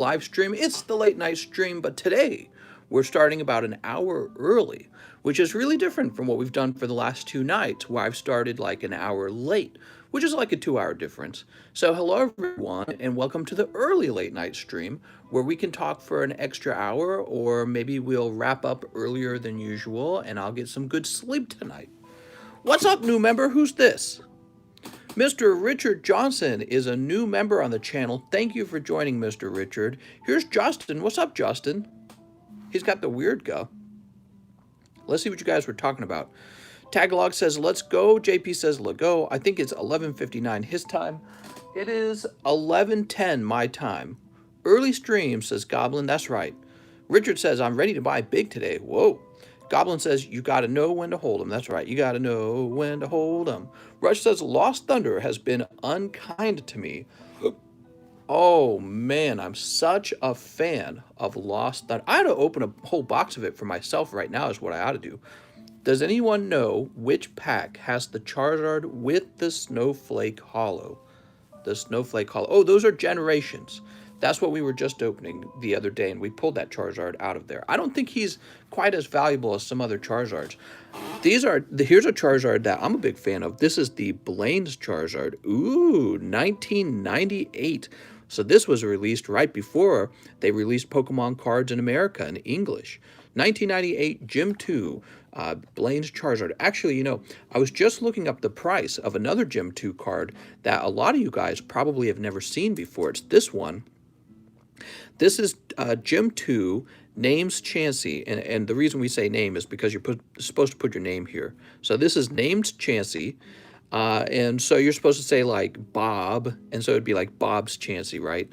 live stream. It's the late night stream, but today we're starting about an hour early, which is really different from what we've done for the last two nights, where I've started like an hour late, which is like a 2 hour difference. So, hello everyone, and welcome to the early late night stream, where we can talk for an extra hour, or maybe we'll wrap up earlier than usual, and I'll get some good sleep tonight. What's up, new member? Who's this? Mr. Richard Johnson is a new member on the channel. Thank you for joining, Mr. Richard. Here's Justin. What's up, Justin? He's got the weird go. Let's see what you guys were talking about. Tagalog says, let's go. JP says, let go. I think it's 11:59 his time. It is 11:10 my time. Early stream, says Goblin. That's right. Richard says, I'm ready to buy big today. Whoa. Goblin says, you got to know when to hold them. That's right. You got to know when to hold them. Rush says, Lost Thunder has been unkind to me. Oh, man, I'm such a fan of Lost Thunder. I ought to open a whole box of it for myself right now is what I ought to do. Does anyone know which pack has the Charizard with the Snowflake Hollow? The Snowflake Hollow. Oh, those are Generations. That's what we were just opening the other day, and we pulled that Charizard out of there. I don't think he's quite as valuable as some other Charizards. Here's a Charizard that I'm a big fan of. This is the Blaine's Charizard. Ooh, 1998. So this was released right before they released Pokemon cards in America in English. 1998 Gym 2, Blaine's Charizard. Actually, you know, I was just looking up the price of another Gym 2 card that a lot of you guys probably have never seen before. It's this one. This is Gym 2, Names Chansey, and the reason we say name is because you're supposed to put your name here. So this is Named Chansey, and so you're supposed to say like Bob, and so it'd be like Bob's Chansey, right?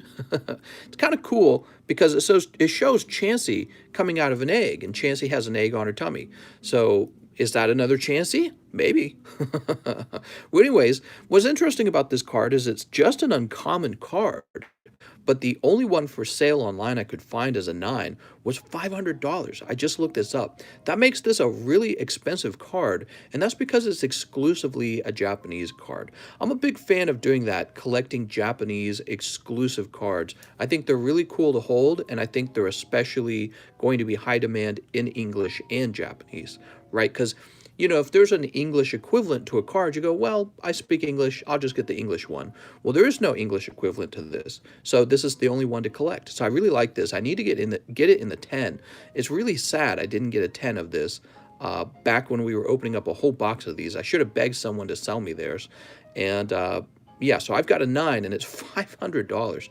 It's kind of cool because it shows Chansey coming out of an egg, and Chansey has an egg on her tummy. So is that another Chansey? Maybe. Well, anyways, what's interesting about this card is it's just an uncommon card. But the only one for sale online I could find as a 9 was $500. I just looked this up. That makes this a really expensive card, and that's because it's exclusively a Japanese card. I'm a big fan of doing that, collecting Japanese exclusive cards. I think they're really cool to hold, and I think they're especially going to be high demand in English and Japanese, right? Because you know, if there's an English equivalent to a card, you go, well, I speak English, I'll just get the English one. Well, there is no English equivalent to this. So this is the only one to collect. So I really like this. I need to get it in the 10. It's really sad I didn't get a 10 of this back when we were opening up a whole box of these. I should have begged someone to sell me theirs. And yeah, so I've got a 9 and it's $500.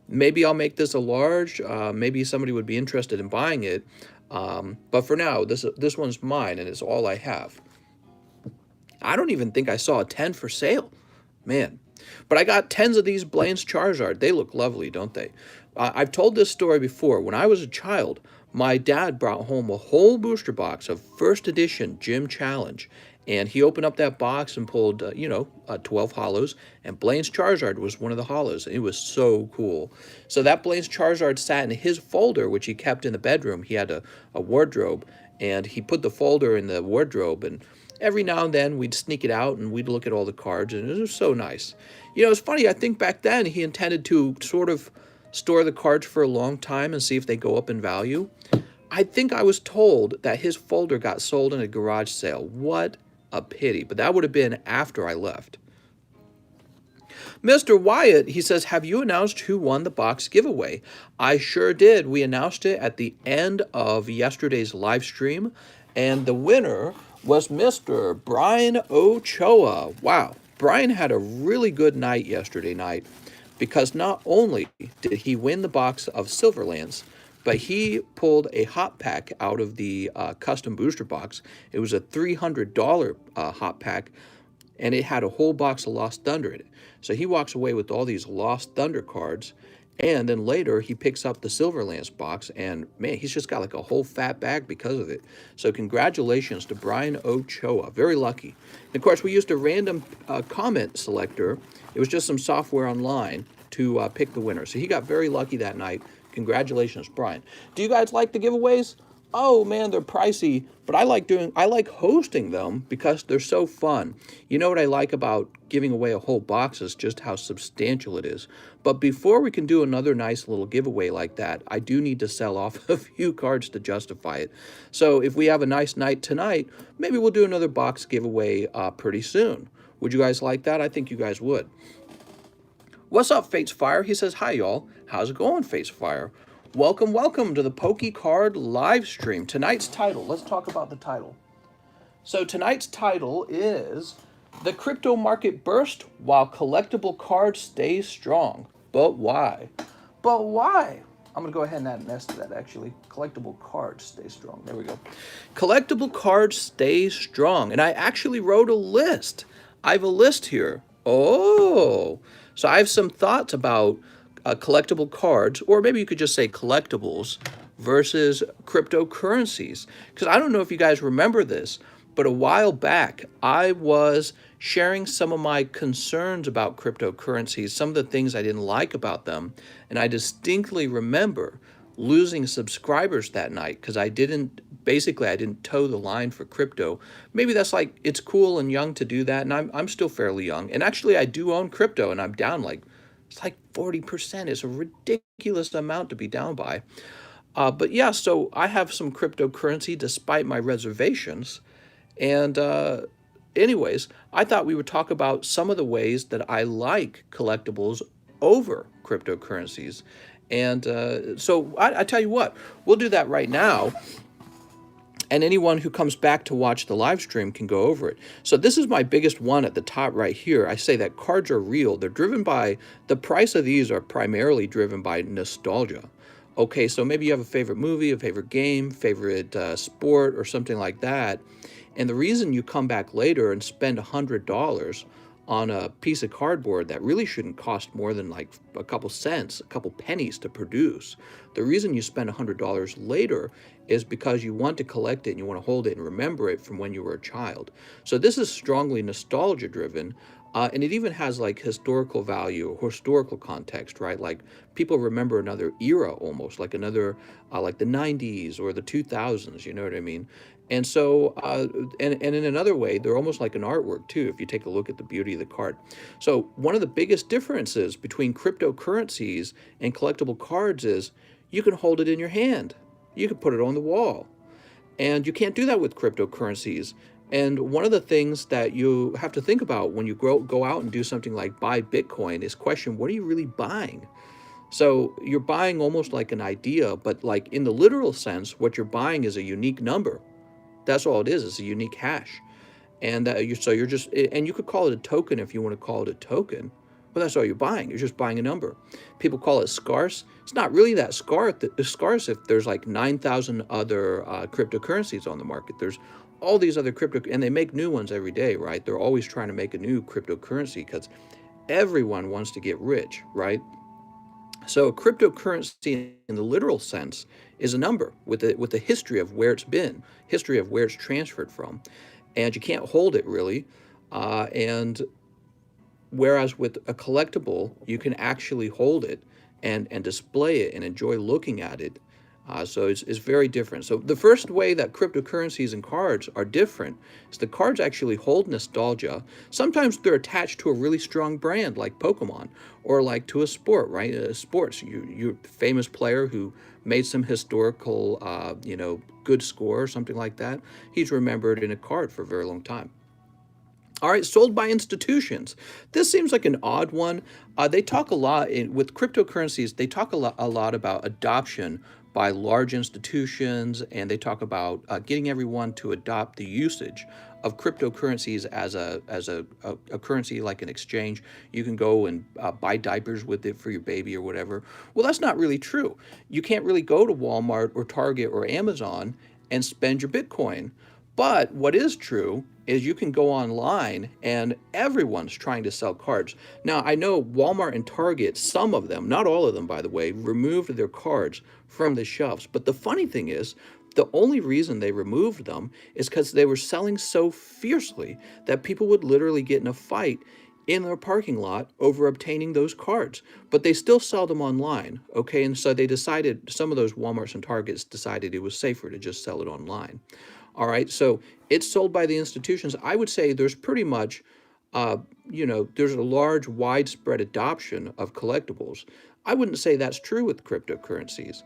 Maybe I'll make this a large. Maybe somebody would be interested in buying it. But for now, this one's mine, and it's all I have. I don't even think I saw a 10 for sale. Man. But I got 10s of these Blaine's Charizard. They look lovely, don't they? I've told this story before. When I was a child, my dad brought home a whole booster box of first edition Gym Challenge. And he opened up that box and pulled, 12 hollows. And Blaine's Charizard was one of the hollows. It was so cool. So that Blaine's Charizard sat in his folder, which he kept in the bedroom. He had a wardrobe. And he put the folder in the wardrobe. And every now and then we'd sneak it out and we'd look at all the cards. And it was so nice. You know, it's funny. I think back then he intended to sort of store the cards for a long time and see if they go up in value. I think I was told that his folder got sold in a garage sale. What a pity, but that would have been after I left. Mr. Wyatt, he says, have you announced who won the box giveaway? I sure did. We announced it at the end of yesterday's live stream, and the winner was Mr. Brian Ochoa. Wow, Brian had a really good night yesterday night because not only did he win the box of Silverlands, but he pulled a hot pack out of the custom booster box. It was a $300 hot pack, and it had a whole box of Lost Thunder in it. So he walks away with all these Lost Thunder cards, and then later he picks up the Silverlands box, and man, he's just got like a whole fat bag because of it. So congratulations to Brian Ochoa. Very lucky. And of course, we used a random comment selector. It was just some software online to pick the winner. So he got very lucky that night. Congratulations, Brian. Do you guys like the giveaways? Oh man, they're pricey, but I like hosting them because they're so fun. You know what I like about giving away a whole box is just how substantial it is. But before we can do another nice little giveaway like that, I do need to sell off a few cards to justify it. So if we have a nice night tonight, maybe we'll do another box giveaway pretty soon. Would you guys like that? I think you guys would. What's up, Fates Fire? He says, hi, y'all. How's it going, Fates Fire? Welcome, welcome to the Card live stream. Tonight's title, let's talk about the title. So tonight's title is The Crypto Market Burst While Collectible Cards Stay Strong. But why? But why? I'm going to go ahead and add an S to that, actually. Collectible cards stay strong. There we go. Collectible cards stay strong. And I actually wrote a list. I have a list here. Oh, so I have some thoughts about collectible cards, or maybe you could just say collectibles versus cryptocurrencies. Because I don't know if you guys remember this, but a while back I was sharing some of my concerns about cryptocurrencies, some of the things I didn't like about them, and I distinctly remember losing subscribers that night because I didn't toe the line for crypto. Maybe that's like it's cool and young to do that, and I'm still fairly young. And actually I do own crypto and I'm down like it's like 40%. It's a ridiculous amount to be down by. But yeah, so I have some cryptocurrency despite my reservations. And anyways, I thought we would talk about some of the ways that I like collectibles over cryptocurrencies. And so I tell you what, we'll do that right now. And anyone who comes back to watch the live stream can go over it. So this is my biggest one at the top right here. I say that cards are real. They're driven by, the price of these are primarily driven by nostalgia. Okay, so maybe you have a favorite movie, a favorite game, favorite sport, or something like that. And the reason you come back later and spend $100 on a piece of cardboard that really shouldn't cost more than like a couple cents, a couple pennies to produce. The reason you spend $100 later is because you want to collect it and you want to hold it and remember it from when you were a child. So this is strongly nostalgia driven. And it even has like historical value or historical context, right? Like people remember another era almost, like another, like the 90s or the 2000s, you know what I mean? And so, and in another way, they're almost like an artwork too, if you take a look at the beauty of the card. So one of the biggest differences between cryptocurrencies and collectible cards is you can hold it in your hand. You can put it on the wall. And you can't do that with cryptocurrencies. And one of the things that you have to think about when you go out and do something like buy Bitcoin is question, what are you really buying? So you're buying almost like an idea, but like in the literal sense, what you're buying is a unique number. That's all it is. It's a unique hash. And you're just, and you could call it a token if you want to call it a token, but that's all you're buying. You're just buying a number. People call it scarce. It's not really that scarce if there's like 9,000 other cryptocurrencies on the market. There's all these other and they make new ones every day, right? They're always trying to make a new cryptocurrency because everyone wants to get rich, right? So a cryptocurrency in the literal sense is a number with a history of where it's been, history of where it's transferred from, and you can't hold it really. And whereas with a collectible, you can actually hold it and display it and enjoy looking at it. So it's very different. So the first way that cryptocurrencies and cards are different is the cards actually hold nostalgia. Sometimes they're attached to a really strong brand like Pokemon or like to a sport, right? Sports, you're a famous player who made some historical, good score or something like that. He's remembered in a card for a very long time. All right, sold by institutions. This seems like an odd one. They talk a lot with cryptocurrencies. They talk a lot about adoption by large institutions, and they talk about getting everyone to adopt the usage of cryptocurrencies as a currency, like an exchange. You can go and buy diapers with it for your baby or whatever. Well, that's not really true. You can't really go to Walmart or Target or Amazon and spend your Bitcoin. But what is true is you can go online and everyone's trying to sell cards. Now, I know Walmart and Target, some of them, not all of them, by the way, removed their cards from the shelves. But the funny thing is, the only reason they removed them is because they were selling so fiercely that people would literally get in a fight in their parking lot over obtaining those cards, but they still sell them online. Okay, and so they decided, some of those Walmarts and Targets decided it was safer to just sell it online. All right, so it's sold by the institutions. I would say there's pretty much, there's a large, widespread adoption of collectibles. I wouldn't say that's true with cryptocurrencies.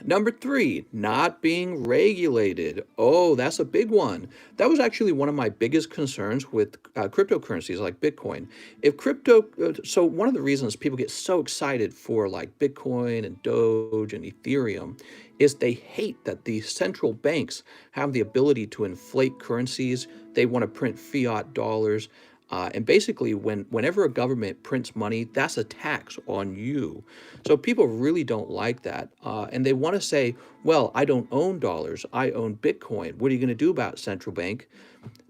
Number three, not being regulated. Oh, that's a big one. That was actually one of my biggest concerns with cryptocurrencies like Bitcoin. If crypto, so one of the reasons people get so excited for like Bitcoin and Doge and Ethereum is they hate that the central banks have the ability to inflate currencies. They want to print fiat dollars. And basically, whenever a government prints money, that's a tax on you. So people really don't like that. And they want to say, well, I don't own dollars. I own Bitcoin. What are you going to do about it, central bank?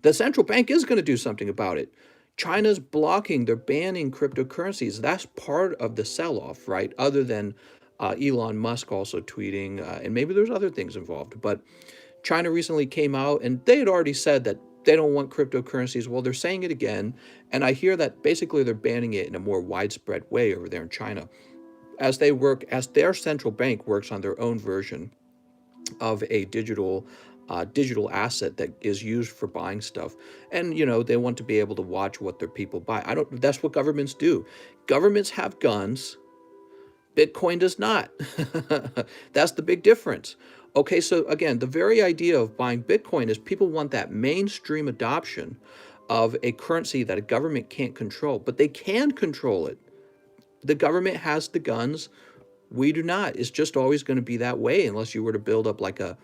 The central bank is going to do something about it. China's blocking, they're banning cryptocurrencies. That's part of the sell-off, right? Other than Elon Musk also tweeting, and maybe there's other things involved. But China recently came out and they had already said that they don't want cryptocurrencies. Well, they're saying it again. And I hear that basically they're banning it in a more widespread way over there in China as their central bank works on their own version of a digital asset that is used for buying stuff. And, they want to be able to watch what their people buy. That's what governments do. Governments have guns. Bitcoin does not. That's the big difference. Okay, so again, the very idea of buying Bitcoin is people want that mainstream adoption of a currency that a government can't control, but they can control it. The government has the guns. We do not. It's just always going to be that way unless you were to build up like a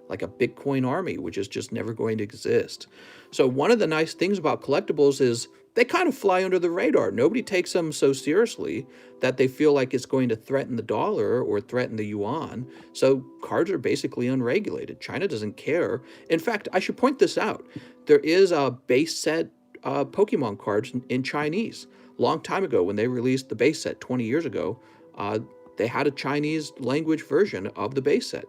Bitcoin army, which is just never going to exist. So one of the nice things about collectibles is they kind of fly under the radar. Nobody takes them so seriously that they feel like it's going to threaten the dollar or threaten the yuan. So cards are basically unregulated. China doesn't care. In fact, I should point this out. There is a base set Pokemon cards in Chinese. Long time ago, when they released the base set 20 years ago, they had a Chinese language version of the base set.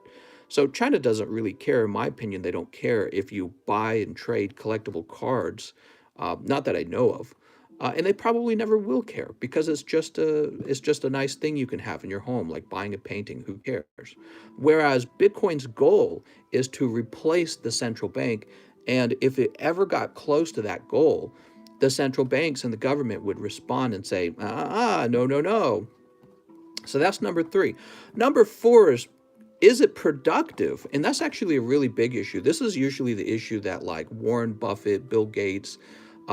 So China doesn't really care. In my opinion, they don't care if you buy and trade collectible cards. Not that I know of. And they probably never will care because it's just a nice thing you can have in your home, like buying a painting. Who cares? Whereas Bitcoin's goal is to replace the central bank. And if it ever got close to that goal, the central banks and the government would respond and say, no, no, no. So that's number three. Number four is it productive? And that's actually a really big issue. This is usually the issue that like Warren Buffett, Bill Gates,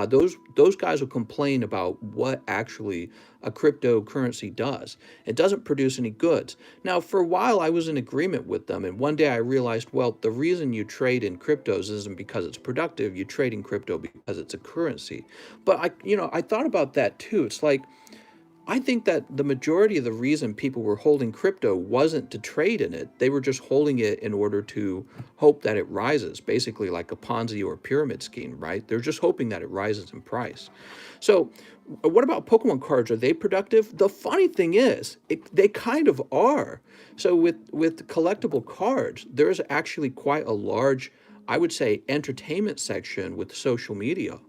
those guys will complain about what actually a cryptocurrency does. It doesn't produce any goods. Now, for a while, I was in agreement with them. And one day I realized, well, the reason you trade in cryptos isn't because it's productive. You trade in crypto because it's a currency. But I thought about that too. It's like, I think that the majority of the reason people were holding crypto wasn't to trade in it. They were just holding it in order to hope that it rises, basically like a Ponzi or a pyramid scheme, right? They're just hoping that it rises in price. So what about Pokemon cards? Are they productive? The funny thing is, they kind of are. So with collectible cards, there's actually quite a large, I would say, entertainment section with social media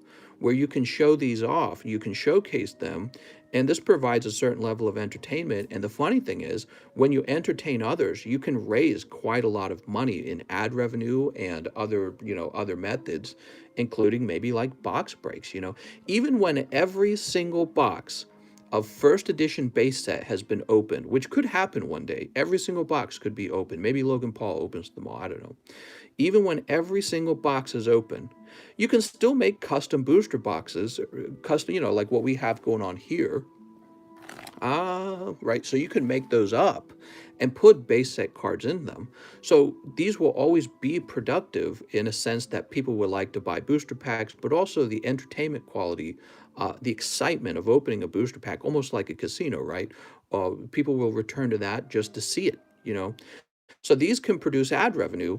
where you can show these off, you can showcase them, and this provides a certain level of entertainment. And the funny thing is, when you entertain others, you can raise quite a lot of money in ad revenue and other methods, including maybe like box breaks. Even when every single box of first edition base set has been opened, which could happen one day, every single box could be open. Maybe Logan Paul opens them all, I don't know. Even when every single box is open, you can still make custom booster boxes, like what we have going on here. Right. So you can make those up and put base set cards in them. So these will always be productive in a sense that people would like to buy booster packs, but also the entertainment quality, the excitement of opening a booster pack, almost like a casino, right? People will return to that just to see it, So these can produce ad revenue.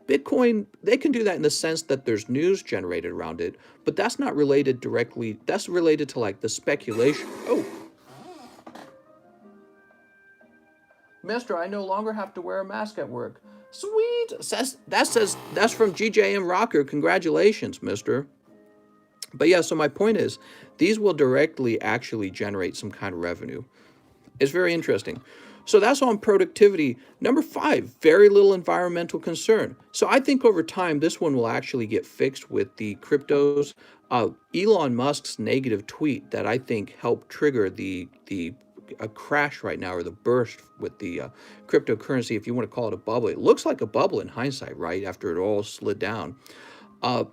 Bitcoin, they can do that in the sense that there's news generated around it, but that's not related directly. That's related to like the speculation. Oh, Mister, I no longer have to wear a mask at work. Sweet. That's from GJM Rocker. Congratulations, Mister. But yeah, so my point is, these will directly actually generate some kind of revenue. It's very interesting. So that's on productivity. Number 5, very little environmental concern. So I think over time, this one will actually get fixed with the cryptos. Elon Musk's negative tweet that I think helped trigger the a crash right now, or the burst with the cryptocurrency, if you want to call it a bubble. It looks like a bubble in hindsight, right? After it all slid down.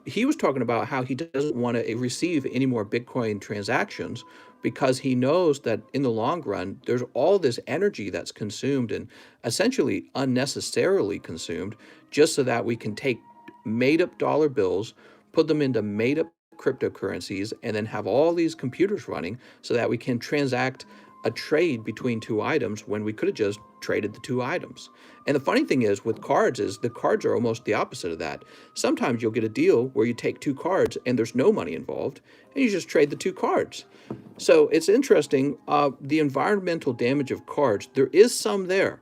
He was talking about how he doesn't want to receive any more Bitcoin transactions because he knows that in the long run, there's all this energy that's consumed and essentially unnecessarily consumed just so that we can take made up dollar bills, put them into made up cryptocurrencies, and then have all these computers running so that we can transact a trade between two items when we could have just traded the two items. And the funny thing is with cards is the cards are almost the opposite of that. Sometimes you'll get a deal where you take two cards and there's no money involved and you just trade the two cards. So it's interesting. The environmental damage of cards, there is some there.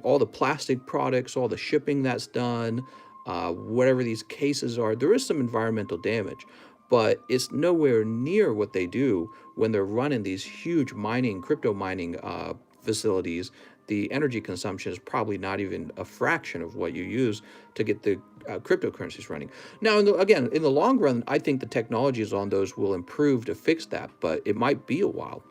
All the plastic products, all the shipping that's done, whatever these cases are, there is some environmental damage, but it's nowhere near what they do when they're running these huge crypto mining facilities. The energy consumption is probably not even a fraction of what you use to get the cryptocurrencies running. Now, again, in the long run, I think the technologies on those will improve to fix that, but it might be a while.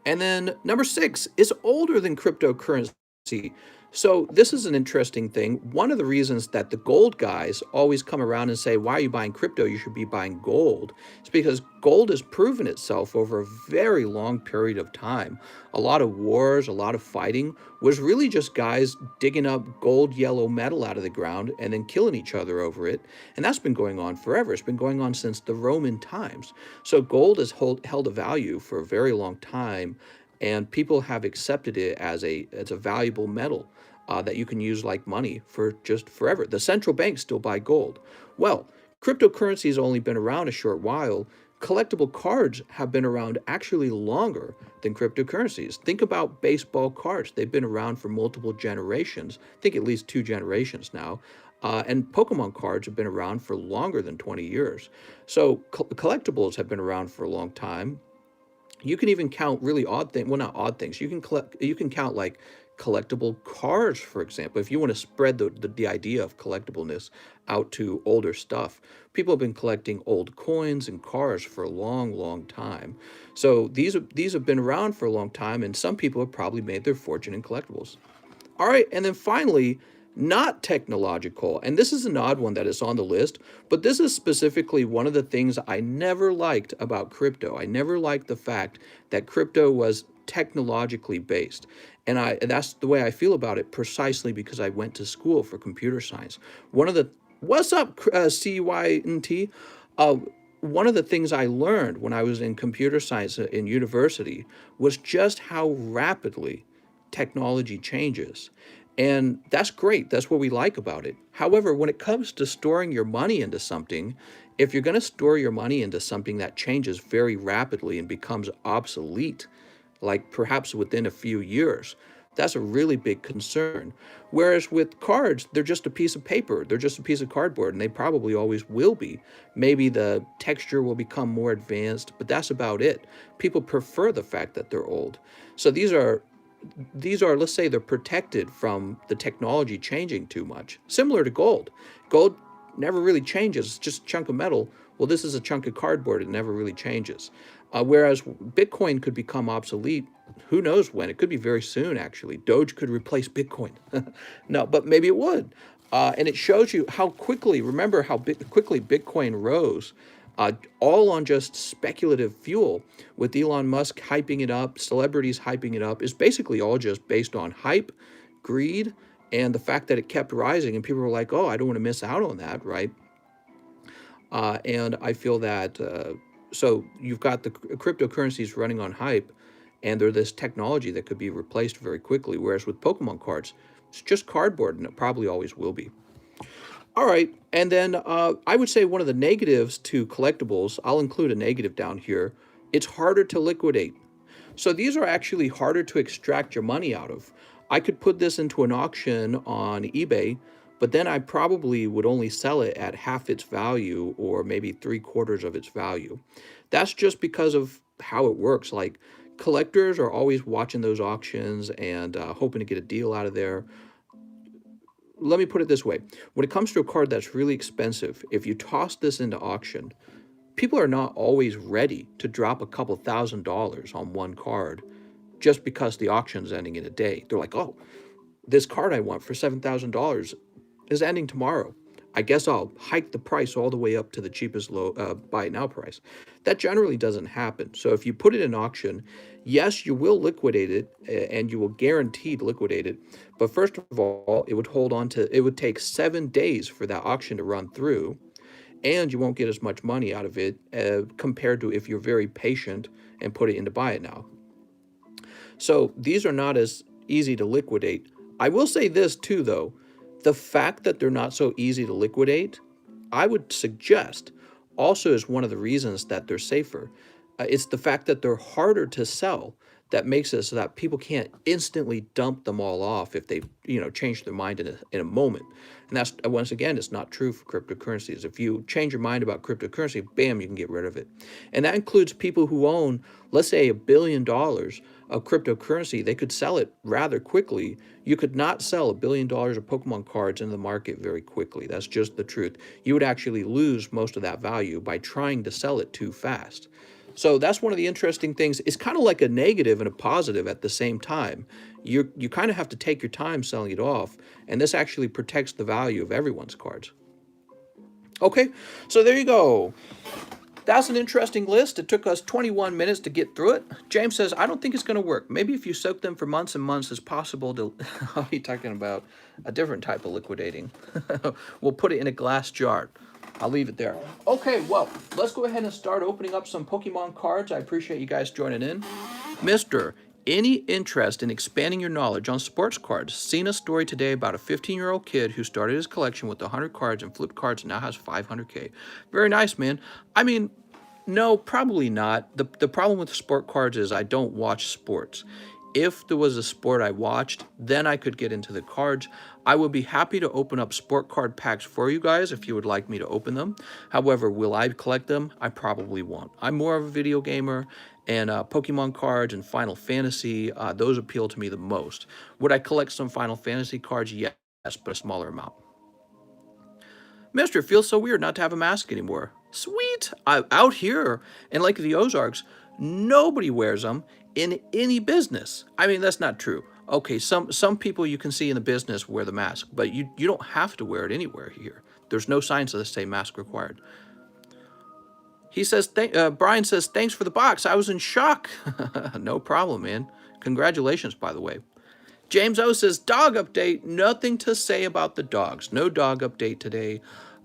And then number 6 is older than cryptocurrency. So this is an interesting thing. One of the reasons that the gold guys always come around and say, why are you buying crypto? You should be buying gold. It's because gold has proven itself over a very long period of time. A lot of wars, a lot of fighting was really just guys digging up gold, yellow metal out of the ground and then killing each other over it. And that's been going on forever. It's been going on since the Roman times. So gold has held a value for a very long time, and people have accepted it as a valuable metal that you can use like money for just forever. The central banks still buy gold. Well, cryptocurrency has only been around a short while. Collectible cards have been around actually longer than cryptocurrencies. Think about baseball cards. They've been around for multiple generations. I think at least 2 generations now. And Pokemon cards have been around for longer than 20 years. So collectibles have been around for a long time. You can even count really odd things. Well, not odd things. You can count like collectible cards, for example. If you want to spread the idea of collectibleness out to older stuff, people have been collecting old coins and cars for a long, long time. So these have been around for a long time, and some people have probably made their fortune in collectibles. All right, and then finally, not technological. And this is an odd one that is on the list, but this is specifically one of the things I never liked about crypto. I never liked the fact that crypto was technologically based. And that's the way I feel about it, precisely because I went to school for computer science. What's up, CYNT? One of the things I learned when I was in computer science in university was just how rapidly technology changes. And that's great. That's what we like about it. However, when it comes to storing your money into something, if you're going to store your money into something that changes very rapidly and becomes obsolete, like perhaps within a few years, that's a really big concern. Whereas with cards, they're just a piece of paper. They're just a piece of cardboard, and they probably always will be. Maybe the texture will become more advanced, but that's about it. People prefer the fact that they're old. So these are, let's say, they're protected from the technology changing too much. Similar to gold. Gold never really changes. It's just a chunk of metal. Well, this is a chunk of cardboard. It never really changes. Whereas Bitcoin could become obsolete, who knows when? It could be very soon, actually. DOGE could replace Bitcoin. No, but maybe it would. And it shows you how quickly, remember how quickly Bitcoin rose, all on just speculative fuel, with Elon Musk hyping it up, celebrities hyping it up. Is basically all just based on hype, greed, and the fact that it kept rising. And people were like, oh, I don't want to miss out on that, right? And I feel that, so you've got the cryptocurrencies running on hype, and they're this technology that could be replaced very quickly. Whereas with Pokemon cards, it's just cardboard, and it probably always will be. All right, and then I would say one of the negatives to collectibles, I'll include a negative down here, it's harder to liquidate. So these are actually harder to extract your money out of. I could put this into an auction on eBay, but then I probably would only sell it at half its value or maybe 3/4 of its value. That's just because of how it works. Like, collectors are always watching those auctions and hoping to get a deal out of there. Let me put it this way. When it comes to a card that's really expensive, if you toss this into auction, people are not always ready to drop a couple $1,000s on one card just because the auction is ending in a day. They're like, oh, this card I want for $7,000 is ending tomorrow. I guess I'll hike the price all the way up to the cheapest buy it now price. That generally doesn't happen. So if you put it in auction, yes, you will liquidate it and you will guaranteed liquidate it. But first of all, it would take 7 days for that auction to run through, and you won't get as much money out of it compared to if you're very patient and put it into buy it now. So these are not as easy to liquidate. I will say this too, though. The fact that they're not so easy to liquidate, I would suggest, also is one of the reasons that they're safer. It's the fact that they're harder to sell that makes it so that people can't instantly dump them all off if they, change their mind in a moment. And that's, once again, it's not true for cryptocurrencies. If you change your mind about cryptocurrency, bam, you can get rid of it. And that includes people who own, let's say, $1 billion of cryptocurrency. They could sell it rather quickly. You could not sell $1 billion of Pokemon cards in the market very quickly. That's just the truth. You would actually lose most of that value by trying to sell it too fast. So that's one of the interesting things. It's kind of like a negative and a positive at the same time. You kind of have to take your time selling it off, and this actually protects the value of everyone's cards. Okay, so there you go. That's an interesting list. It took us 21 minutes to get through it. James says, I don't think it's going to work. Maybe if you soak them for months and months, it's possible to... Are you talking about a different type of liquidating? We'll put it in a glass jar. I'll leave it there. Okay, well, let's go ahead and start opening up some Pokemon cards. I appreciate you guys joining in. Mister, any interest in expanding your knowledge on sports cards? Seen a story today about a 15-year-old kid who started his collection with 100 cards and flipped cards and now has 500K. Very nice, man. I mean, no, probably not. The problem with sport cards is I don't watch sports. If there was a sport I watched, then I could get into the cards. I would be happy to open up sport card packs for you guys if you would like me to open them. However, will I collect them? I probably won't. I'm more of a video gamer, and Pokemon cards and Final Fantasy, those appeal to me the most. Would I collect some Final Fantasy cards? Yes, but a smaller amount. Mister, it feels so weird not to have a mask anymore. Sweet. Out here in Lake of the Ozarks, nobody wears them in any business. I mean, that's not true. Okay, some people you can see in the business wear the mask, but you don't have to wear it anywhere here. There's no signs that say mask required. He says, Brian says, thanks for the box. I was in shock. No problem, man. Congratulations, by the way. James O says, dog update. Nothing to say about the dogs. No dog update today.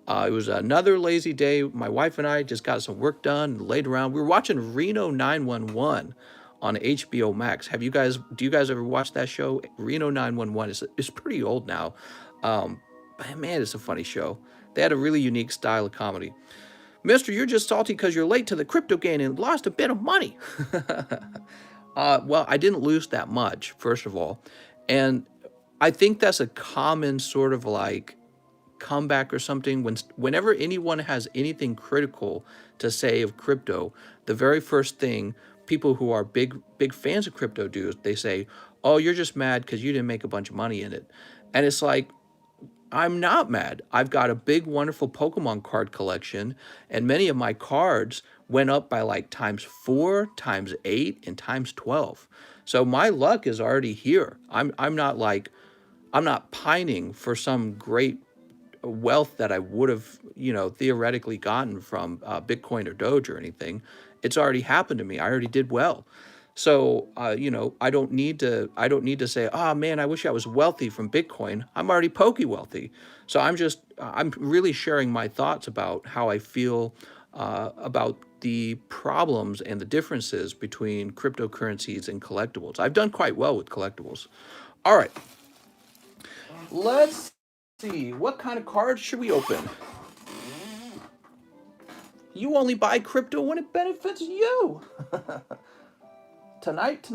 It was another lazy day. My wife and I just got some work done and laid around. We were watching Reno 911 on HBO Max. Do you guys ever watch that show? Reno 911 is pretty old now. But man, it's a funny show. They had a really unique style of comedy. Mister, you're just salty because you're late to the crypto game and lost a bit of money. Well, I didn't lose that much, first of all. And I think that's a common sort of like comeback or something. Whenever anyone has anything critical to say of crypto, the very first thing people who are big fans of crypto do is they say, oh, you're just mad because you didn't make a bunch of money in it. And it's like, I'm not mad. I've got a big, wonderful Pokemon card collection, and many of my cards went up by like ×4, ×8, and ×12. So my luck is already here. I'm not pining for some great wealth that I would have, theoretically gotten from Bitcoin or Doge or anything. It's already happened to me. I already did well. So, I don't need to say, oh man, I wish I was wealthy from Bitcoin. I'm already pokey wealthy. So I'm really sharing my thoughts about how I feel about the problems and the differences between cryptocurrencies and collectibles. I've done quite well with collectibles. All right, let's see. What kind of cards should we open? You only buy crypto when it benefits you. Tonight.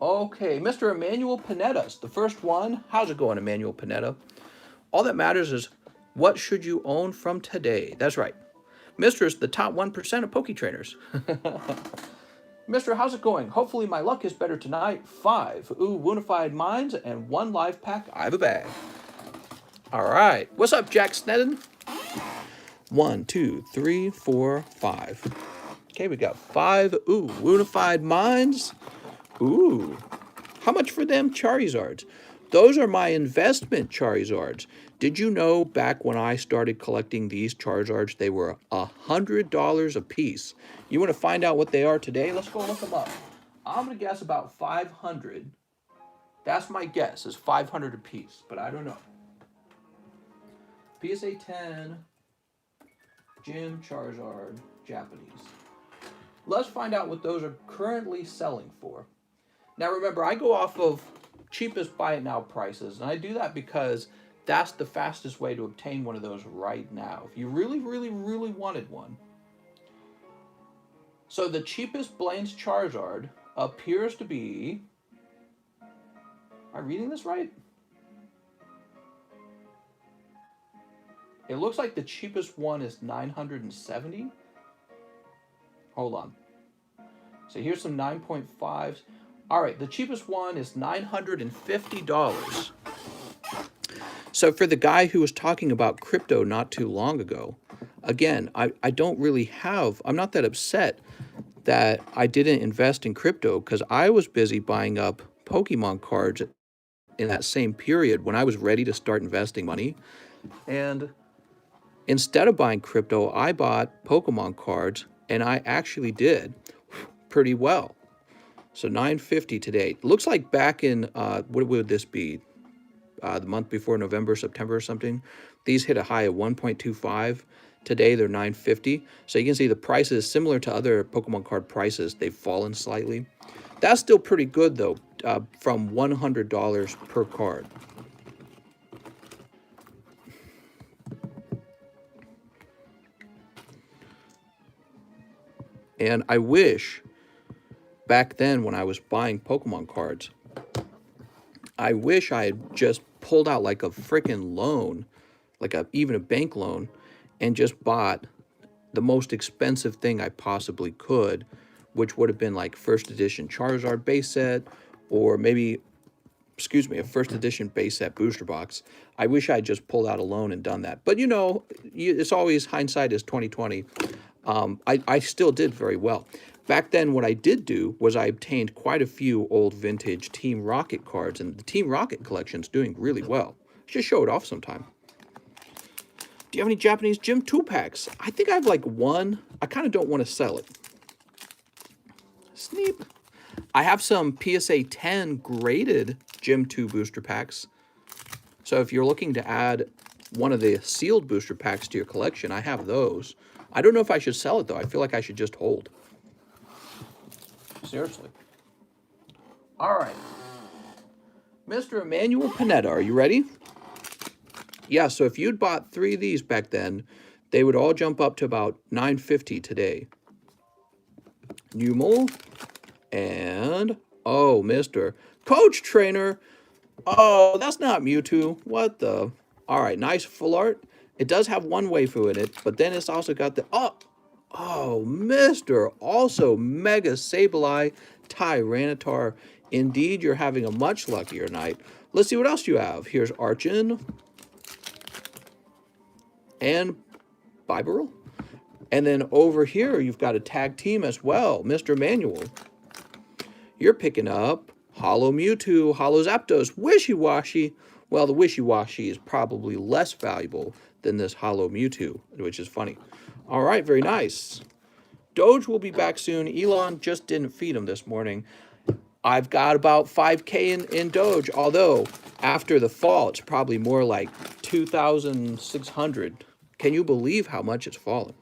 Okay, Mr. Emmanuel Panetta's the first one. How's it going, Emmanuel Panetta? All that matters is what should you own from today? That's right. Mister's the top 1% of Poke Trainers. Mister, how's it going? Hopefully my luck is better tonight. 5 Woonified Minds and 1 live pack. I have a bag. All right. What's up, Jack Sneddon? 1, 2, 3, 4, 5. Okay, we got 5 Woonified Minds. Ooh. How much for them Charizards? Those are my investment Charizards. Did you know back when I started collecting these Charizards, they were $100 a piece? You want to find out what they are today? Let's go look them up. I'm going to guess about 500. That's my guess, is 500 a piece, but I don't know. PSA 10, Gym Charizard, Japanese. Let's find out what those are currently selling for. Now remember, I go off of cheapest buy it now prices, and I do that because that's the fastest way to obtain one of those right now, if you really, really, really wanted one. So the cheapest Blaine's Charizard appears to be... Am I reading this right? It looks like the cheapest one is $970. Hold on. So here's some 9.5s. All right, the cheapest one is $950. So for the guy who was talking about crypto not too long ago, again, I don't really have, I'm not that upset that I didn't invest in crypto because I was busy buying up Pokemon cards in that same period when I was ready to start investing money. And instead of buying crypto, I bought Pokemon cards, and I actually did pretty well. So $950 today. Looks like back in, what would this be? The month before November, September or something. These hit a high of 1.25. Today they're $950. So you can see the prices, similar to other Pokemon card prices, they've fallen slightly. That's still pretty good though, from $100 per card. And I wish back then when I was buying Pokemon cards, I wish I had just pulled out like a freaking loan, like even a bank loan, and just bought the most expensive thing I possibly could, which would have been like first edition Charizard base set, or maybe, excuse me, a first edition base set booster box. I wish I had just pulled out a loan and done that. But you know, it's always hindsight is 2020. I still did very well. Back then, what I did do was I obtained quite a few old vintage Team Rocket cards, and the Team Rocket collection's doing really well. Just show it off sometime. Do you have any Japanese Gym 2-packs? I think I have like one. I kind of don't want to sell it. Sneep. I have some PSA 10 graded Gym 2 booster packs. So if you're looking to add one of the sealed booster packs to your collection, I have those. I don't know if I should sell it, though. I feel like I should just hold. Seriously. All right. Mr. Emmanuel Panetta, are you ready? Yeah, so if you'd bought 3 of these back then, they would all jump up to about $950 today. Numel and, oh, Mr. Coach Trainer. Oh, that's not Mewtwo. What the? All right, nice full art. It does have one waifu in it, but then it's also got the, oh, Mr. Also Mega Sableye Tyranitar. Indeed, you're having a much luckier night. Let's see what else you have. Here's Archon and Bibarel. And then over here, you've got a tag team as well, Mr. Manuel. You're picking up Holo Mewtwo, Holo Zapdos, Wishy-Washy. Well, the Wishy-Washy is probably less valuable than this Holo Mewtwo, which is funny. All right, very nice. DOGE will be back soon. Elon just didn't feed him this morning. I've got about 5K in DOGE, although after the fall, it's probably more like 2,600. Can you believe how much it's fallen?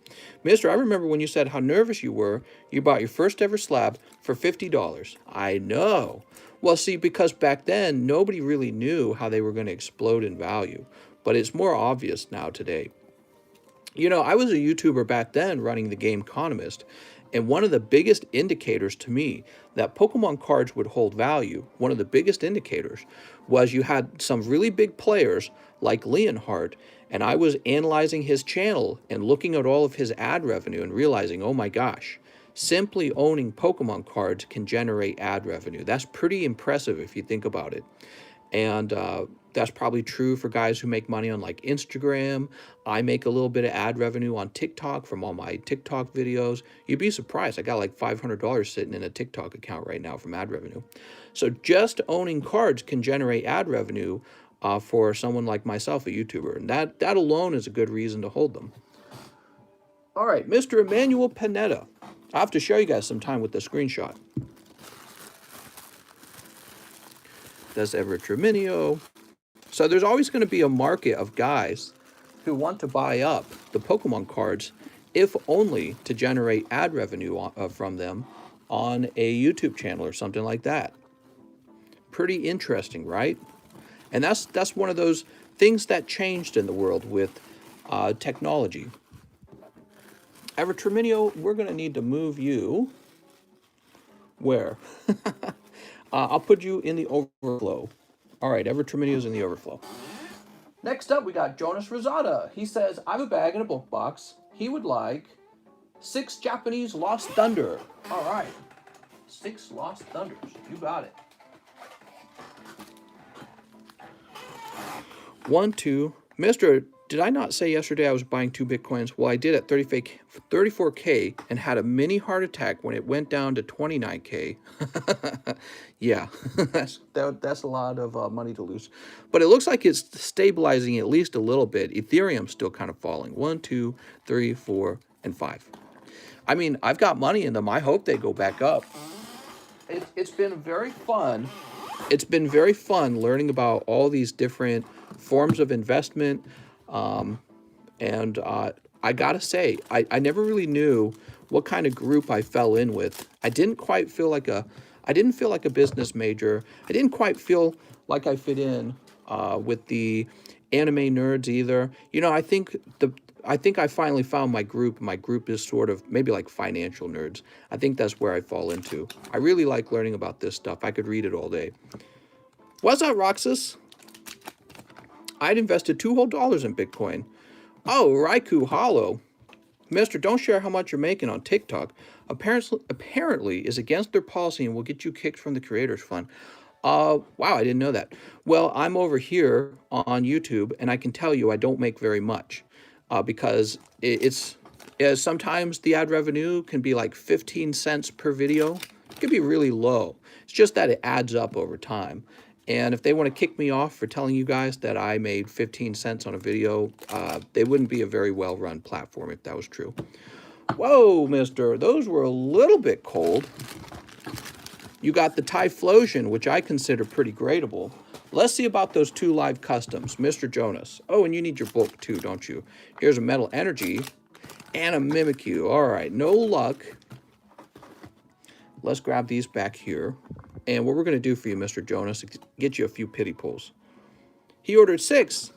Mister, I remember when you said how nervous you were. You bought your first ever slab for $50. I know. Well, see, because back then, nobody really knew how they were going to explode in value. But it's more obvious now today. You know, I was a YouTuber back then running the Game Economist, And one of the biggest indicators to me that Pokemon cards would hold value, one of the biggest indicators, was you had some really big players like Leonhardt, and I was analyzing his channel and looking at all of his ad revenue and realizing, oh my gosh, simply owning Pokemon cards can generate ad revenue. That's pretty impressive if you think about it. And that's probably true for guys who make money on like Instagram. I make a little bit of ad revenue on TikTok from all my TikTok videos. You'd be surprised. I got like $500 sitting in a TikTok account right now from ad revenue. So just owning cards can generate ad revenue for someone like myself, a YouTuber. And that alone is a good reason to hold them. All right, Mr. Emmanuel Panetta. I have to show you guys some time with the screenshot. That's Everett Treminio. So there's always going to be a market of guys who want to buy up the Pokemon cards, if only to generate ad revenue from them on a YouTube channel or something like that. Pretty interesting, right? And that's one of those things that changed in the world with technology. Everett Treminio, we're going to need to move you. Where? I'll put you in the overflow. All right, Everett Treminio's in the overflow. Next up, we got Jonas Rosada. He says, I have a bag in a book box. He would like 6 Japanese Lost Thunder. All right, 6 Lost Thunders. You got it. 1, 2. Mr. Did I not say yesterday I was buying 2 Bitcoins? Well, I did at 34K and had a mini heart attack when it went down to 29K. Yeah, that's a lot of money to lose. But it looks like it's stabilizing at least a little bit. Ethereum's still kind of falling. 1, 2, 3, 4, and 5. I mean, I've got money in them. I hope they go back up. It's been very fun. It's been very fun learning about all these different forms of investment. I gotta say, I never really knew what kind of group I fell in with. I didn't feel like a business major. I didn't quite feel like I fit in with the anime nerds either. You know, I think I finally found my group. My group is sort of maybe like financial nerds. I think that's where I fall into. I really like learning about this stuff. I could read it all day. What's up, Roxas? I'd invested $2 whole in Bitcoin. Oh, Riku Hollow. Mister, don't share how much you're making on TikTok. Apparently is against their policy and will get you kicked from the Creators Fund. Wow, I didn't know that. Well, I'm over here on YouTube, and I can tell you I don't make very much because sometimes the ad revenue can be like 15 cents per video. It could be really low. It's just that it adds up over time. And if they want to kick me off for telling you guys that I made 15 cents on a video, they wouldn't be a very well-run platform if that was true. Whoa, mister, those were a little bit cold. You got the Typhlosion, which I consider pretty gradable. Let's see about those 2 live customs. Mr. Jonas. Oh, and you need your bulk too, don't you? Here's a Metal Energy and a Mimikyu. All right, no luck. Let's grab these back here. And what we're going to do for you, Mr. Jonas, is get you a few pity pulls. He ordered 6.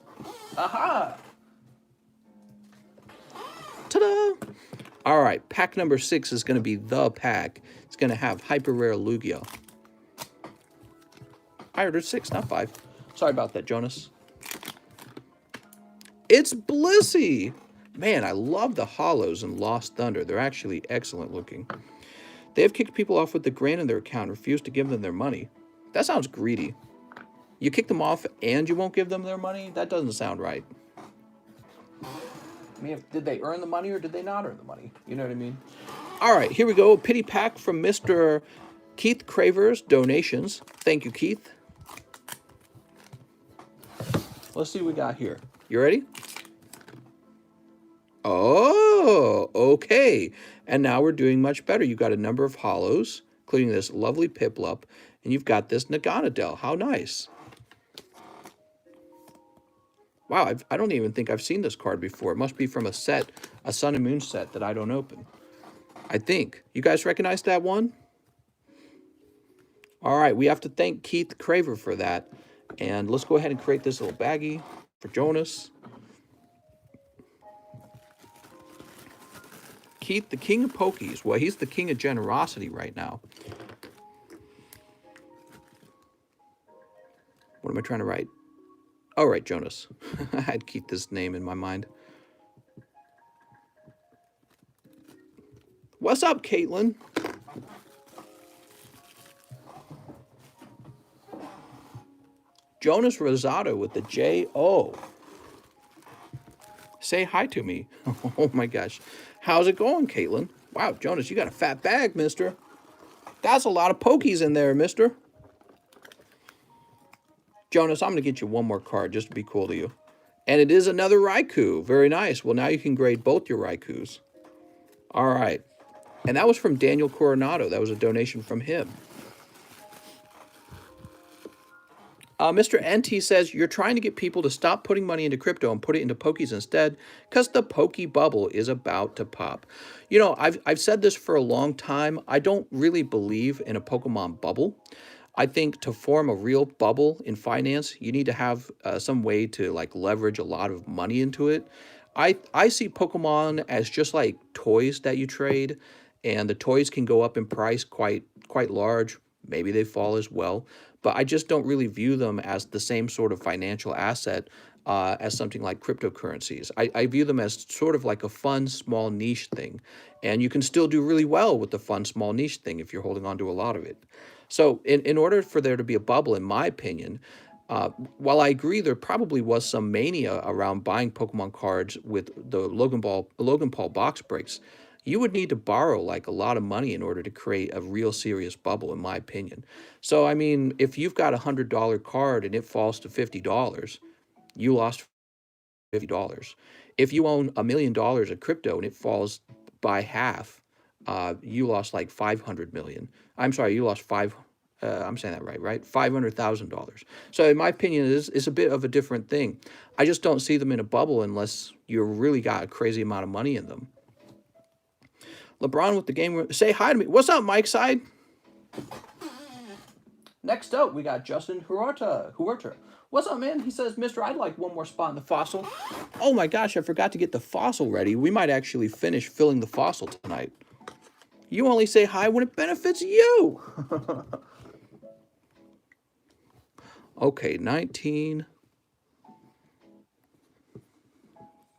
Aha! Ta-da! All right, pack number 6 is going to be the pack. It's going to have hyper rare Lugia. I ordered 6, not 5. Sorry about that, Jonas. It's Blissey! Man, I love the hollows in Lost Thunder. They're actually excellent looking. They have kicked people off with the grant in their account and refused to give them their money. That sounds greedy. You kick them off and you won't give them their money? That doesn't sound right. I mean, did they earn the money or did they not earn the money? You know what I mean? All right, here we go. A pity pack from Mr. Keith Cravers, donations. Thank you, Keith. Let's see what we got here. You ready? Oh, okay. And now we're doing much better. You've got a number of hollows, including this lovely Piplup, and you've got this Naganadel. How nice. Wow, I don't even think I've seen this card before. It must be from a set, a Sun and Moon set that I don't open. I think. You guys recognize that one? All right, we have to thank Keith Craver for that. And let's go ahead and create this little baggie for Jonas. Keith, the king of pokies. Well, he's the king of generosity right now. What am I trying to write? Oh, right, Jonas. I had Keith this name in my mind. What's up, Caitlin? Jonas Rosado with the J-O. Say hi to me. Oh my gosh. How's it going, Caitlin? Wow, Jonas, you got a fat bag, mister. That's a lot of pokies in there, mister. Jonas, I'm going to get you one more card just to be cool to you. And it is another Riku. Very nice. Well, now you can grade both your Rikus. All right. And that was from Daniel Coronado. That was a donation from him. Mr. NT says, you're trying to get people to stop putting money into crypto and put it into pokies instead because the pokey bubble is about to pop. You know, I've said this for a long time. I don't really believe in a Pokemon bubble. I think to form a real bubble in finance, you need to have some way to like leverage a lot of money into it. I see Pokemon as just like toys that you trade, and the toys can go up in price quite large. Maybe they fall as well, but I just don't really view them as the same sort of financial asset as something like cryptocurrencies. I view them as sort of like a fun, small niche thing, and you can still do really well with the fun, small niche thing if you're holding on to a lot of it. So in order for there to be a bubble, in my opinion, while I agree there probably was some mania around buying Pokemon cards with the Logan Paul box breaks, you would need to borrow like a lot of money in order to create a real serious bubble, in my opinion. So, I mean, if you've got $100 card and it falls to $50, you lost $50. If you own $1 million of crypto and it falls by half, you lost like 500 million. I'm sorry, you lost I'm saying that right? $500,000. So in my opinion, it's a bit of a different thing. I just don't see them in a bubble unless you really got a crazy amount of money in them. LeBron with the game. Say hi to me. What's up, Mike Side? Next up, we got Justin Huerta. What's up, man? He says, Mister, I'd like one more spot in the fossil. Oh my gosh, I forgot to get the fossil ready. We might actually finish filling the fossil tonight. You only say hi when it benefits you. Okay, 19.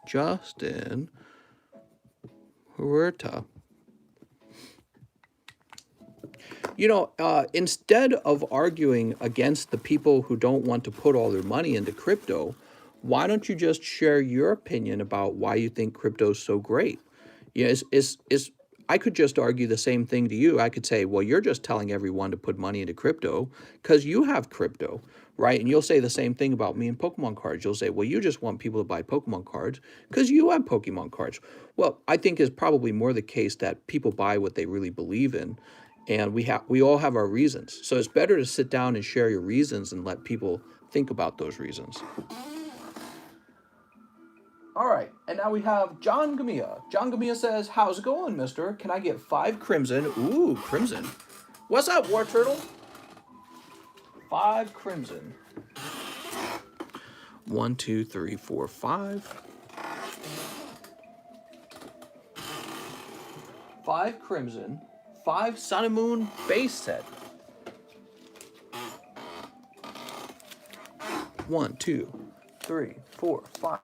Justin Huerta. You know, instead of arguing against the people who don't want to put all their money into crypto, why don't you just share your opinion about why you think crypto is so great? Yeah, I could just argue the same thing to you. I could say, well, you're just telling everyone to put money into crypto because you have crypto, right? And you'll say the same thing about me and Pokemon cards. You'll say, well, you just want people to buy Pokemon cards because you have Pokemon cards. Well, I think it's probably more the case that people buy what they really believe in. And we all have our reasons. So it's better to sit down and share your reasons and let people think about those reasons. All right, and now we have John Gamia. John Gamia says, how's it going, mister? Can I get 5 crimson? Ooh, crimson. What's up, War Turtle? 5 crimson. 1, 2, 3, 4, 5. 5 crimson. 5 Sun and Moon base set. 1, 2, 3, 4, 5.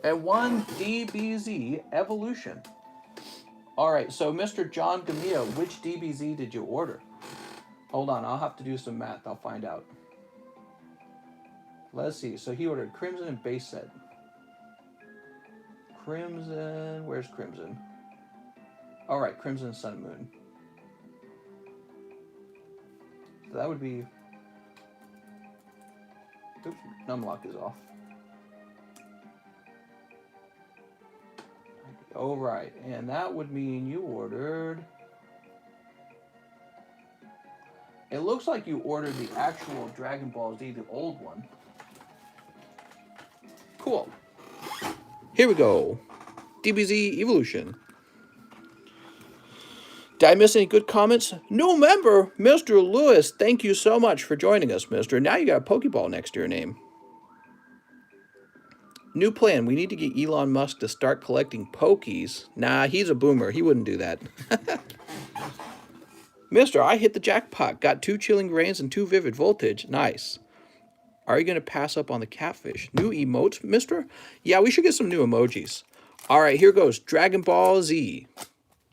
And 1 DBZ Evolution. All right, so Mr. John Gamia, which DBZ did you order? Hold on, I'll have to do some math. I'll find out. Let's see. So he ordered Crimson and base set. Crimson. Where's Crimson? All right, Crimson, Sun, and Moon. So that would be... Oops, Numlock is off. All right, and that would mean you ordered... It looks like you ordered the actual Dragon Ball Z, the old one. Cool. Here we go. DBZ Evolution. Did I miss any good comments? New member, Mr. Lewis. Thank you so much for joining us, mister. Now you got a Pokeball next to your name. New plan. We need to get Elon Musk to start collecting Pokies. Nah, he's a boomer. He wouldn't do that. Mister, I hit the jackpot. Got 2 Chilling Reigns and 2 Vivid Voltage. Nice. Are you going to pass up on the catfish? New emotes, mister? Yeah, we should get some new emojis. All right, here goes. Dragon Ball Z.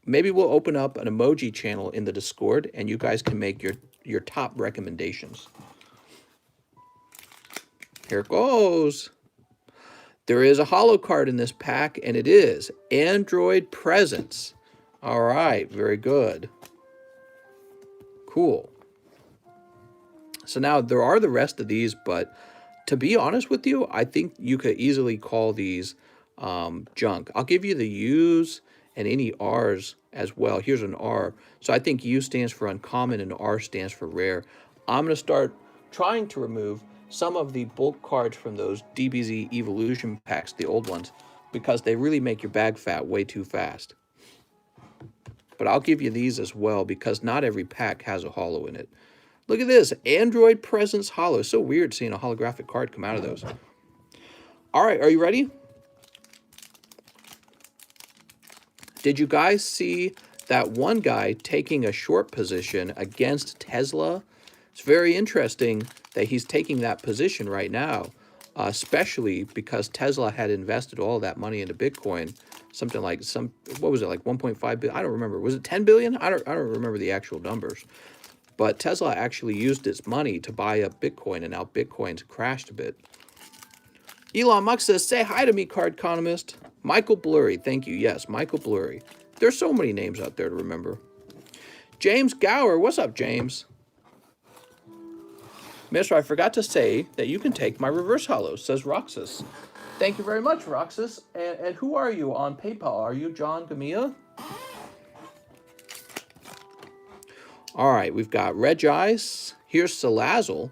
Maybe we'll open up an emoji channel in the Discord, and you guys can make your top recommendations. Here it goes. There is a holo card in this pack, and it is Android Presence. All right, very good. Cool. So now there are the rest of these, but to be honest with you, I think you could easily call these junk. I'll give you the U's and any R's as well. Here's an R. So I think U stands for uncommon and R stands for rare. I'm going to start trying to remove some of the bulk cards from those DBZ Evolution packs, the old ones, because they really make your bag fat way too fast. But I'll give you these as well because not every pack has a holo in it. Look at this, Android Presence holo. So weird seeing a holographic card come out of those. All right, are you ready? Did you guys see that one guy taking a short position against Tesla? It's very interesting that he's taking that position right now, especially because Tesla had invested all that money into Bitcoin. Something like what was it, like 1.5 billion? I don't remember. Was it 10 billion? I don't remember the actual numbers. But Tesla actually used its money to buy up Bitcoin, and now Bitcoin's crashed a bit. Elon Musk says, say hi to me, Card Economist. Michael Blurry, thank you. Yes, Michael Blurry. There's so many names out there to remember. James Gower, what's up, James? Mister, I forgot to say that you can take my reverse holo, says Roxas. Thank you very much, Roxas. And who are you on PayPal? Are you John Gamia? All right, we've got Reg Ice. Here's Salazzle.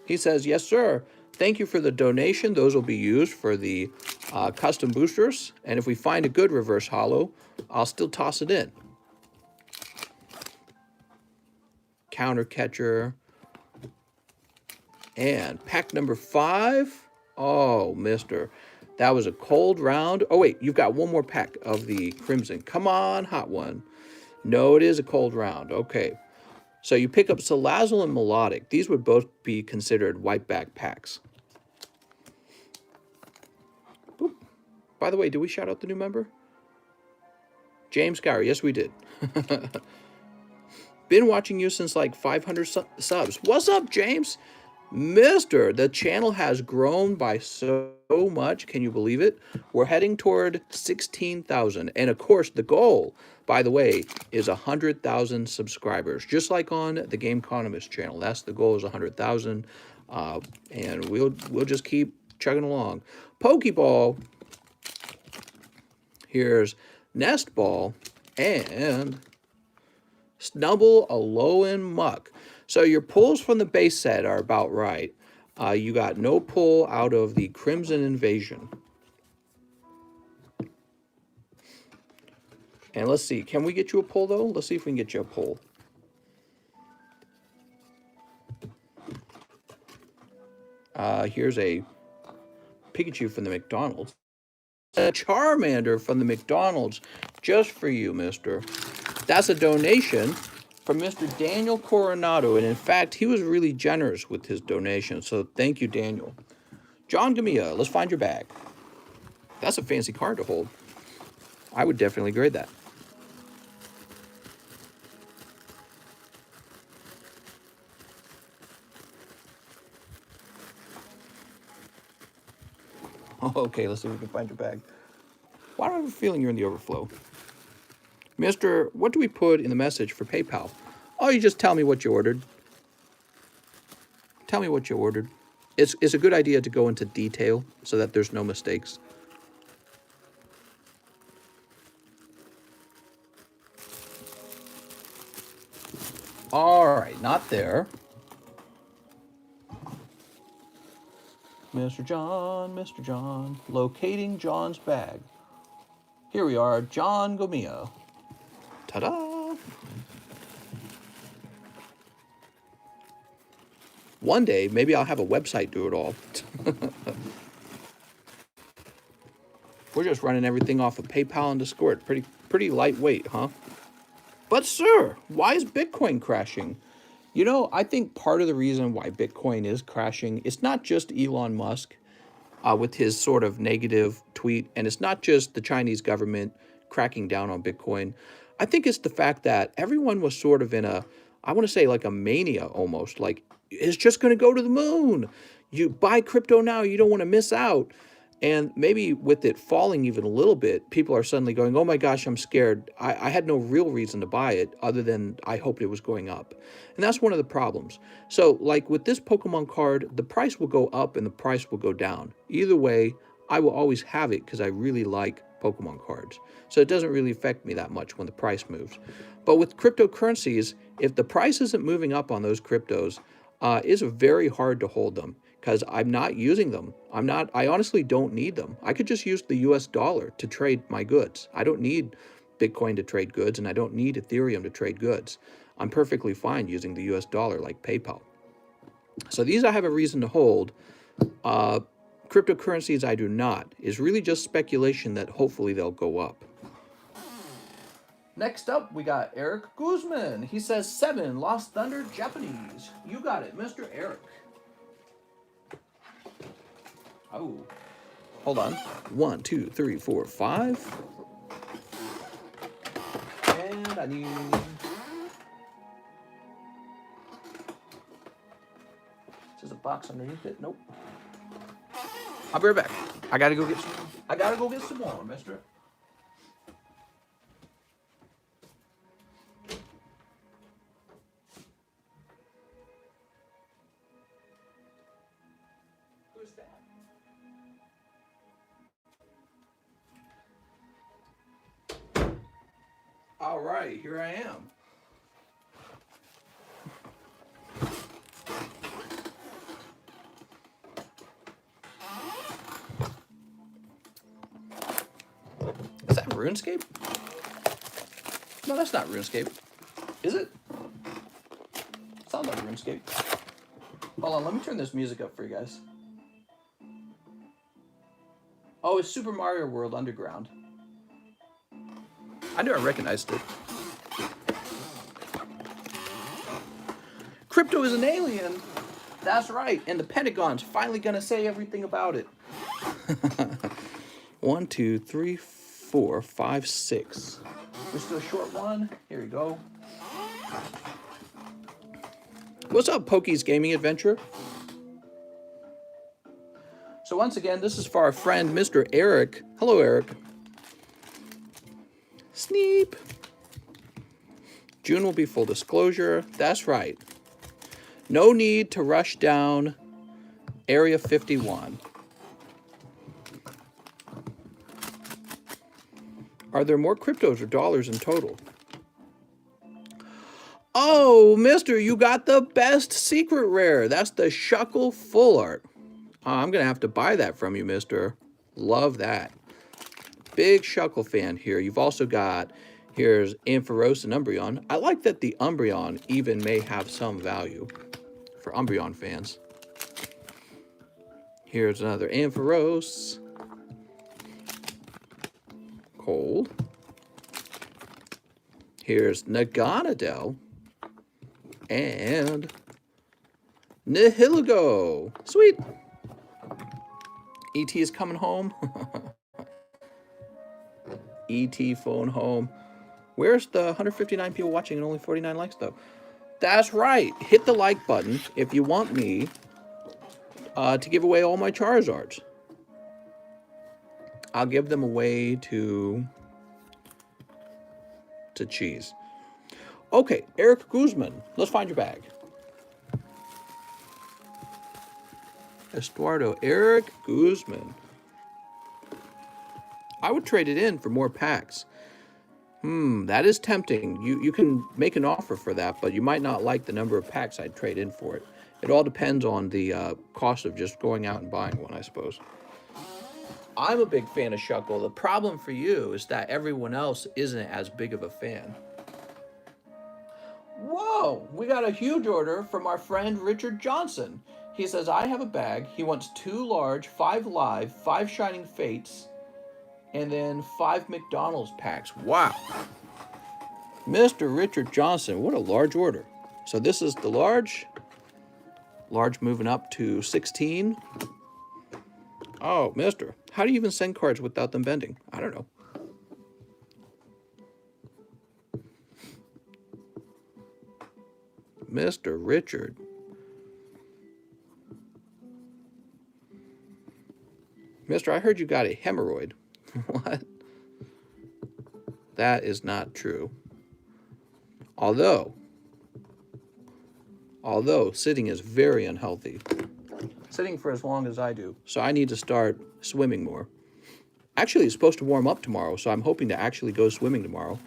He says, yes, sir. Thank you for the donation. Those will be used for the custom boosters. And if we find a good reverse holo, I'll still toss it in. Counter Catcher. And pack number 5. Oh, mister. That was a cold round. Oh, wait, you've got one more pack of the Crimson. Come on, hot one. No, it is a cold round. Okay. So you pick up Salazzle and Melodic. These would both be considered whiteback packs. Boop. By the way, did we shout out the new member? James Gower. Yes, we did. Been watching you since like 500 subs. What's up, James? Mister, the channel has grown by so much. Can you believe it? We're heading toward 16,000. And of course, the goal, by the way, is 100,000 subscribers. Just like on the Gameconomist channel. That's the goal, is 100,000. And we'll just keep chugging along. Pokeball. Here's Nest Ball and Snubble Alolan Muck. So your pulls from the base set are about right. You got no pull out of the Crimson Invasion. And let's see, can we get you a pull though? Let's see if we can get you a pull. Here's a Pikachu from the McDonald's. A Charmander from the McDonald's, just for you, mister. That's a donation from Mr. Daniel Coronado, and in fact, he was really generous with his donation, so thank you, Daniel. John Gamia, let's find your bag. That's a fancy card to hold. I would definitely grade that. Okay, let's see if we can find your bag. Why do I have a feeling you're in the overflow? Mister, what do we put in the message for PayPal? Oh, you just tell me what you ordered. Tell me what you ordered. It's a good idea to go into detail so that there's no mistakes. All right, not there. Mr. John, locating John's bag. Here we are, John Gamia. Ta-da! One day, maybe I'll have a website do it all. We're just running everything off of PayPal and Discord. Pretty lightweight, huh? But sir, why is Bitcoin crashing? You know, I think part of the reason why Bitcoin is crashing, it's not just Elon Musk with his sort of negative tweet, and it's not just the Chinese government cracking down on Bitcoin. I think it's the fact that everyone was sort of in a, I want to say like a mania almost, like it's just going to go to the moon. You buy crypto now, you don't want to miss out. And maybe with it falling even a little bit, people are suddenly going, oh my gosh, I'm scared. I had no real reason to buy it other than I hoped it was going up. And that's one of the problems. So like with this Pokemon card, the price will go up and the price will go down. Either way, I will always have it because I really like Pokemon cards. So it doesn't really affect me that much when the price moves. But with cryptocurrencies, if the price isn't moving up on those cryptos, it's very hard to hold them because I'm not using them. I honestly don't need them. I could just use the US dollar to trade my goods. I don't need Bitcoin to trade goods, and I don't need Ethereum to trade goods. I'm perfectly fine using the US dollar like PayPal. So these I have a reason to hold. Cryptocurrencies I do not. It's really just speculation that hopefully they'll go up. Next up, we got Eric Guzman. He says 7 Lost Thunder Japanese. You got it, Mr. Eric. Oh, hold on. 1, 2, 3, 4, 5. And I need... There's a box underneath it. Nope. I'll be right back. I gotta go get some more, mister. Who's that? All right, here I am. Is that RuneScape? No, that's not RuneScape. Is it? Sounds like RuneScape. Hold on, let me turn this music up for you guys. Oh, it's Super Mario World Underground. I knew I recognized it. Crypto is an alien. That's right, and the Pentagon's finally gonna say everything about it. 1, 2, 3, 4, 5, 6. We're still short one. Here we go. What's up, Pokey's Gaming Adventure? So once again, this is for our friend, Mr. Eric. Hello, Eric. Sneep. June will be full disclosure. That's right. No need to rush down Area 51. Are there more cryptos or dollars in total? Oh, mister, you got the best secret rare. That's the Shuckle Full Art. I'm going to have to buy that from you, mister. Love that. Big Shuckle fan here. You've also got, here's Ampharos and Umbreon. I like that the Umbreon even may have some value for Umbreon fans. Here's another Ampharos. Cold. Here's Naganadel. And Nihilego. Sweet. ET is coming home. ET phone home. Where's the 159 people watching and only 49 likes, though? That's right. Hit the like button if you want me to give away all my Charizards. I'll give them away to Cheese. Okay, Eric Guzman. Let's find your bag. Estuardo, Eric Guzman. I would trade it in for more packs. That is tempting. You can make an offer for that, but you might not like the number of packs I'd trade in for it. It all depends on the cost of just going out and buying one, I suppose. I'm a big fan of Shuckle. The problem for you is that everyone else isn't as big of a fan. Whoa, we got a huge order from our friend Richard Johnson. He says, I have a bag. He wants 2 large, 5 live, 5 shining fates, And then 5 McDonald's packs. Wow. Mr. Richard Johnson, what a large order. So this is the large. Large moving up to 16. Oh, mister. How do you even send cards without them bending? I don't know. Mr. Richard. Mister, I heard you got a hemorrhoid. What? That is not true. Although sitting is very unhealthy. Sitting for as long as I do. So I need to start swimming more. Actually, it's supposed to warm up tomorrow, so I'm hoping to actually go swimming tomorrow.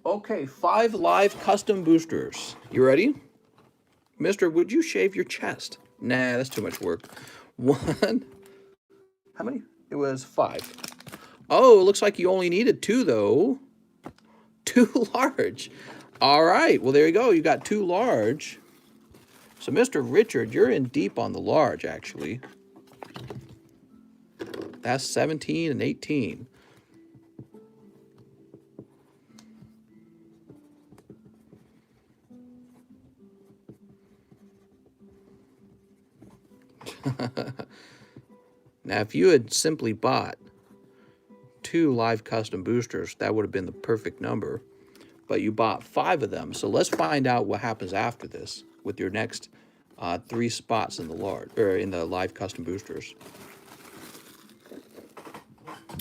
Okay, 5 live custom boosters. You ready? Mister, would you shave your chest? Nah, that's too much work. 1. How many? It was 5. Oh, it looks like you only needed 2, though. 2 large. All right, well, there you go. You got 2 large. So, Mr. Richard, you're in deep on the large, actually. That's 17 and 18. Now, if you had simply bought 2 live custom boosters, that would have been the perfect number. But you bought 5 of them. So let's find out what happens after this with your next 3 spots in the large or in the live custom boosters.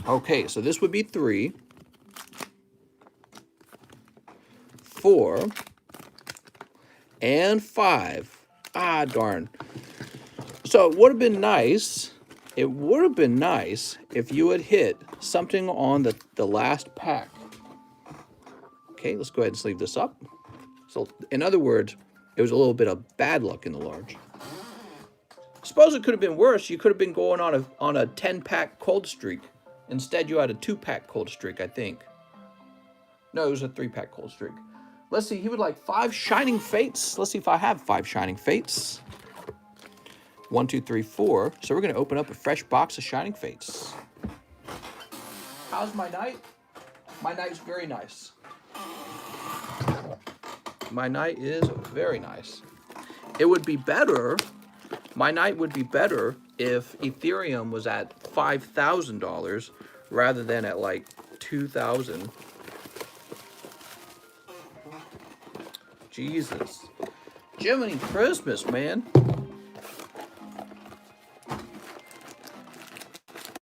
Okay, so this would be 3, 4, and 5. Ah, darn. So it would have been nice. It would have been nice if you had hit something on the last pack. Okay, let's go ahead and sleeve this up. So, in other words, it was a little bit of bad luck in the large. Suppose it could have been worse. You could have been going on a 10-pack cold streak. Instead, you had a 2-pack cold streak, I think. No, it was a 3-pack cold streak. Let's see, he would like 5 Shining Fates. Let's see if I have 5 Shining Fates. 1, 2, 3, 4. So we're going to open up a fresh box of Shining Fates. How's my night? My night's very nice. My night is very nice. It would be better, my night would be better if Ethereum was at $5,000 rather than at like $2,000. Jesus. Jiminy Christmas, man.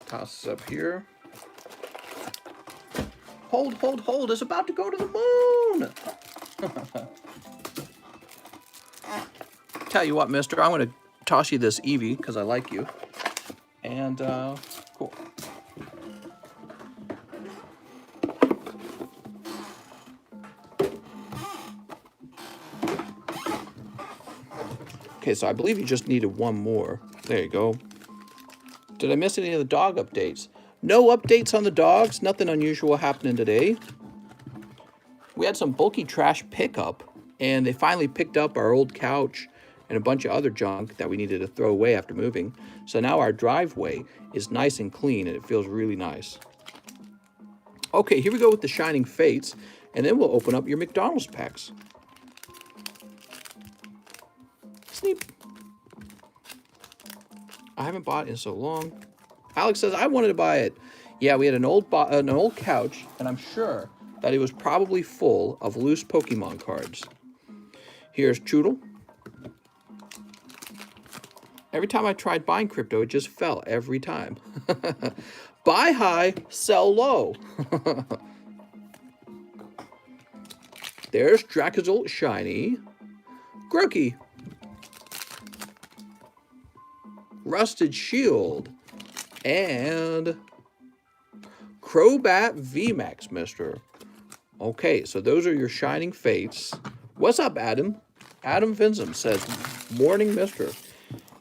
Toss this up here. Hold, hold, hold. It's about to go to the moon. Tell you what, mister, I'm going to toss you this Eevee because I like you. And, cool. Okay, so I believe you just needed 1 more. There you go. Did I miss any of the dog updates? No updates on the dogs. Nothing unusual happening today. We had some bulky trash pickup, and they finally picked up our old couch and a bunch of other junk that we needed to throw away after moving. So now our driveway is nice and clean, and it feels really nice. Okay, here we go with the Shining Fates, and then we'll open up your McDonald's packs. Sneap. I haven't bought it in so long. Alex says, I wanted to buy it. Yeah, we had an old couch, and I'm sure that it was probably full of loose Pokemon cards. Here's Choodle. Every time I tried buying crypto, it just fell every time. Buy high, sell low. There's Dracozolt Shiny. Grookey. Rusted Shield. And Crobat VMAX, mister. Okay, so those are your Shining Fates. What's up, Adam? Adam Vinsum says, morning, mister.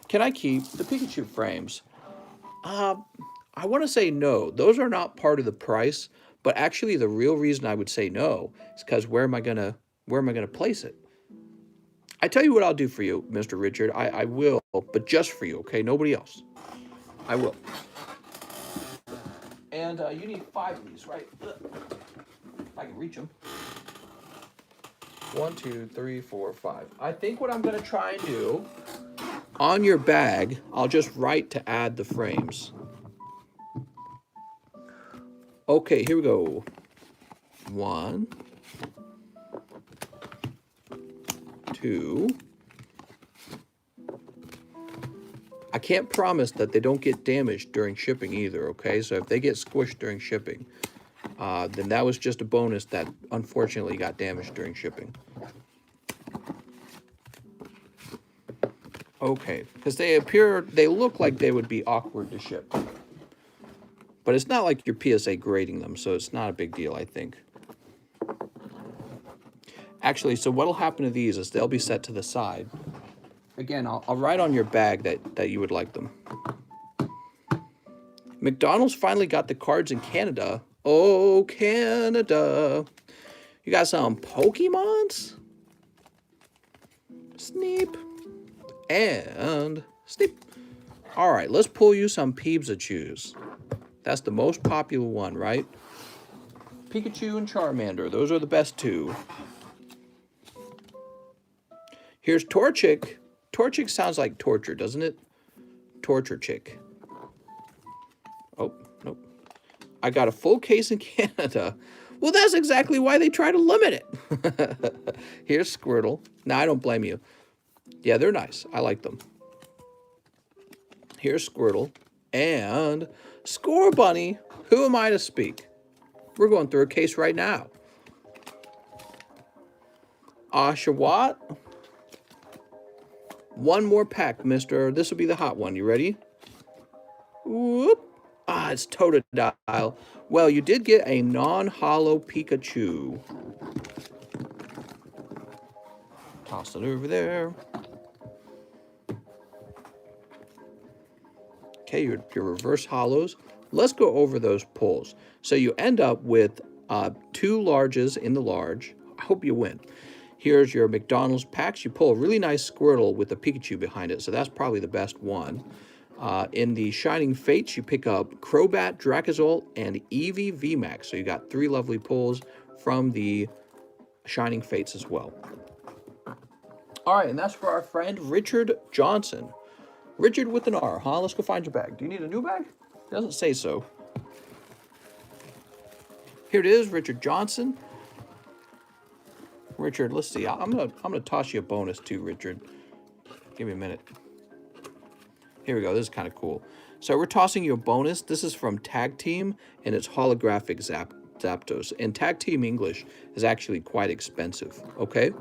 Can I keep the Pikachu frames? I want to say no. Those are not part of the price, but actually the real reason I would say no is because where am I gonna place it? I tell you what I'll do for you, Mr. Richard. I will, but just for you, okay? Nobody else. I will. And you need 5 of these, right? If I can reach them. 1, 2, 3, 4, 5. I think what I'm going to try and do, on your bag, I'll just write to add the frames. Okay, here we go. 1, 2. I can't promise that they don't get damaged during shipping either, okay? So if they get squished during shipping, then that was just a bonus that unfortunately got damaged during shipping. Okay, because they look like they would be awkward to ship. But it's not like your PSA grading them, so it's not a big deal, I think. Actually, so what'll happen to these is they'll be set to the side. Again, I'll write on your bag that you would like them. McDonald's finally got the cards in Canada. Oh, Canada. You got some Pokemons? Sneep. And Sneep. All right, let's pull you some Peebs-a-Chews. That's the most popular one, right? Pikachu and Charmander. Those are the best two. Here's Torchic. Torchic sounds like torture, doesn't it? Torture chick. Oh, nope. I got a full case in Canada. Well, that's exactly why they try to limit it. Here's Squirtle. No, I don't blame you. Yeah, they're nice. I like them. Here's Squirtle. And Score Bunny. Who am I to speak? We're going through a case right now. Oshawott. One more pack, mister. This will be the hot one. You ready? Whoop. Ah, it's Totodile. Well, you did get a non-hollow Pikachu. Toss it over there. Okay, your reverse hollows. Let's go over those pulls. So you end up with 2 larges in the large. I hope you win. Here's your McDonald's packs. You pull a really nice Squirtle with a Pikachu behind it, so that's probably the best one. In the Shining Fates, you pick up Crobat, Dracozolt, and Eevee VMAX. So you got 3 lovely pulls from the Shining Fates as well. All right, and that's for our friend Richard Johnson. Richard with an R, huh? Let's go find your bag. Do you need a new bag? It doesn't say so. Here it is, Richard Johnson. Richard, let's see. I'm gonna toss you a bonus too, Richard. Give me a minute. Here we go. This is kind of cool. So we're tossing you a bonus. This is from Tag Team, and it's holographic Zapdos. And Tag Team English is actually quite expensive. Okay.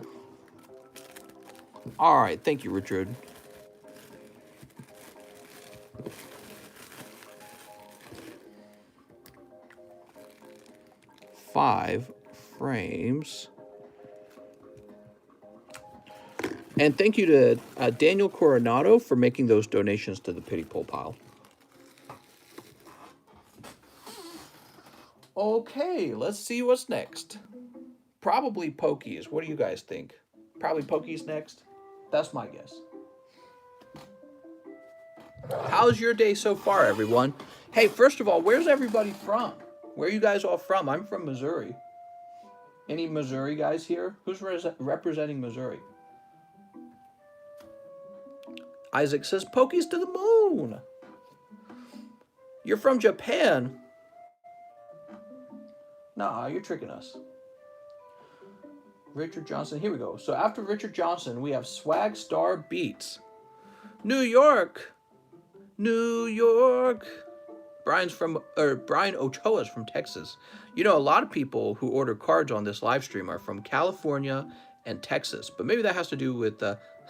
All right. Thank you, Richard. Five frames. And thank you to Daniel Coronado for making those donations to the Pity Pull Pile. Okay, let's see what's next. Probably Pokies. What do you guys think? Probably Pokies next? That's my guess. How's your day so far, everyone? Hey, first of all, where's everybody from? Where are you guys all from? I'm from Missouri. Any Missouri guys here? Who's representing Missouri? Isaac says, Pokies to the moon. You're from Japan. Nah, you're tricking us. Richard Johnson, here we go. So after Richard Johnson, we have Swag Star Beats. New York. New York. Brian Ochoa's from Texas. You know, a lot of people who order cards on this live stream are from California and Texas. But maybe that has to do with,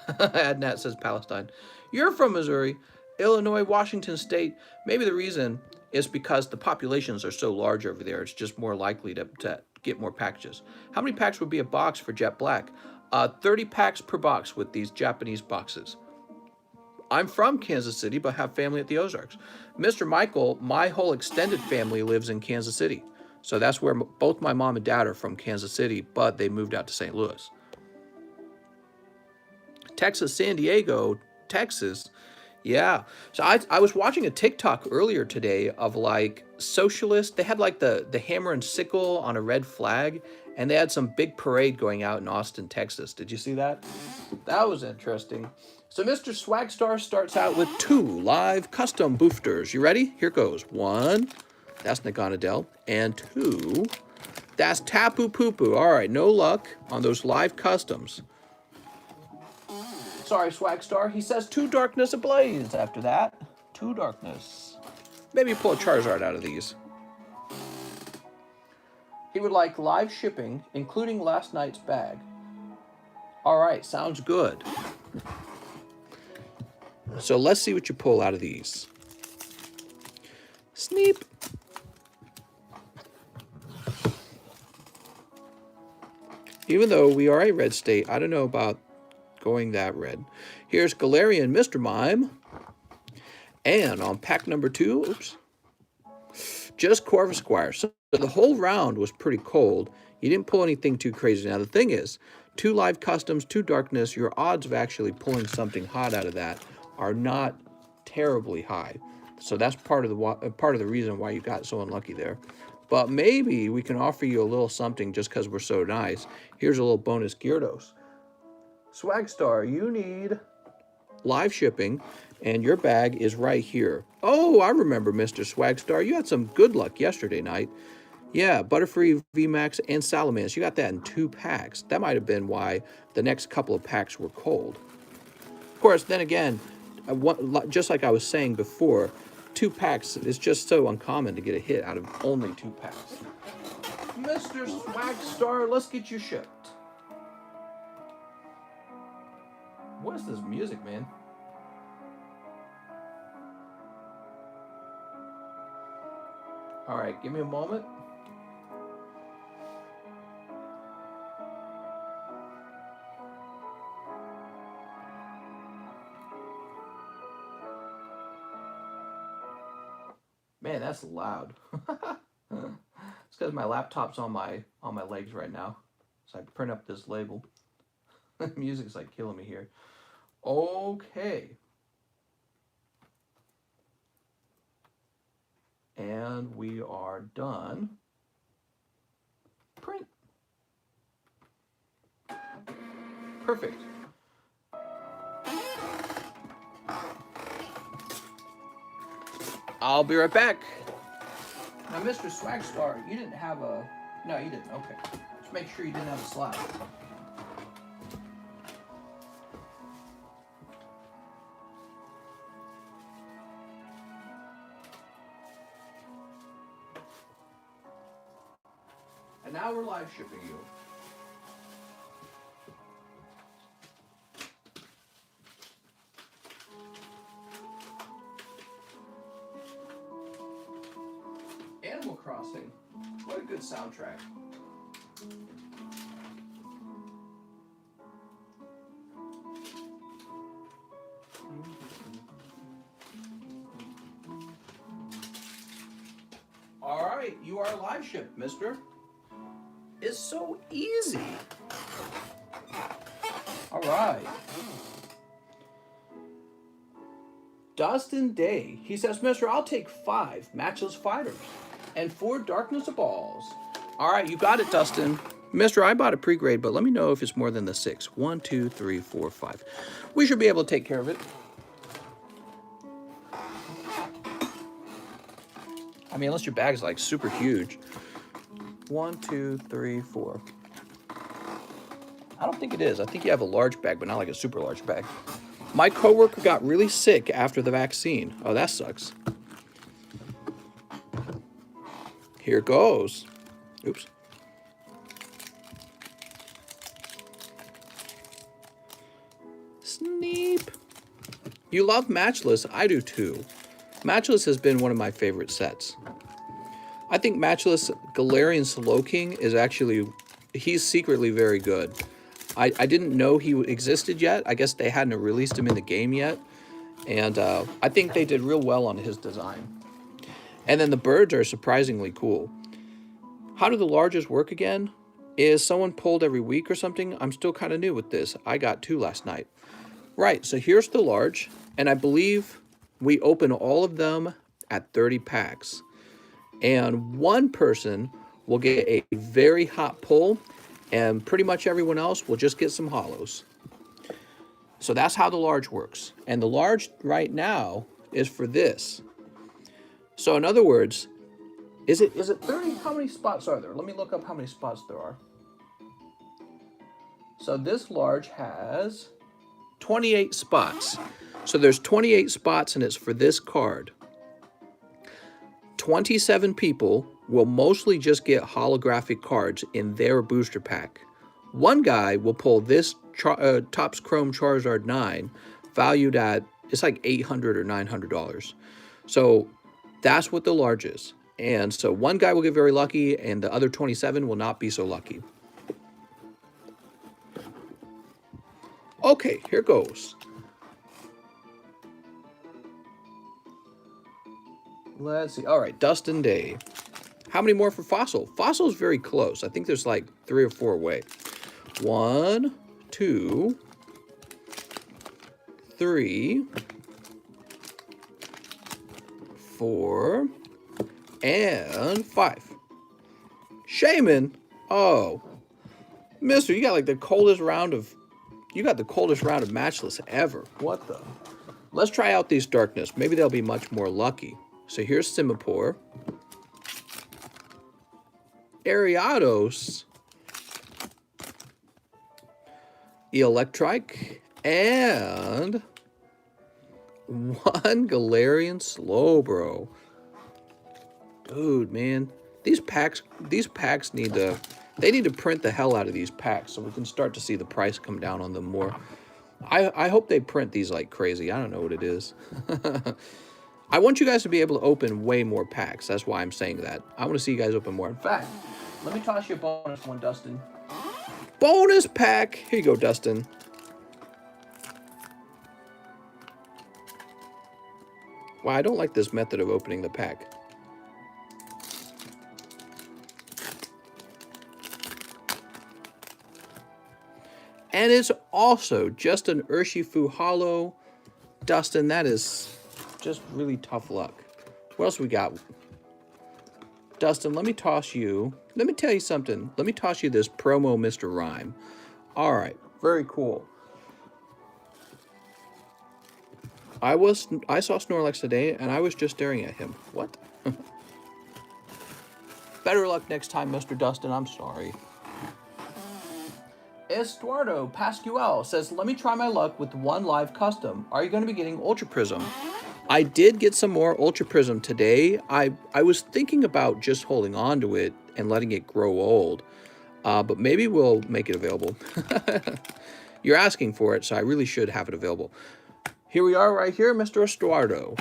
Adnat says Palestine. You're from Missouri, Illinois, Washington State. Maybe the reason is because the populations are so large over there. It's just more likely to get more packages. How many packs would be a box for Jet Black? 30 packs per box with these Japanese boxes. I'm from Kansas City, but have family at the Ozarks. Mr. Michael, my whole extended family lives in Kansas City. So that's where both my mom and dad are from, Kansas City, but they moved out to St. Louis. Texas, San Diego, Texas. Yeah. So I was watching a TikTok earlier today of like socialists. They had like the hammer and sickle on a red flag, and they had some big parade going out in Austin, Texas. Did you see that? That was interesting. So Mr. Swagstar starts out with 2 live custom boosters. You ready? Here goes. 1, that's Naganadel, and 2, that's Tapu Pupu. All right, no luck on those live customs. Sorry, Swagstar. He says 2 darkness ablaze after that. 2 darkness. Maybe pull a Charizard out of these. He would like live shipping, including last night's bag. All right, sounds good. So let's see what you pull out of these. Sneep. Even though we are a red state, I don't know about going that red. Here's Galarian Mr. Mime. And on pack number 2, oops, just Corvisquire. So the whole round was pretty cold. You didn't pull anything too crazy. Now the thing is, 2 live customs, 2 darkness, your odds of actually pulling something hot out of that are not terribly high. So that's part of the reason why you got so unlucky there. But maybe we can offer you a little something just because we're so nice. Here's a little bonus Gyarados. Swagstar, you need live shipping, and your bag is right here. Oh, I remember, Mr. Swagstar. You had some good luck yesterday night. Yeah, Butterfree, VMAX, and Salamence. You got that in 2 packs. That might have been why the next couple of packs were cold. Of course, then again, just like I was saying before, 2 packs is just so uncommon to get a hit out of only 2 packs. Mr. Swagstar, let's get you shipped. What is this music, man? All right, give me a moment. Man, that's loud. It's because my laptop's on my legs right now, so I print up this label. Music's like killing me here. Okay. And we are done. Print. Perfect. I'll be right back. Now, Mr. Swagstar, you didn't have a... No, you didn't. Okay. Just make sure you didn't have a slide. And now we're live shipping you. Animal Crossing. What a good soundtrack. All right, you are live shipped, mister. It's so easy. All right. Dustin Day. He says, Mister, I'll take 5 matchless fighters and 4 darkness of balls. All right, you got it, Dustin. Mister, I bought a pre-grade, but let me know if it's more than the 6. 1, 2, 3, 4, 5. We should be able to take care of it. I mean, unless your bag's like super huge. 1, 2, 3, 4. I don't think it is. I think you have a large bag, but not like a super large bag. My coworker got really sick after the vaccine. Oh, that sucks. Here goes. Oops. Sneep. You love Matchless. I do too. Matchless has been one of my favorite sets. I think Matchless Galarian Slowking is actually, he's secretly very good. I didn't know he existed yet. I guess they hadn't released him in the game yet. And I think they did real well on his design. And then the birds are surprisingly cool. How do the larges work again? Is someone pulled every week or something? I'm still kind of new with this. I got 2 last night. Right, so here's the large. And I believe we open all of them at 30 packs. And one person will get a very hot pull, and pretty much everyone else will just get some holos. So that's how the large works. And the large right now is for this. So in other words, is it 30? How many spots are there? Let me look up how many spots there are. So this large has 28 spots. So there's 28 spots and it's for this card. 27 people will mostly just get holographic cards in their booster pack. One guy will pull this Topps Chrome Charizard 9, valued at, it's like $800 or $900. So that's what the large is. And so one guy will get very lucky and the other 27 will not be so lucky. Okay, here goes. Let's see. All right, Dustin Day. How many more for Fossil? Fossil is very close. I think there's like 3 or 4 away. 1, 2, 3, 4, and 5. Shaman. Oh, Mister, you got like the coldest round of. You got the coldest round of matchless ever. What the? Let's try out these darkness. Maybe they'll be much more lucky. So here's Simipour. Ariados. Electrike. And one Galarian Slowbro. Dude, man. These packs need to, they need to print the hell out of these packs so we can start to see the price come down on them more. I hope they print these like crazy. I don't know what it is. I want you guys to be able to open way more packs. That's why I'm saying that. I want to see you guys open more. In fact, let me toss you a bonus one, Dustin. Bonus pack. Here you go, Dustin. Wow, I don't like this method of opening the pack. And it's also just an Urshifu Holo. Dustin, that is just really tough luck. What else we got? Dustin, let me toss you. Let me tell you something. Let me toss you this promo Mr. Rhyme. All right, very cool. I saw Snorlax today, and I was just staring at him. What? Better luck next time, Mr. Dustin. I'm sorry. Estuardo Pascual says, let me try my luck with one live custom. Are you going to be getting Ultra Prism? I did get some more Ultra Prism today. I was thinking about just holding on to it and letting it grow old. But maybe we'll make it available. You're asking for it, so I really should have it available. Here we are right here, Mr. Estuardo.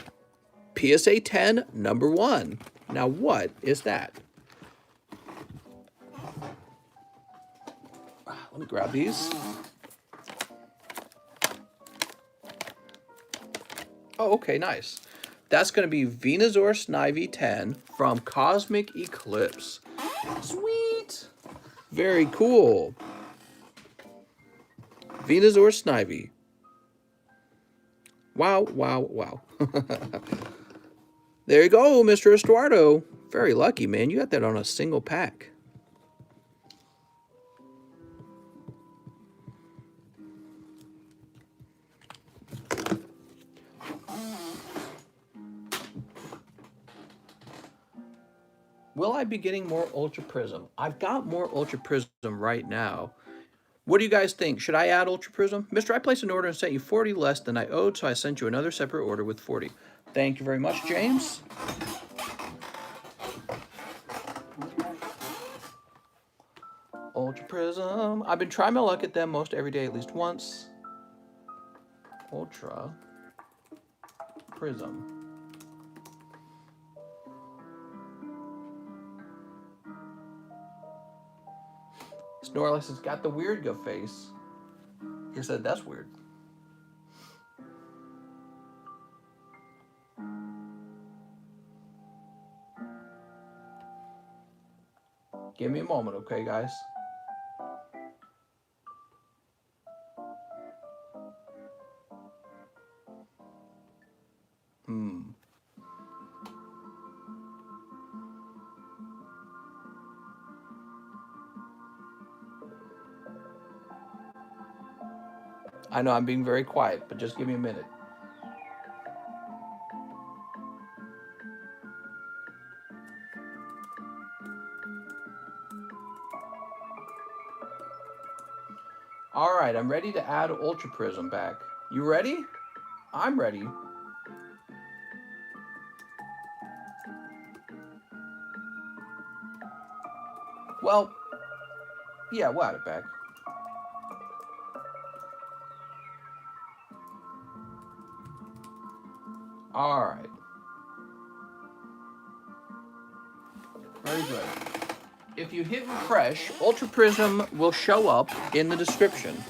PSA 10, number 1. Now what is that? Let me grab these. Oh, okay, nice. That's going to be Venusaur Snivy 10 from Cosmic Eclipse. Sweet. Very cool. Venusaur Snivy. Wow, wow, wow. There you go, Mr. Estuardo. Very lucky, man. You got that on a single pack. Will I be getting more Ultra Prism? I've got more Ultra Prism right now. What do you guys think? Should I add Ultra Prism? Mister, I placed an order and sent you 40 less than I owed, so I sent you another separate order with 40. Thank you very much, James. Ultra Prism. I've been trying my luck at them most every day, at least once. Ultra Prism. Snorlax has got the weird go face. He said that's weird. Give me a moment, okay, guys? I know I'm being very quiet, but just give me a minute. All right, I'm ready to add Ultra Prism back. You ready? I'm ready. Well, yeah, we'll add it back. All right. Very good. If you hit refresh, Ultra Prism will show up in the description.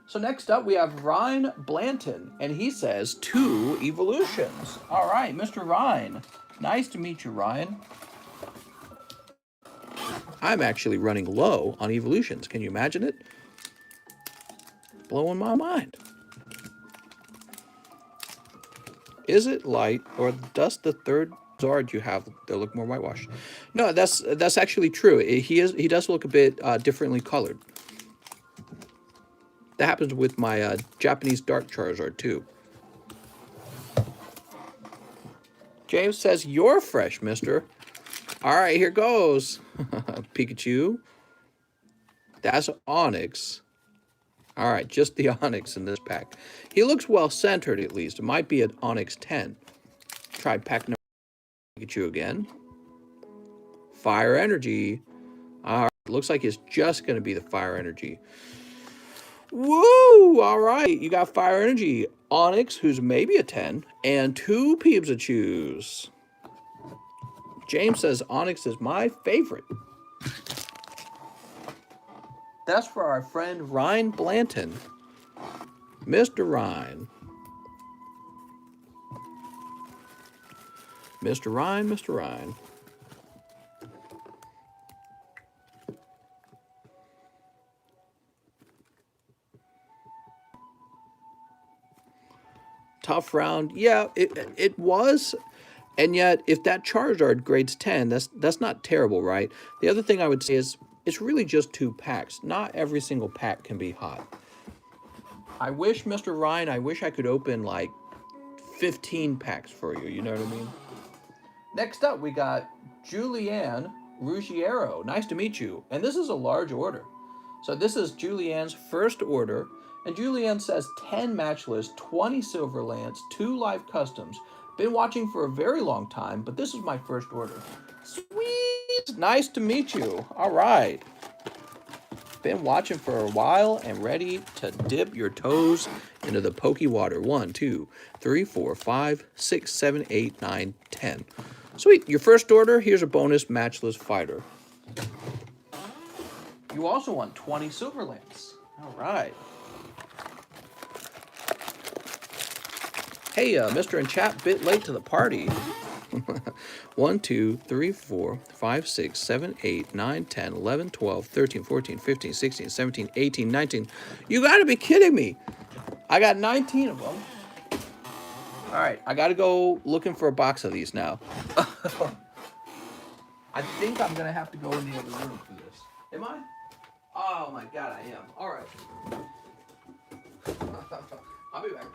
So next up, we have Ryan Blanton, and he says 2 evolutions. All right, Mr. Ryan. Nice to meet you, Ryan. I'm actually running low on evolutions. Can you imagine it? Blowing my mind. Is it light, or does the third Zard you have they look more whitewashed? No, that's actually true. He does look a bit differently colored. That happens with my Japanese Dark Charizard too. James says you're fresh, mister. All right, here goes. Pikachu. That's Onyx. All right, just the Onyx in this pack. He looks well centered at least. It might be an Onyx 10. Try pack number Pikachu again. Fire Energy. All right, looks like it's just going to be the Fire Energy. Woo! All right, you got Fire Energy. Onyx, who's maybe a 10, and 2 Pikachu's. James says Onyx is my favorite. That's for our friend Ryan Blanton. Mr. Ryan. Mr. Ryan, Mr. Ryan. Tough round. Yeah, it was. And yet, if that Charizard grades 10, that's not terrible, right? The other thing I would say is it's really just 2 packs. Not every single pack can be hot. I wish, Mr. Ryan, I wish I could open like 15 packs for you. You know what I mean? Next up, we got Julianne Ruggiero. Nice to meet you. And this is a large order. So this is Julianne's first order. And Julianne says 10 matchless, 20 silver lance, 2 live customs. Been watching for a very long time, but this is my first order. Sweet! Nice to meet you. All right. Been watching for a while and ready to dip your toes into the pokey water. 1, 2, 3, 4, 5, 6, 7, 8, 9, 10. Sweet. Your first order, here's a bonus matchless fighter. You also want 20 silver lance. All right. Hey, Mr. in chat, bit late to the party. 1, 2, 3, 4, 5, 6, 7, 8, 9, 10, 11, 12, 13, 14, 15, 16, 17, 18, 19. You gotta be kidding me. I got 19 of them. All right, I gotta go looking for a box of these now. I think I'm gonna have to go in the other room for this. Am I? Oh my God, I am. All right. I'll be back.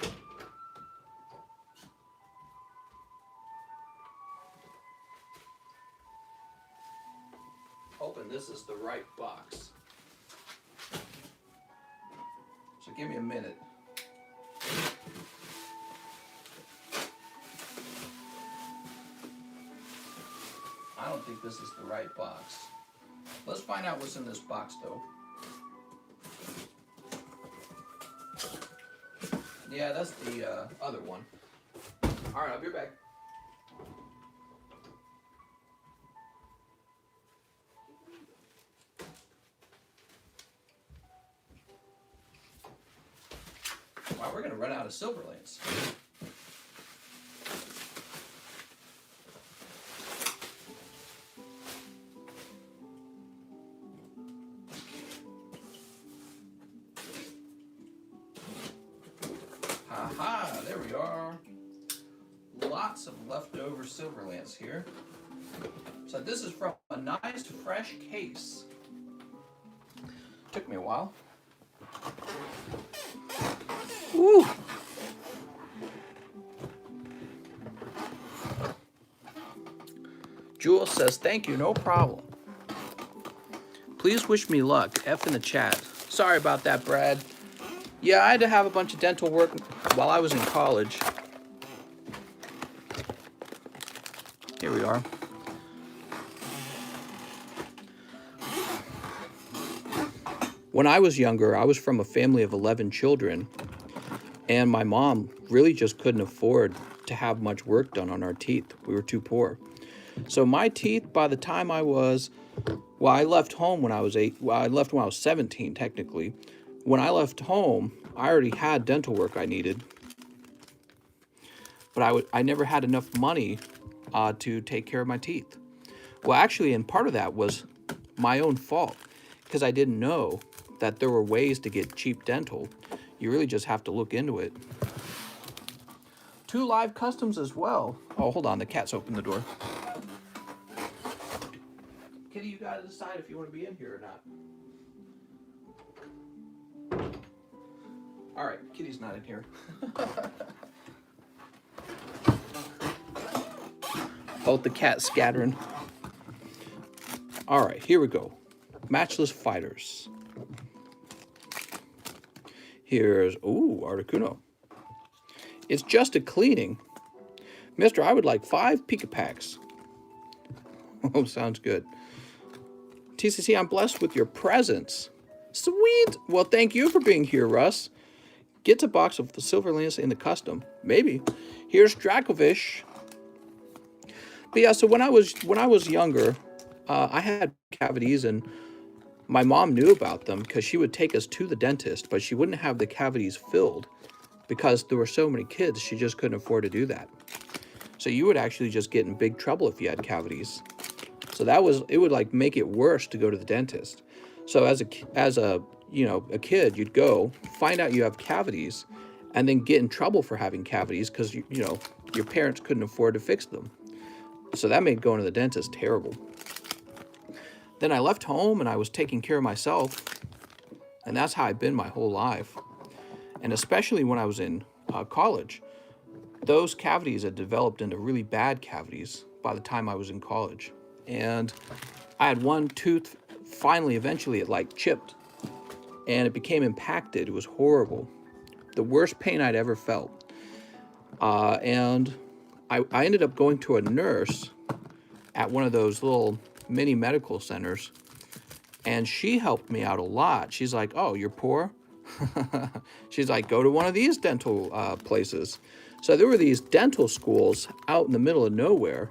Hoping this is the right box. So give me a minute. I don't think this is the right box. Let's find out what's in this box though. Yeah, that's the other one. All right, I'll be back. Wow, we're going to run out of silver lance. Aha, there we are. Lots of leftover silver lance here. So this is from a nice fresh case. Took me a while. Woo! Jules says, thank you, no problem. Please wish me luck. F in the chat. Sorry about that, Brad. Yeah, I had to have a bunch of dental work while I was in college. Here we are. When I was younger, I was from a family of 11 children, and my mom really just couldn't afford to have much work done on our teeth. We were too poor. So my teeth, by the time I was, well, I left home when I was 8. Well, I left when I was 17, technically. When I left home, I already had dental work I needed, but I never had enough money to take care of my teeth. Well, actually, and part of that was my own fault, because I didn't know that there were ways to get cheap dental. You really just have to look into it. 2 live customs as well. Oh, hold on, the cat's opened the door. Kitty, you gotta decide if you want to be in here or not. All right, Kitty's not in here. Both the cats scattering. All right, here we go. Matchless Fighters. Here's, ooh, Articuno. It's just a cleaning. Mister, I would like 5 Pika Packs. Oh, sounds good. TCC, I'm blessed with your presence. Sweet. Well, thank you for being here, Russ. Gets a box of the Silver Linus in the custom. Maybe. Here's Dracovish. But yeah, so when I was younger, I had cavities, and my mom knew about them because she would take us to the dentist, but she wouldn't have the cavities filled because there were so many kids. She just couldn't afford to do that. So you would actually just get in big trouble if you had cavities. So it would like make it worse to go to the dentist. So as a kid, you'd go find out you have cavities, and then get in trouble for having cavities because your parents couldn't afford to fix them. So that made going to the dentist terrible. Then I left home and I was taking care of myself, and that's how I've been my whole life. And especially when I was in college, those cavities had developed into really bad cavities by the time I was in college. And I had one tooth, eventually it like chipped, and it became impacted. It was horrible. The worst pain I'd ever felt. And I ended up going to a nurse at one of those little mini medical centers, and she helped me out a lot. She's like, oh, you're poor? She's like, go to one of these dental places. So there were these dental schools out in the middle of nowhere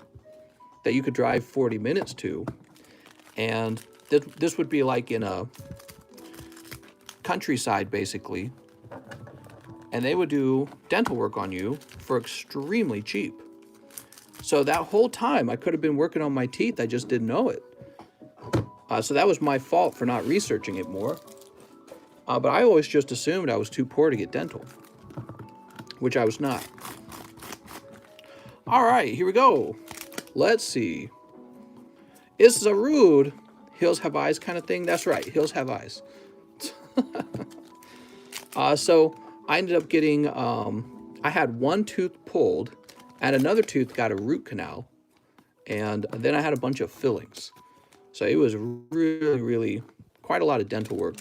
that you could drive 40 minutes to. And this would be like in a countryside, basically. And they would do dental work on you for extremely cheap. So that whole time, I could have been working on my teeth. I just didn't know it. So that was my fault for not researching it more. But I always just assumed I was too poor to get dental, which I was not. All right, here we go. Let's see. Is Zarude Hills Have Eyes kind of thing? That's right, Hills Have Eyes. So I ended up getting, I had one tooth pulled, and another tooth got a root canal, and then I had a bunch of fillings. So it was really, really quite a lot of dental work.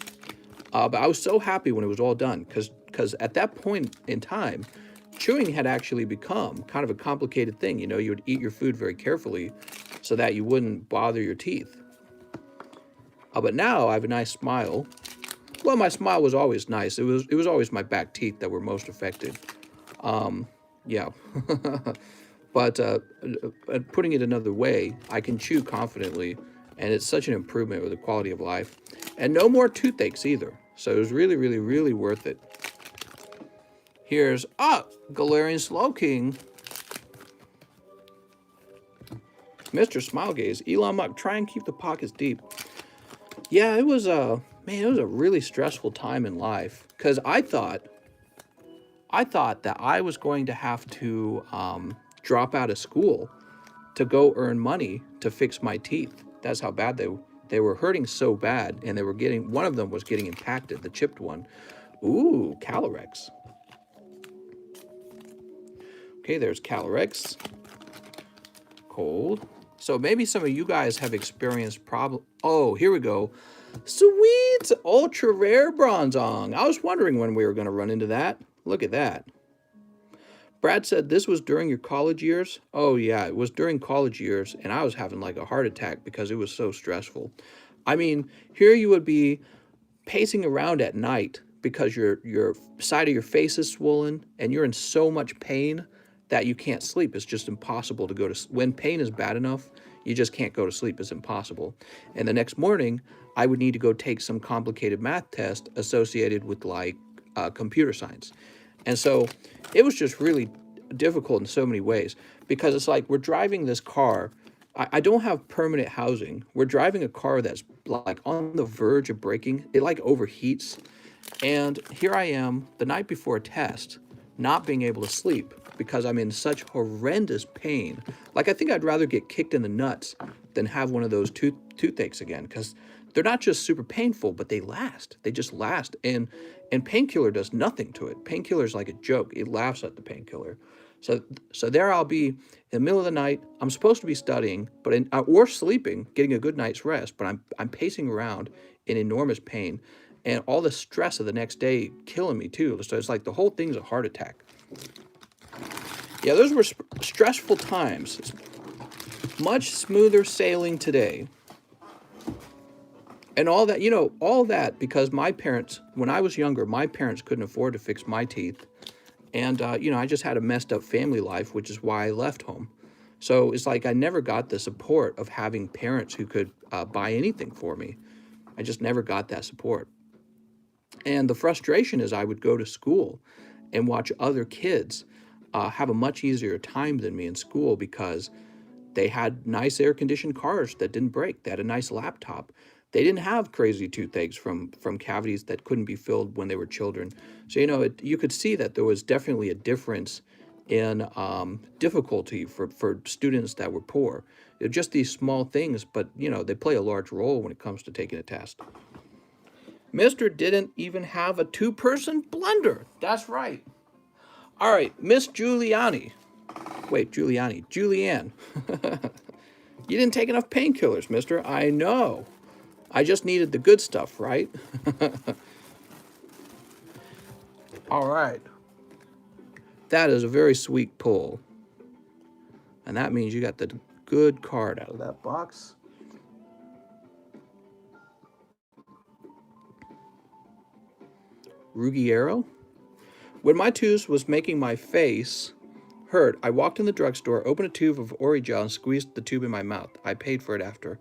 But I was so happy when it was all done, because at that point in time, chewing had actually become kind of a complicated thing. You would eat your food very carefully so that you wouldn't bother your teeth. But now I have a nice smile. Well, my smile was always nice. It was always my back teeth that were most affected. Yeah. But putting it another way, I can chew confidently, and it's such an improvement with the quality of life. And no more toothaches either. So it was really, really, really worth it. Here's, Galarian Slowking. Mr. Smilegaze, Elon Musk, try and keep the pockets deep. Yeah, it was a really stressful time in life, because I thought that I was going to have to drop out of school to go earn money to fix my teeth. That's how bad They were hurting so bad, and they were getting, one of them was getting impacted, the chipped one. Ooh, Calyrex. Okay, there's Calyrex. Cold. So maybe some of you guys have experienced problem. Oh, here we go. Sweet ultra rare Bronzong. I was wondering when we were going to run into that. Look at that. Brad said this was during your college years. Oh yeah, it was during college years, and I was having like a heart attack because it was so stressful. I mean, here you would be pacing around at night because your side of your face is swollen and you're in so much pain that you can't sleep. It's just impossible to go to, when pain is bad enough, you just can't go to sleep. It's impossible. And the next morning, I would need to go take some complicated math test associated with like computer science. And so it was just really difficult in so many ways because it's like we're driving this car. I don't have permanent housing. We're driving a car that's like on the verge of breaking. It like overheats. And here I am the night before a test, not being able to sleep because I'm in such horrendous pain. Like I think I'd rather get kicked in the nuts than have one of those toothaches again, because they're not just super painful, but they last. They just last. And painkiller does nothing to it. Painkiller is like a joke. It laughs at the painkiller. So there I'll be in the middle of the night. I'm supposed to be studying, but or sleeping, getting a good night's rest. But I'm pacing around in enormous pain, and all the stress of the next day killing me too. So it's like the whole thing's a heart attack. Yeah, those were stressful times. Much smoother sailing today. And all that, you know, all that because my parents, when I was younger, my parents couldn't afford to fix my teeth. And, you know, I just had a messed up family life, which is why I left home. So it's like I never got the support of having parents who could buy anything for me. I just never got that support. And the frustration is I would go to school and watch other kids have a much easier time than me in school because they had nice air-conditioned cars that didn't break. They had a nice laptop. They didn't have crazy toothaches from cavities that couldn't be filled when they were children. So, you know, you could see that there was definitely a difference in difficulty for students that were poor. They're just these small things, but, you know, they play a large role when it comes to taking a test. Mister didn't even have a two-person blender. That's right. All right, Miss Giuliani. Wait, Julianne. You didn't take enough painkillers, mister. I know. I just needed the good stuff, right? All right. That is a very sweet pull. And that means you got the good card out of that box. Ruggiero. When my tooth was making my face hurt, I walked in the drugstore, opened a tube of Origel, and squeezed the tube in my mouth. I paid for it after.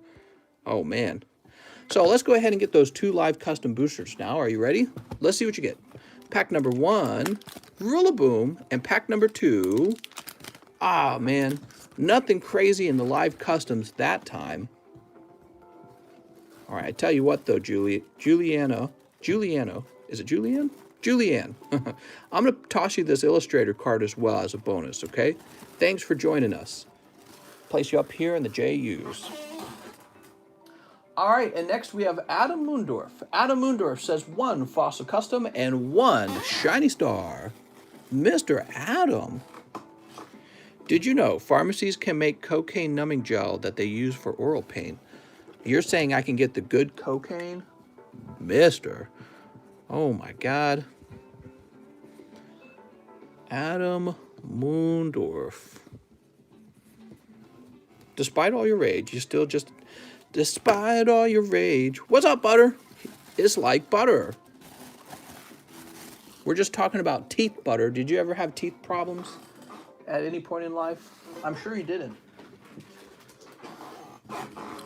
Oh, man. So let's go ahead and get those 2 live custom boosters now. Are you ready? Let's see what you get. Pack number 1, Rillaboom, and pack number 2. Ah, man. Nothing crazy in the live customs that time. All right, I tell you what, though, Juliana. Is it Julianne? Julianne. I'm going to toss you this illustrator card as well as a bonus, okay? Thanks for joining us. Place you up here in the JUs. All right, and next we have Adam Moondorf. Adam Moondorf says 1 Fossil Custom and 1 Shiny Star. Mr. Adam. Did you know pharmacies can make cocaine numbing gel that they use for oral pain? You're saying I can get the good cocaine? Mister. Oh my God. Adam Moondorf. Despite all your rage, you still just... Despite all your rage. What's up, Butter? It's like butter. We're just talking about teeth, Butter. Did you ever have teeth problems at any point in life? I'm sure you didn't.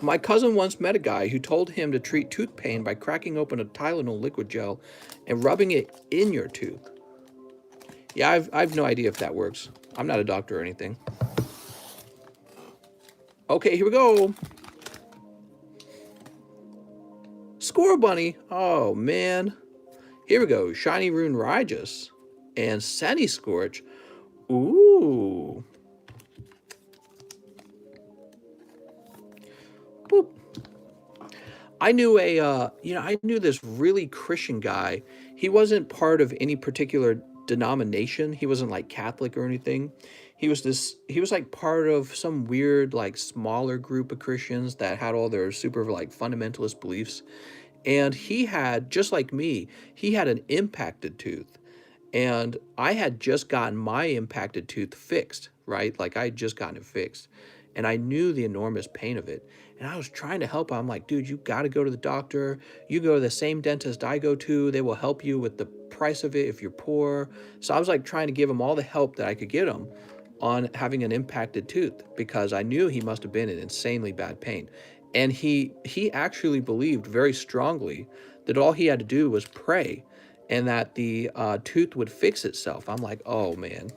My cousin once met a guy who told him to treat tooth pain by cracking open a Tylenol liquid gel and rubbing it in your tooth. Yeah, I've no idea if that works. I'm not a doctor or anything. Okay, here we go. Score Bunny. Oh, man. Here we go. Shiny Rune Raijas and Sunny Scorch. Ooh. Boop. I knew I knew this really Christian guy. He wasn't part of any particular denomination. He wasn't like Catholic or anything. He was like part of some weird, like smaller group of Christians that had all their super like fundamentalist beliefs. And he had, just like me, he had an impacted tooth. And I had just gotten my impacted tooth fixed, right? Like I had just gotten it fixed. And I knew the enormous pain of it. And I was trying to help him. I'm like, dude, you got to go to the doctor. You go to the same dentist I go to. They will help you with the price of it if you're poor. So I was like trying to give him all the help that I could get him on having an impacted tooth, because I knew he must have been in insanely bad pain. And he actually believed very strongly that all he had to do was pray and that the tooth would fix itself. I'm like, oh man,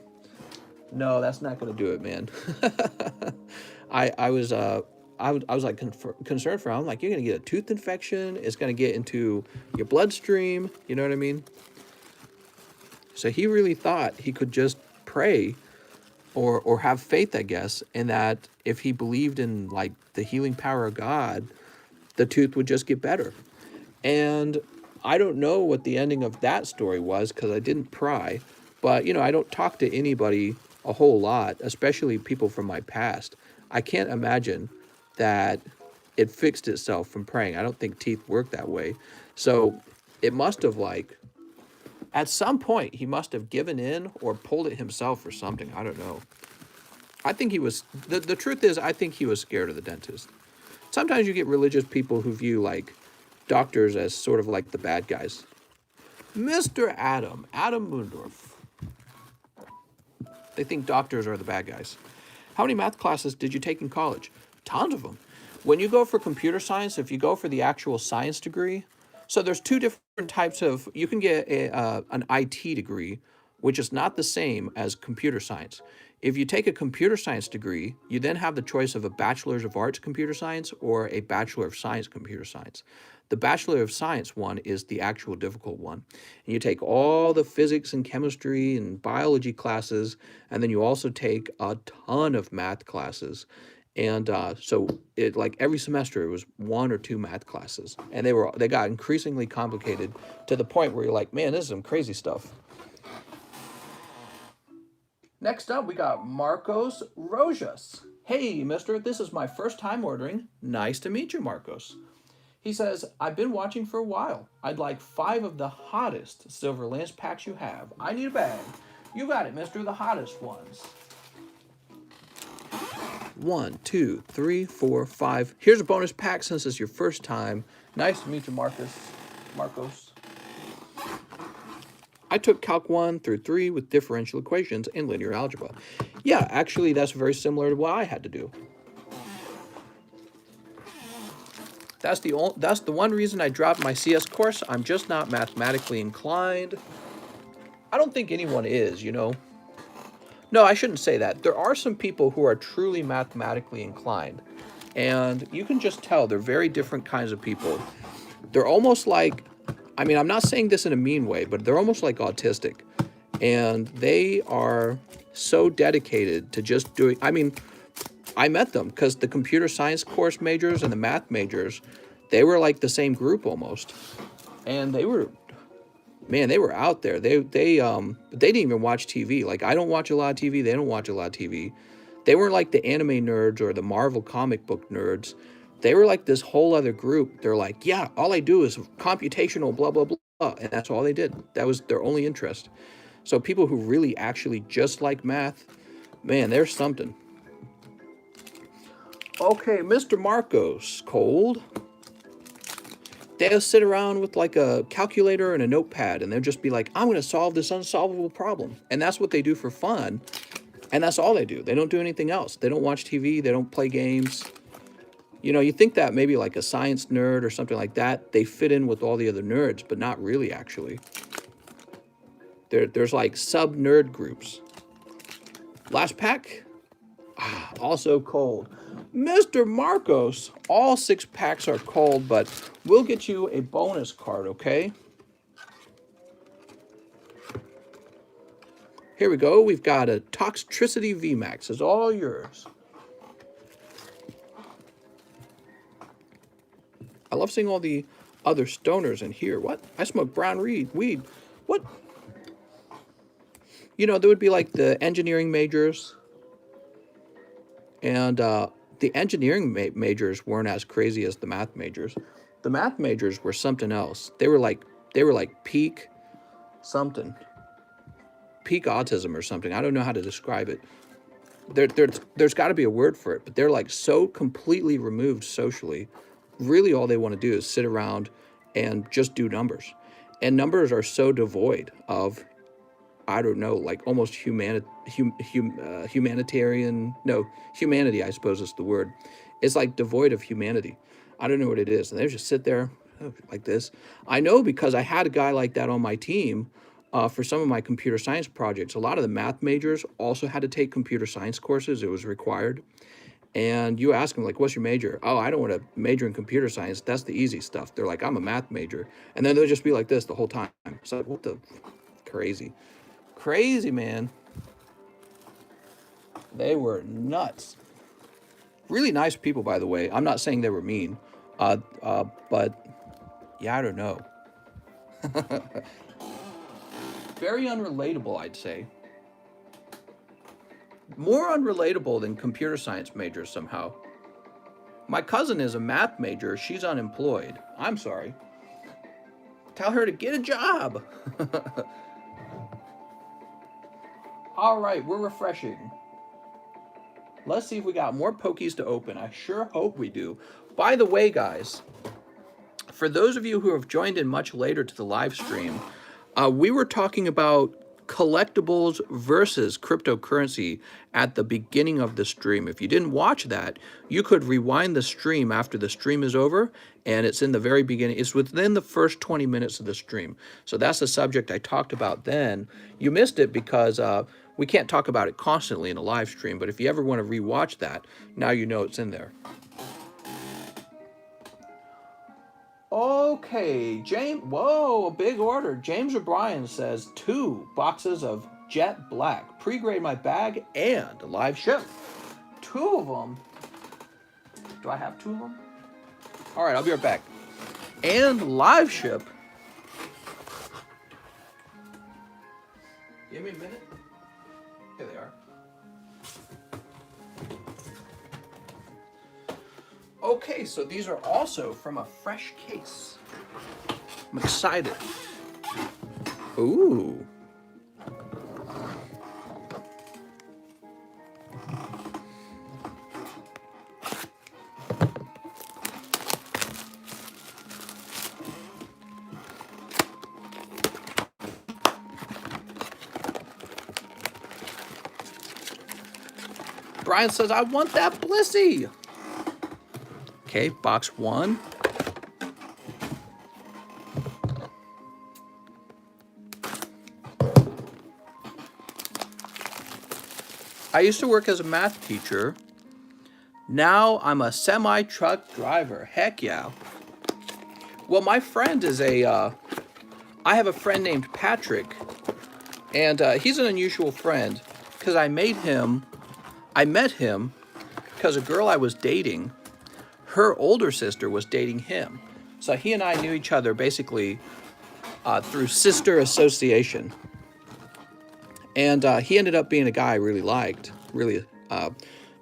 no, that's not going to do it, man. I was I was like concerned for him. I'm like, you're going to get a tooth infection. It's going to get into your bloodstream. You know what I mean? So he really thought he could just pray or have faith, I guess, and that if he believed in like the healing power of God, the tooth would just get better. And I don't know what the ending of that story was because I didn't pry, but I don't talk to anybody a whole lot, especially people from my past. I can't imagine that it fixed itself from praying. I don't think teeth work that way. So it must have like at some point he must have given in or pulled it himself or something. I don't know. I think he was the truth is I think he was scared of the dentist. Sometimes you get religious people who view like doctors as sort of like the bad guys. Mr. Adam Mundorf. They think doctors are the bad guys. How many math classes did you take in college? Tons of them. When you go for computer science, if you go for the actual science degree, so there's two different types of, you can get an IT degree, which is not the same as computer science. If you take a computer science degree, you then have the choice of a Bachelor's of Arts computer science or a Bachelor of Science computer science. The Bachelor of Science one is the actual difficult one. And you take all the physics and chemistry and biology classes, and then you also take a ton of math classes. And so it like every semester it was one or two math classes, and they got increasingly complicated to the point where you're like, man, this is some crazy stuff. Next up, we got Marcos Rojas. Hey, mister, this is my first time ordering. Nice to meet you, Marcos. He says, I've been watching for a while. I'd like 5 of the hottest Silver Lance packs you have. I need a bag. You got it, mister, the hottest ones. 1, 2, 3, 4, 5. Here's a bonus pack since it's your first time. Nice to meet you, Marcos. I took Calc 1 through 3 with differential equations and linear algebra. Yeah, actually, that's very similar to what I had to do. That's the one reason I dropped my CS course. I'm just not mathematically inclined. I don't think anyone is, No, I shouldn't say that. There are some people who are truly mathematically inclined, and you can just tell they're very different kinds of people. They're almost like, I'm not saying this in a mean way, but they're almost like autistic, and they are so dedicated to just doing, I met them because the computer science course majors and the math majors, they were like the same group almost. And they were out there. They didn't even watch TV. Like, I don't watch a lot of TV. They don't watch a lot of TV. They weren't like the anime nerds or the Marvel comic book nerds. They were like this whole other group. They're like, yeah, all I do is computational blah, blah, blah. And that's all they did. That was their only interest. So people who really actually just like math, man, there's something. Okay, Mr. Marcos, cold. They'll sit around with like a calculator and a notepad, and they'll just be like, I'm going to solve this unsolvable problem. And that's what they do for fun. And that's all they do. They don't do anything else. They don't watch TV. They don't play games. You think that maybe like a science nerd or something like that, they fit in with all the other nerds, but not really, actually. There's like sub-nerd groups. Last pack. Also cold. Mr. Marcos, all 6 packs are cold, but we'll get you a bonus card, okay? Here we go. We've got a Toxtricity VMAX. It's all yours. I love seeing all the other stoners in here. What? I smoke brown weed. What? You know, there would be like the engineering majors, and the engineering majors weren't as crazy as the math majors. The math majors were something else. They were like peak something, peak autism or something. I don't know how to describe it. There's got to be a word for it, but they're like so completely removed socially. Really, all they want to do is sit around and just do numbers, and numbers are so devoid of, I don't know, like almost humanitarian, no, humanity, I suppose is the word. It's like devoid of humanity. I don't know what it is. And they just sit there like this. I know because I had a guy like that on my team for some of my computer science projects. A lot of the math majors also had to take computer science courses. It was required. And you ask them, like, what's your major? Oh, I don't want to major in computer science. That's the easy stuff. They're like, I'm a math major. And then they'll just be like this the whole time. It's like, what the crazy. Crazy, man. They were nuts. Really nice people, by the way. I'm not saying they were mean. But, yeah, I don't know. Very unrelatable, I'd say. More unrelatable than computer science majors somehow. My cousin is a math major. She's unemployed. I'm sorry. Tell her to get a job. All right, we're refreshing. Let's see if we got more Pokies to open. I sure hope we do. By the way, guys, for those of you who have joined in much later to the live stream, we were talking about collectibles versus cryptocurrency at the beginning of the stream. If you didn't watch that, you could rewind the stream after the stream is over, and it's in the very beginning. It's within the first 20 minutes of the stream. So that's the subject I talked about then. You missed it because we can't talk about it constantly in a live stream, but if you ever want to rewatch that, now you know it's in there. Okay, James, whoa, a big order. James O'Brien says 2 boxes of Jet Black. Pre-grade my bag and a live ship. 2 of them. Do I have 2 of them? All right, I'll be right back. And live ship. Give me a minute. Here they are. Okay, so these are also from a fresh case. I'm excited. Ooh. Brian says, I want that Blissey. Okay, box 1. I used to work as a math teacher. Now I'm a semi-truck driver. Heck yeah. Well, my friend is I have a friend named Patrick, and he's an unusual friend because I met him because a girl I was dating, her older sister was dating him. So he and I knew each other basically through sister association. And he ended up being a guy I really liked, really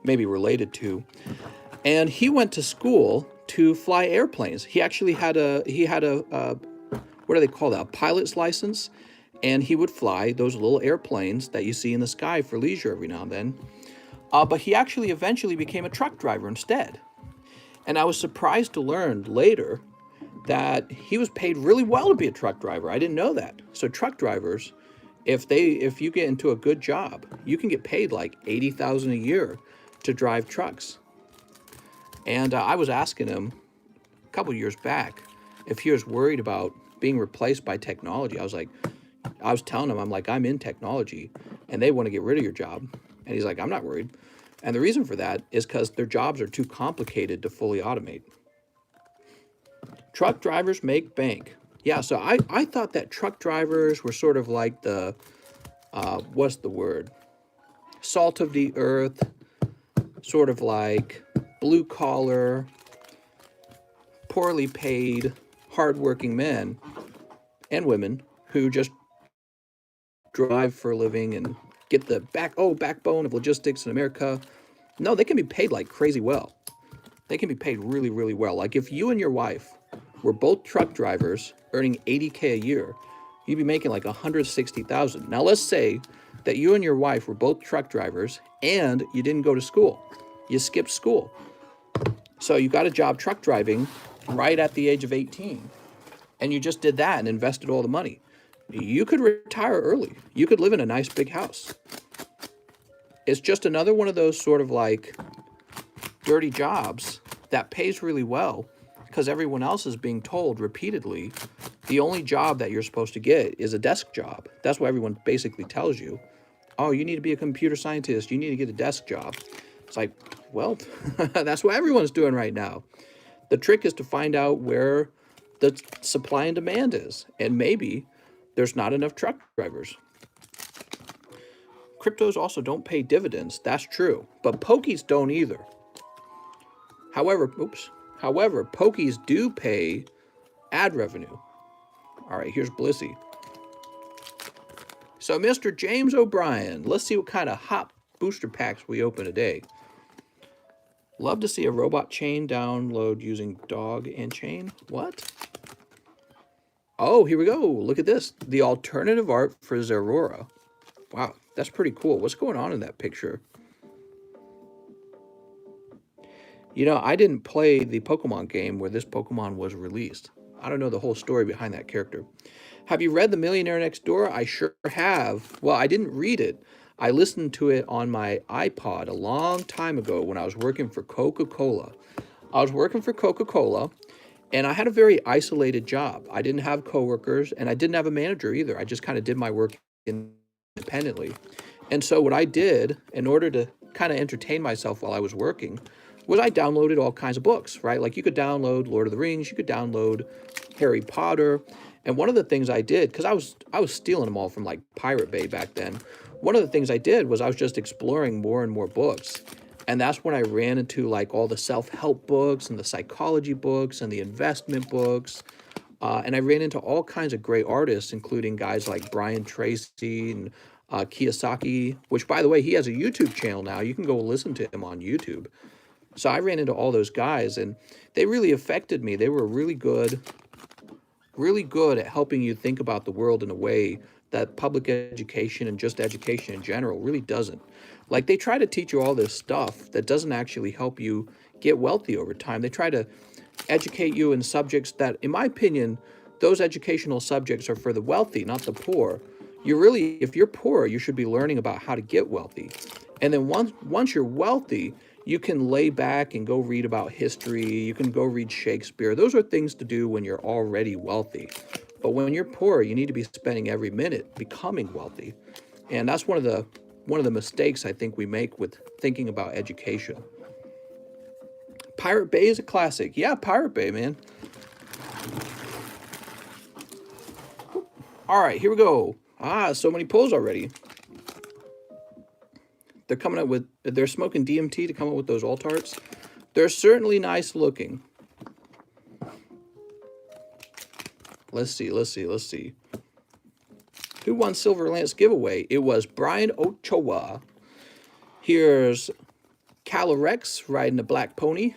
maybe related to. And he went to school to fly airplanes. He actually had a what do they call that? A pilot's license. And he would fly those little airplanes that you see in the sky for leisure every now and then. But he actually eventually became a truck driver instead. And I was surprised to learn later that he was paid really well to be a truck driver. I didn't know that. So truck drivers, if you get into a good job, you can get paid like $80,000 a year to drive trucks. And I was asking him a couple years back if he was worried about being replaced by technology. I was telling him, I'm like, I'm in technology and they want to get rid of your job. And he's like, I'm not worried. And the reason for that is because their jobs are too complicated to fully automate. Truck drivers make bank. Yeah, so I thought that truck drivers were sort of like the, what's the word? Salt of the earth, sort of like blue collar, poorly paid, hardworking men and women who just drive for a living and get the backbone of logistics in America. No, they can be paid like crazy well. They can be paid really, really well. Like if you and your wife were both truck drivers earning $80K a year, you'd be making like $160,000. Now let's say that you and your wife were both truck drivers and you didn't go to school. You skipped school. So you got a job truck driving right at the age of 18. And you just did that and invested all the money. You could retire early. You could live in a nice big house. It's just another one of those sort of like dirty jobs that pays really well because everyone else is being told repeatedly the only job that you're supposed to get is a desk job. That's what everyone basically tells you. Oh, you need to be a computer scientist. You need to get a desk job. It's like, well, that's what everyone's doing right now. The trick is to find out where the supply and demand is. And maybe there's not enough truck drivers. Cryptos also don't pay dividends. That's true. But pokies don't either. However, pokies do pay ad revenue. All right, here's Blissey. So Mr. James O'Brien, let's see what kind of hot booster packs we open today. Love to see a robot chain download using dog and chain. What? Oh, here we go. Look at this. The alternative art for Zerora. Wow, that's pretty cool. What's going on in that picture? You know, I didn't play the Pokemon game where this Pokemon was released. I don't know the whole story behind that character. Have you read The Millionaire Next Door? I sure have. Well, I didn't read it. I listened to it on my iPod a long time ago when I was working for Coca-Cola. I was working for Coca-Cola, and I had a very isolated job. I didn't have coworkers, and I didn't have a manager either. I just kind of did my work independently. And so what I did in order to kind of entertain myself while I was working was I downloaded all kinds of books, right? Like you could download Lord of the Rings, you could download Harry Potter. And one of the things I did, because I was stealing them all from like Pirate Bay back then, one of the things I did was I was just exploring more and more books. And that's when I ran into like all the self-help books and the psychology books and the investment books. And I ran into all kinds of great artists, including guys like Brian Tracy and Kiyosaki, which, by the way, he has a YouTube channel now. You can go listen to him on YouTube. So I ran into all those guys, and they really affected me. They were really good at helping you think about the world in a way that public education and just education in general really doesn't. Like, they try to teach you all this stuff that doesn't actually help you get wealthy over time. They try to educate you in subjects that, in my opinion, those educational subjects are for the wealthy, not the poor. If you're poor, you should be learning about how to get wealthy. And then once you're wealthy, you can lay back and go read about history. You can go read Shakespeare. Those are things to do when you're already wealthy. But when you're poor, you need to be spending every minute becoming wealthy. And that's one of the mistakes I think we make with thinking about education. Pirate Bay is a classic. Yeah, Pirate Bay, man. All right, here we go. So many pulls already. They're smoking DMT to come up with those alt arts. They're certainly nice looking. Let's see. Who won Silver Lance giveaway? It was Brian Ochoa. Here's Calorex riding a black pony.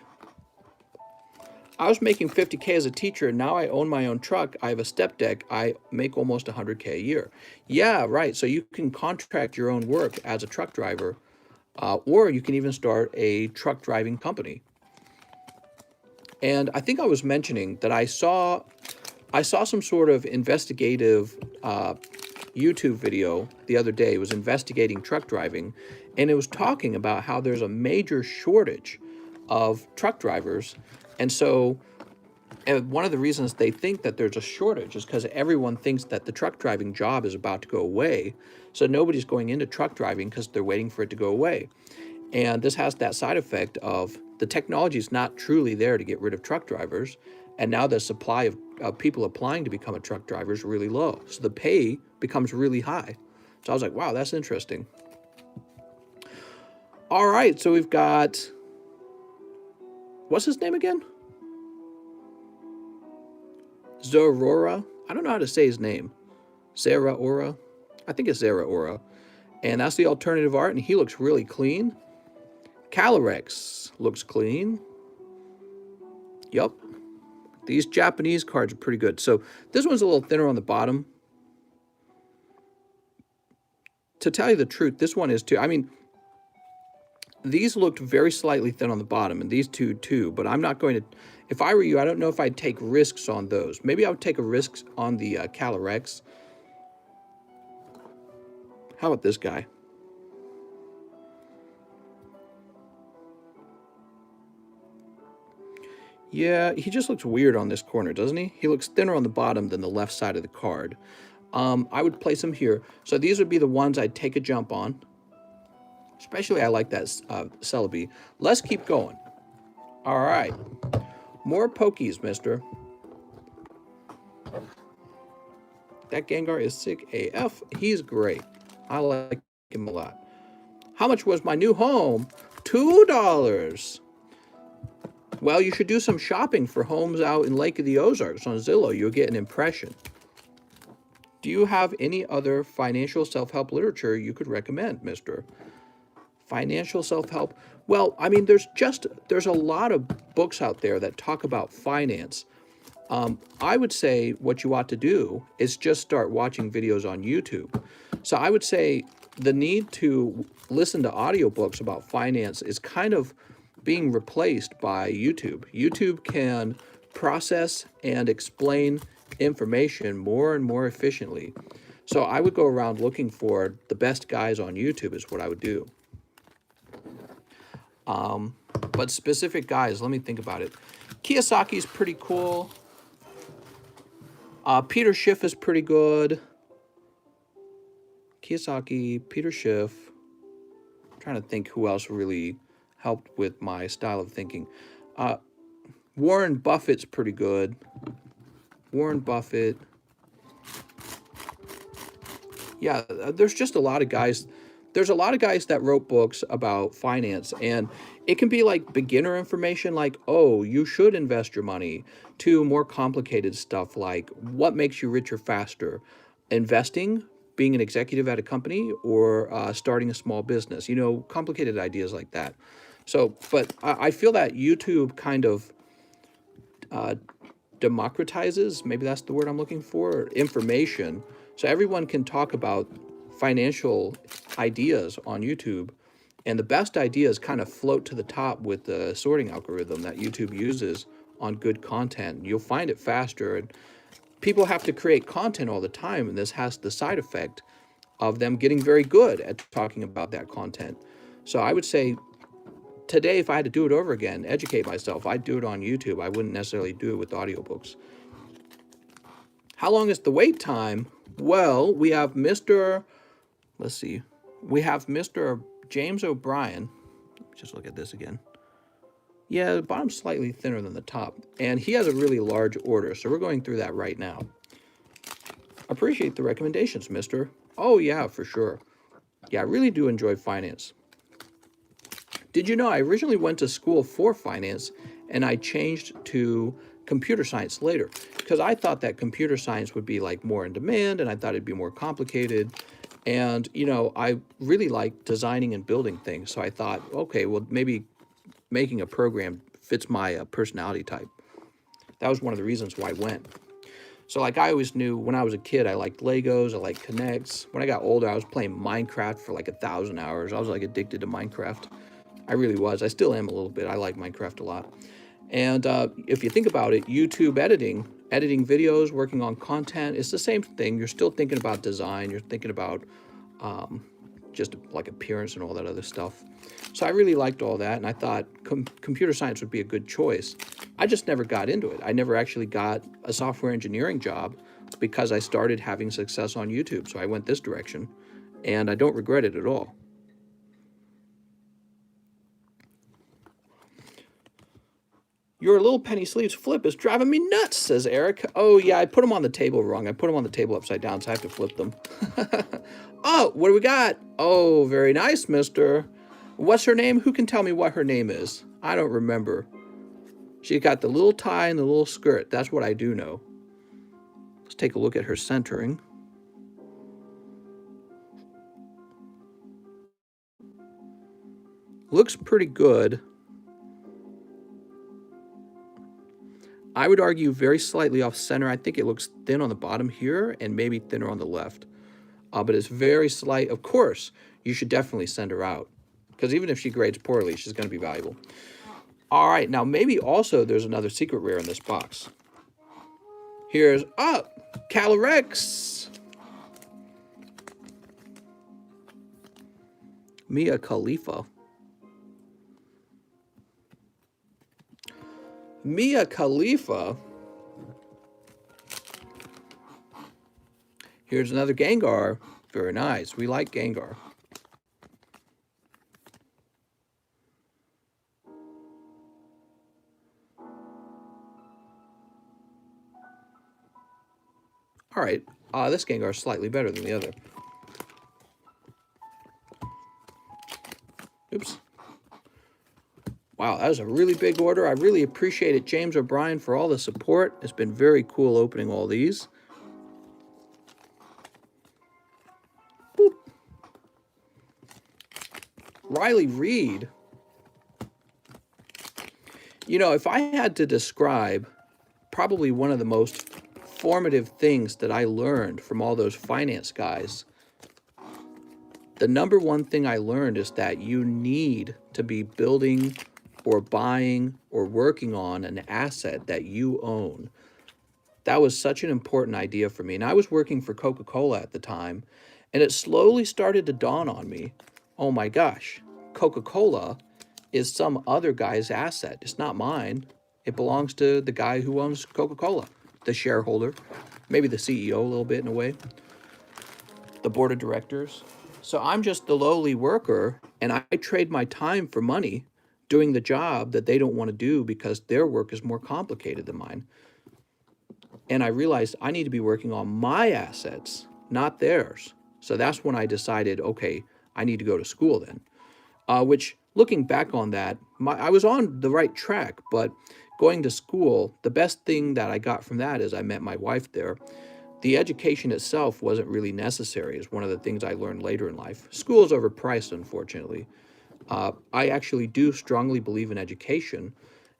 I was making 50K as a teacher, and now I own my own truck. I have a step deck. I make almost 100K a year. Yeah, right. So you can contract your own work as a truck driver, or you can even start a truck driving company. And I think I was mentioning that I saw some sort of investigative YouTube video the other day. It was investigating truck driving, and it was talking about how there's a major shortage of truck drivers. And so one of the reasons they think that there's a shortage is because everyone thinks that the truck driving job is about to go away. So nobody's going into truck driving because they're waiting for it to go away. And this has that side effect of the technology is not truly there to get rid of truck drivers. And now the supply of people applying to become a truck driver is really low. So the pay becomes really high. So I was like, wow, that's interesting. All right, so we've got, what's his name again? Zorora. I don't know how to say his name. Zeraora. I think it's Zeraora. And that's the alternative art, and he looks really clean. Calyrex looks clean. Yup. These Japanese cards are pretty good. So this one's a little thinner on the bottom. To tell you the truth, this one is too. I mean, these looked very slightly thin on the bottom, and these two too, but I'm not going to, if I were you, I don't know if I'd take risks on those. Maybe I would take a risk on the Calyrex. How about this guy? Yeah, he just looks weird on this corner, doesn't he? He looks thinner on the bottom than the left side of the card. I would place him here. So these would be the ones I'd take a jump on. Especially I like that Celebi. Let's keep going. All right. More Pokies, mister. That Gengar is sick AF. He's great. I like him a lot. How much was my new home? $2. Well, you should do some shopping for homes out in Lake of the Ozarks on Zillow. You'll get an impression. Do you have any other financial self-help literature you could recommend, mister? Financial self-help? Well, I mean, there's a lot of books out there that talk about finance. I would say what you ought to do is just start watching videos on YouTube. So I would say the need to listen to audiobooks about finance is kind of being replaced by YouTube. YouTube can process and explain information more and more efficiently. So I would go around looking for the best guys on YouTube is what I would do. But specific guys, let me think about it. Kiyosaki's pretty cool. Peter Schiff is pretty good. Kiyosaki, Peter Schiff. I'm trying to think who else really helped with my style of thinking. Warren Buffett's pretty good. Warren Buffett. Yeah, there's just a lot of guys. There's a lot of guys that wrote books about finance, and it can be like beginner information like, oh, you should invest your money, to more complicated stuff like what makes you richer faster, investing, being an executive at a company, or starting a small business, you know, complicated ideas like that. So, but I feel that YouTube kind of democratizes, maybe that's the word I'm looking for, information. So everyone can talk about financial ideas on YouTube, and the best ideas kind of float to the top with the sorting algorithm that YouTube uses on good content. You'll find it faster, and people have to create content all the time, and this has the side effect of them getting very good at talking about that content. So I would say today, if I had to do it over again, educate myself, I'd do it on YouTube. I wouldn't necessarily do it with audiobooks. How long is the wait time? Well, we have Mr. Let's see. We have Mr. James O'Brien. Just look at this again. Yeah, the bottom's slightly thinner than the top. And he has a really large order, so we're going through that right now. Appreciate the recommendations, mister. Oh, yeah, for sure. Yeah, I really do enjoy finance. Did you know I originally went to school for finance, and I changed to computer science later because I thought that computer science would be like more in demand, and I thought it'd be more complicated. And, you know, I really like designing and building things. So I thought, okay, well, maybe making a program fits my personality type. That was one of the reasons why I went. So like I always knew when I was a kid, I liked Legos, I liked Connects. When I got older, I was playing Minecraft for like 1,000 hours. I was like addicted to Minecraft. I really was. I still am a little bit. I like Minecraft a lot. And if you think about it, YouTube editing videos, working on content, it's the same thing. You're still thinking about design. You're thinking about just like appearance and all that other stuff. So I really liked all that, and I thought computer science would be a good choice. I just never got into it. I never actually got a software engineering job because I started having success on YouTube. So I went this direction, and I don't regret it at all. Your little penny sleeves flip is driving me nuts, says Eric. Oh, yeah, I put them on the table wrong. I put them on the table upside down, so I have to flip them. Oh, what do we got? Oh, very nice, mister. What's her name? Who can tell me what her name is? I don't remember. She got the little tie and the little skirt. That's what I do know. Let's take a look at her centering. Looks pretty good. I would argue very slightly off center. I think it looks thin on the bottom here and maybe thinner on the left. But it's very slight. Of course, you should definitely send her out, because even if she grades poorly, she's going to be valuable. All right, now maybe also there's another secret rare in this box. Here's Calyrex. Mia Khalifa. Mia Khalifa. Here's another Gengar. Very nice. We like Gengar. All right. This Gengar is slightly better than the other. Oops. Wow, that was a really big order. I really appreciate it, James O'Brien, for all the support. It's been very cool opening all these. Boop. Riley Reed. You know, if I had to describe probably one of the most formative things that I learned from all those finance guys, the number one thing I learned is that you need to be building or buying or working on an asset that you own. That was such an important idea for me. And I was working for Coca-Cola at the time, and it slowly started to dawn on me, oh my gosh, Coca-Cola is some other guy's asset. It's not mine. It belongs to the guy who owns Coca-Cola, the shareholder, maybe the CEO a little bit in a way, the board of directors. So I'm just the lowly worker, and I trade my time for money doing the job that they don't want to do because their work is more complicated than mine. And I realized I need to be working on my assets, not theirs. So that's when I decided, okay, I need to go to school then. Which, looking back on that, I was on the right track, but going to school, the best thing that I got from that is I met my wife there. The education itself wasn't really necessary, is one of the things I learned later in life. School is overpriced, unfortunately. I actually do strongly believe in education,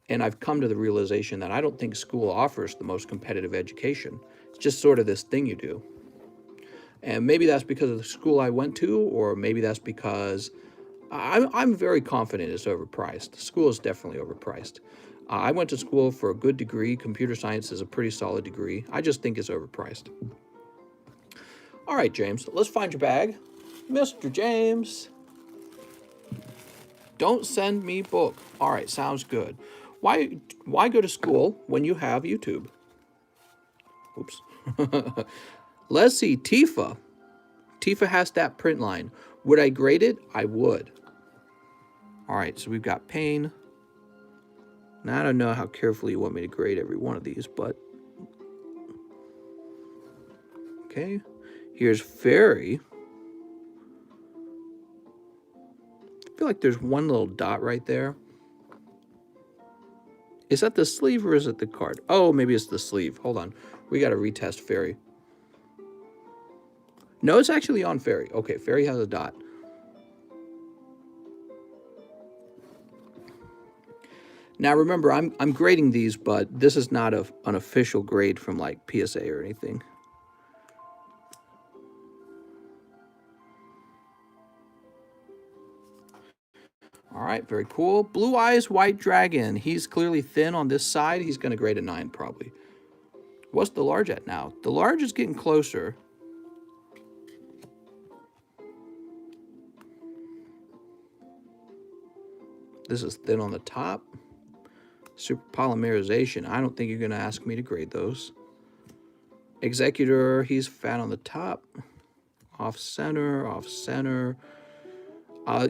and I've come to the realization that I don't think school offers the most competitive education. It's just sort of this thing you do. And maybe that's because of the school I went to, or maybe that's because I'm very confident it's overpriced. School is definitely overpriced. I went to school for a good degree. Computer science is a pretty solid degree. I just think it's overpriced. All right, James, let's find your bag. Mr. James. Don't send me book. All right, sounds good. Why go to school when you have YouTube? Oops. Let's see, Tifa. Tifa has that print line. Would I grade it? I would. All right, so we've got Pain. Now, I don't know how carefully you want me to grade every one of these, but... Okay. Here's Fairy. I feel like there's one little dot right there. Is that the sleeve or is it the card? Oh, maybe it's the sleeve. Hold on. We got to retest Fairy. No, it's actually on Fairy. Okay, Fairy has a dot. Now remember, I'm grading these, but this is not an official grade from like PSA or anything. All right, very cool. Blue Eyes White Dragon. He's clearly thin on this side. He's going to grade a 9 probably. What's the large at now? The large is getting closer. This is thin on the top. Super polymerization. I don't think you're going to ask me to grade those. Executor, he's fat on the top. Off center, off center.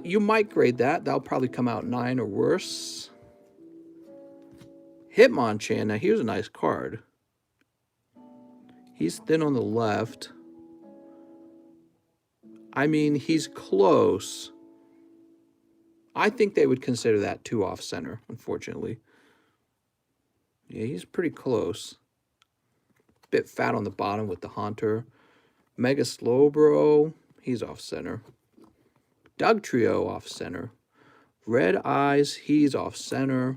You might grade that. That'll probably come out 9 or worse. Hitmonchan. Now, here's a nice card. He's thin on the left. I mean, he's close. I think they would consider that too off center, unfortunately. Yeah, he's pretty close. bit fat on the bottom with the Haunter. Mega Slowbro, he's off center. Doug Trio off center. Red Eyes, he's off center.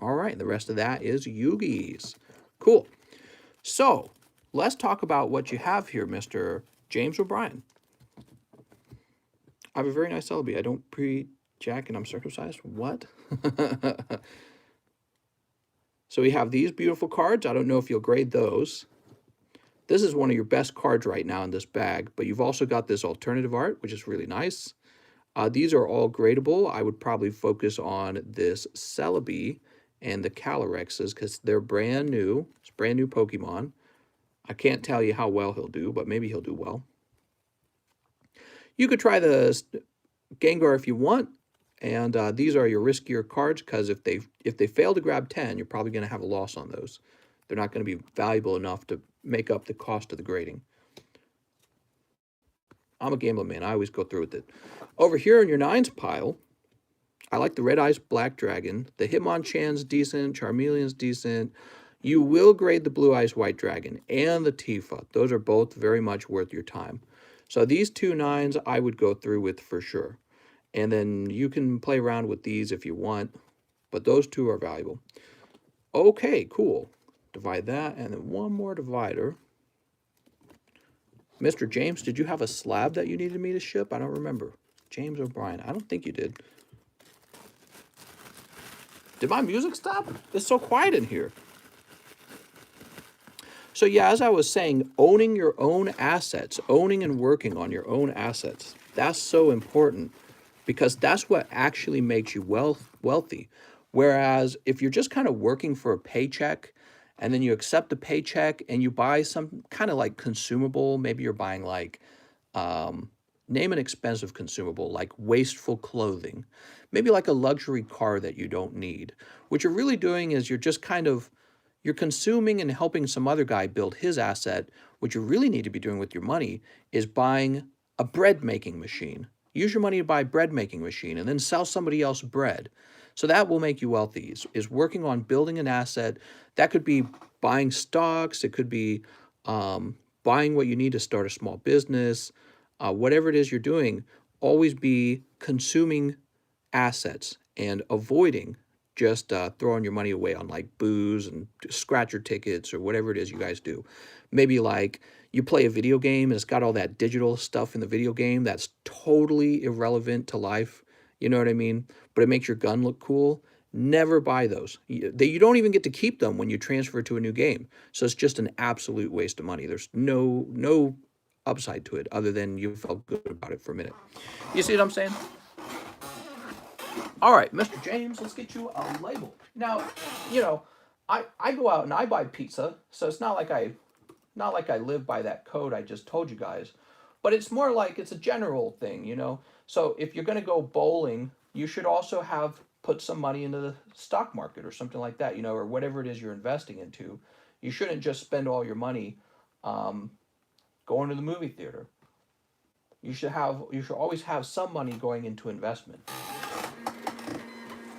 All right, the rest of that is Yugi's. Cool. So, let's talk about what you have here, Mr. James O'Brien. I have a very nice Celebi. I don't pre-jack and I'm circumcised. What? So we have these beautiful cards. I don't know if you'll grade those. This is one of your best cards right now in this bag, but you've also got this alternative art, which is really nice. These are all gradable. I would probably focus on this Celebi and the Calorexes because they're brand new. It's brand new Pokemon. I can't tell you how well he'll do, but maybe he'll do well. You could try the Gengar if you want, and these are your riskier cards because if they fail to grab 10, you're probably going to have a loss on those. They're not going to be valuable enough to make up the cost of the grading. I'm a gambling man. I always go through with it. Over here in your 9s pile, I like the Red Eyes Black Dragon. The Hitmonchan's decent. Charmeleon's decent. You will grade the Blue Eyes White Dragon and the Tifa. Those are both very much worth your time. So these 2 9s I would go through with for sure. And then you can play around with these if you want. But those 2 are valuable. Okay, cool. Divide that. And then one more divider. Mr. James, did you have a slab that you needed me to ship? I don't remember. James O'Brien. I don't think you did. Did my music stop? It's so quiet in here. So yeah, as I was saying, owning your own assets, owning and working on your own assets, that's so important because that's what actually makes you wealthy. Whereas if you're just kind of working for a paycheck and then you accept the paycheck and you buy some kind of like consumable, maybe you're buying like, name an expensive consumable, like wasteful clothing, maybe like a luxury car that you don't need. What you're really doing is you're just kind of, you're consuming and helping some other guy build his asset. What you really need to be doing with your money is buying a bread making machine. Use your money to buy a bread making machine and then sell somebody else bread. So that will make you wealthy, is working on building an asset. That could be buying stocks. It could be buying what you need to start a small business. Whatever it is you're doing, always be consuming assets and avoiding just throwing your money away on like booze and scratcher tickets or whatever it is you guys do. Maybe like you play a video game and it's got all that digital stuff in the video game that's totally irrelevant to life. You know what I mean? But it makes your gun look cool. Never buy those. You don't even get to keep them when you transfer to a new game. So it's just an absolute waste of money. There's no upside to it other than you felt good about it for a minute. You see what I'm saying? All right, Mr. James, let's get you a label. Now, you know, I go out and I buy pizza, so it's not like I live by that code I just told you guys, but it's more like it's a general thing, you know. So if you're going to go bowling, you should also have put some money into the stock market or something like that, you know, or whatever it is you're investing into. You shouldn't just spend all your money going to the movie theater. You should always have some money going into investment.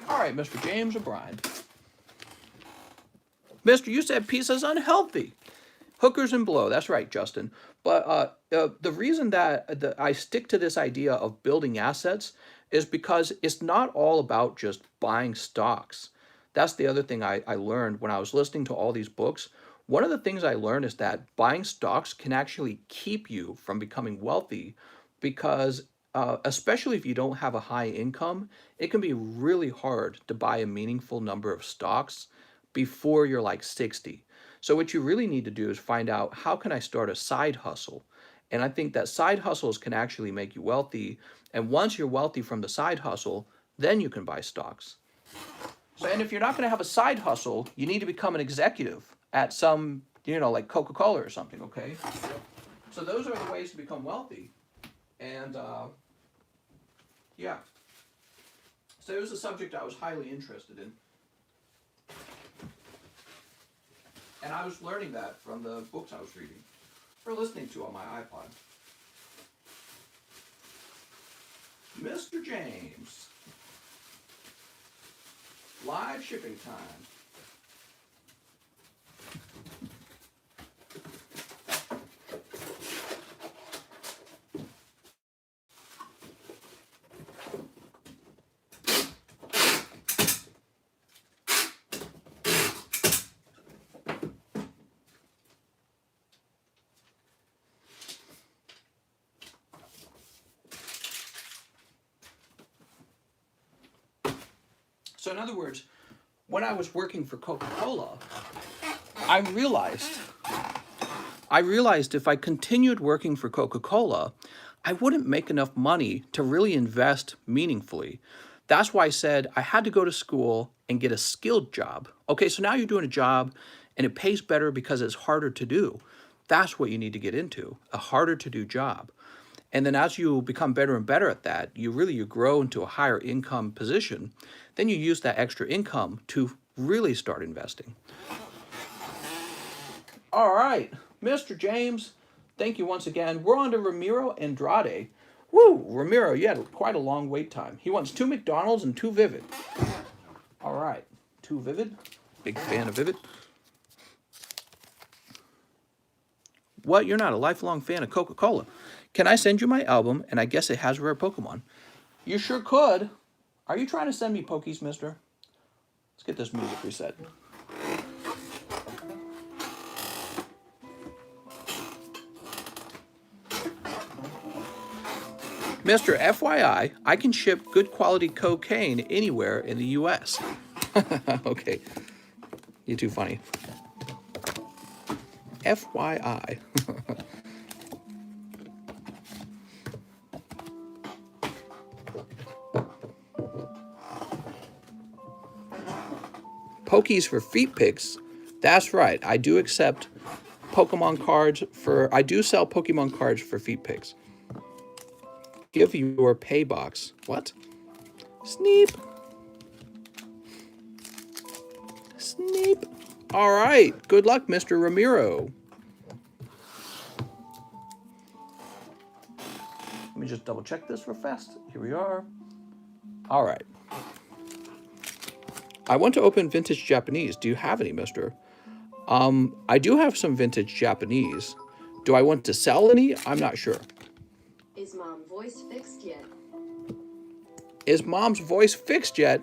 All right, Mr. James O'Brien. Mister, you said pizza's unhealthy. Hookers and blow. That's right, Justin. But the reason that I stick to this idea of building assets is because it's not all about just buying stocks. That's the other thing I learned when I was listening to all these books. One of the things I learned is that buying stocks can actually keep you from becoming wealthy because especially if you don't have a high income, it can be really hard to buy a meaningful number of stocks before you're like 60. So what you really need to do is find out, how can I start a side hustle? And I think that side hustles can actually make you wealthy. And once you're wealthy from the side hustle, then you can buy stocks. So, and if you're not going to have a side hustle, you need to become an executive at some, you know, like Coca-Cola or something, okay? So those are the ways to become wealthy. And yeah. So it was a subject I was highly interested in. And I was learning that from the books I was reading, or listening to on my iPod. Mr. James. live shipping time. So in other words, when I was working for Coca-Cola, I realized if I continued working for Coca-Cola, I wouldn't make enough money to really invest meaningfully. That's why I said I had to go to school and get a skilled job. Okay, so now you're doing a job and it pays better because it's harder to do. That's what you need to get into, a harder to do job. And then as you become better and better at that, you grow into a higher income position. Then you use that extra income to really start investing. All right, Mr. James, thank you once again. We're on to Ramiro Andrade. Woo, Ramiro, you had quite a long wait time. He wants 2 McDonald's and 2 Vivid. All right, 2 Vivid. Big fan of Vivid. What? You're not a lifelong fan of Coca-Cola? Can I send you my album? And I guess it has rare Pokemon. You sure could. Are you trying to send me Pokies, mister? Let's get this music reset. Mister, FYI, I can ship good quality cocaine anywhere in the U.S. Okay. You're too funny. FYI. Pokies for feet pics. That's right. I do accept Pokemon cards for... I do sell Pokemon cards for feet pics. Give your pay box. What? Sneep. Sneep. All right. Good luck, Mr. Ramiro. Let me just double check this real fast. Here we are. All right. I want to open vintage Japanese. Do you have any, mister? I do have some vintage Japanese. Do I want to sell any? I'm not sure. Is Mom's voice fixed yet? Is Mom's voice fixed yet?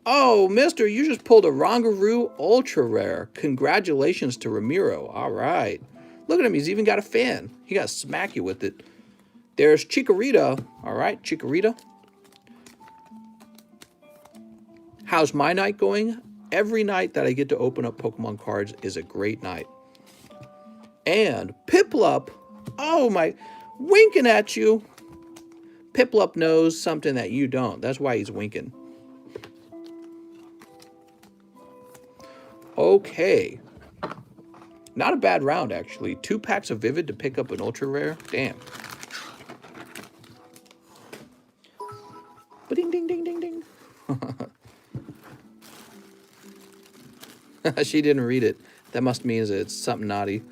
Oh, mister, you just pulled a Rongaroo Ultra Rare. Congratulations to Ramiro. All right. Look at him. He's even got a fan. He got to smack you with it. There's Chikorita. All right, Chikorita. How's my night going? Every night that I get to open up Pokemon cards is a great night. And Piplup. Oh, my... Winking at you. Piplup knows something that you don't. That's why he's winking. Okay. Not a bad round, actually. 2 packs of Vivid to pick up an Ultra Rare. Damn. Ba-ding, ding, ding, ding, ding. She didn't read it. That must mean it's something naughty.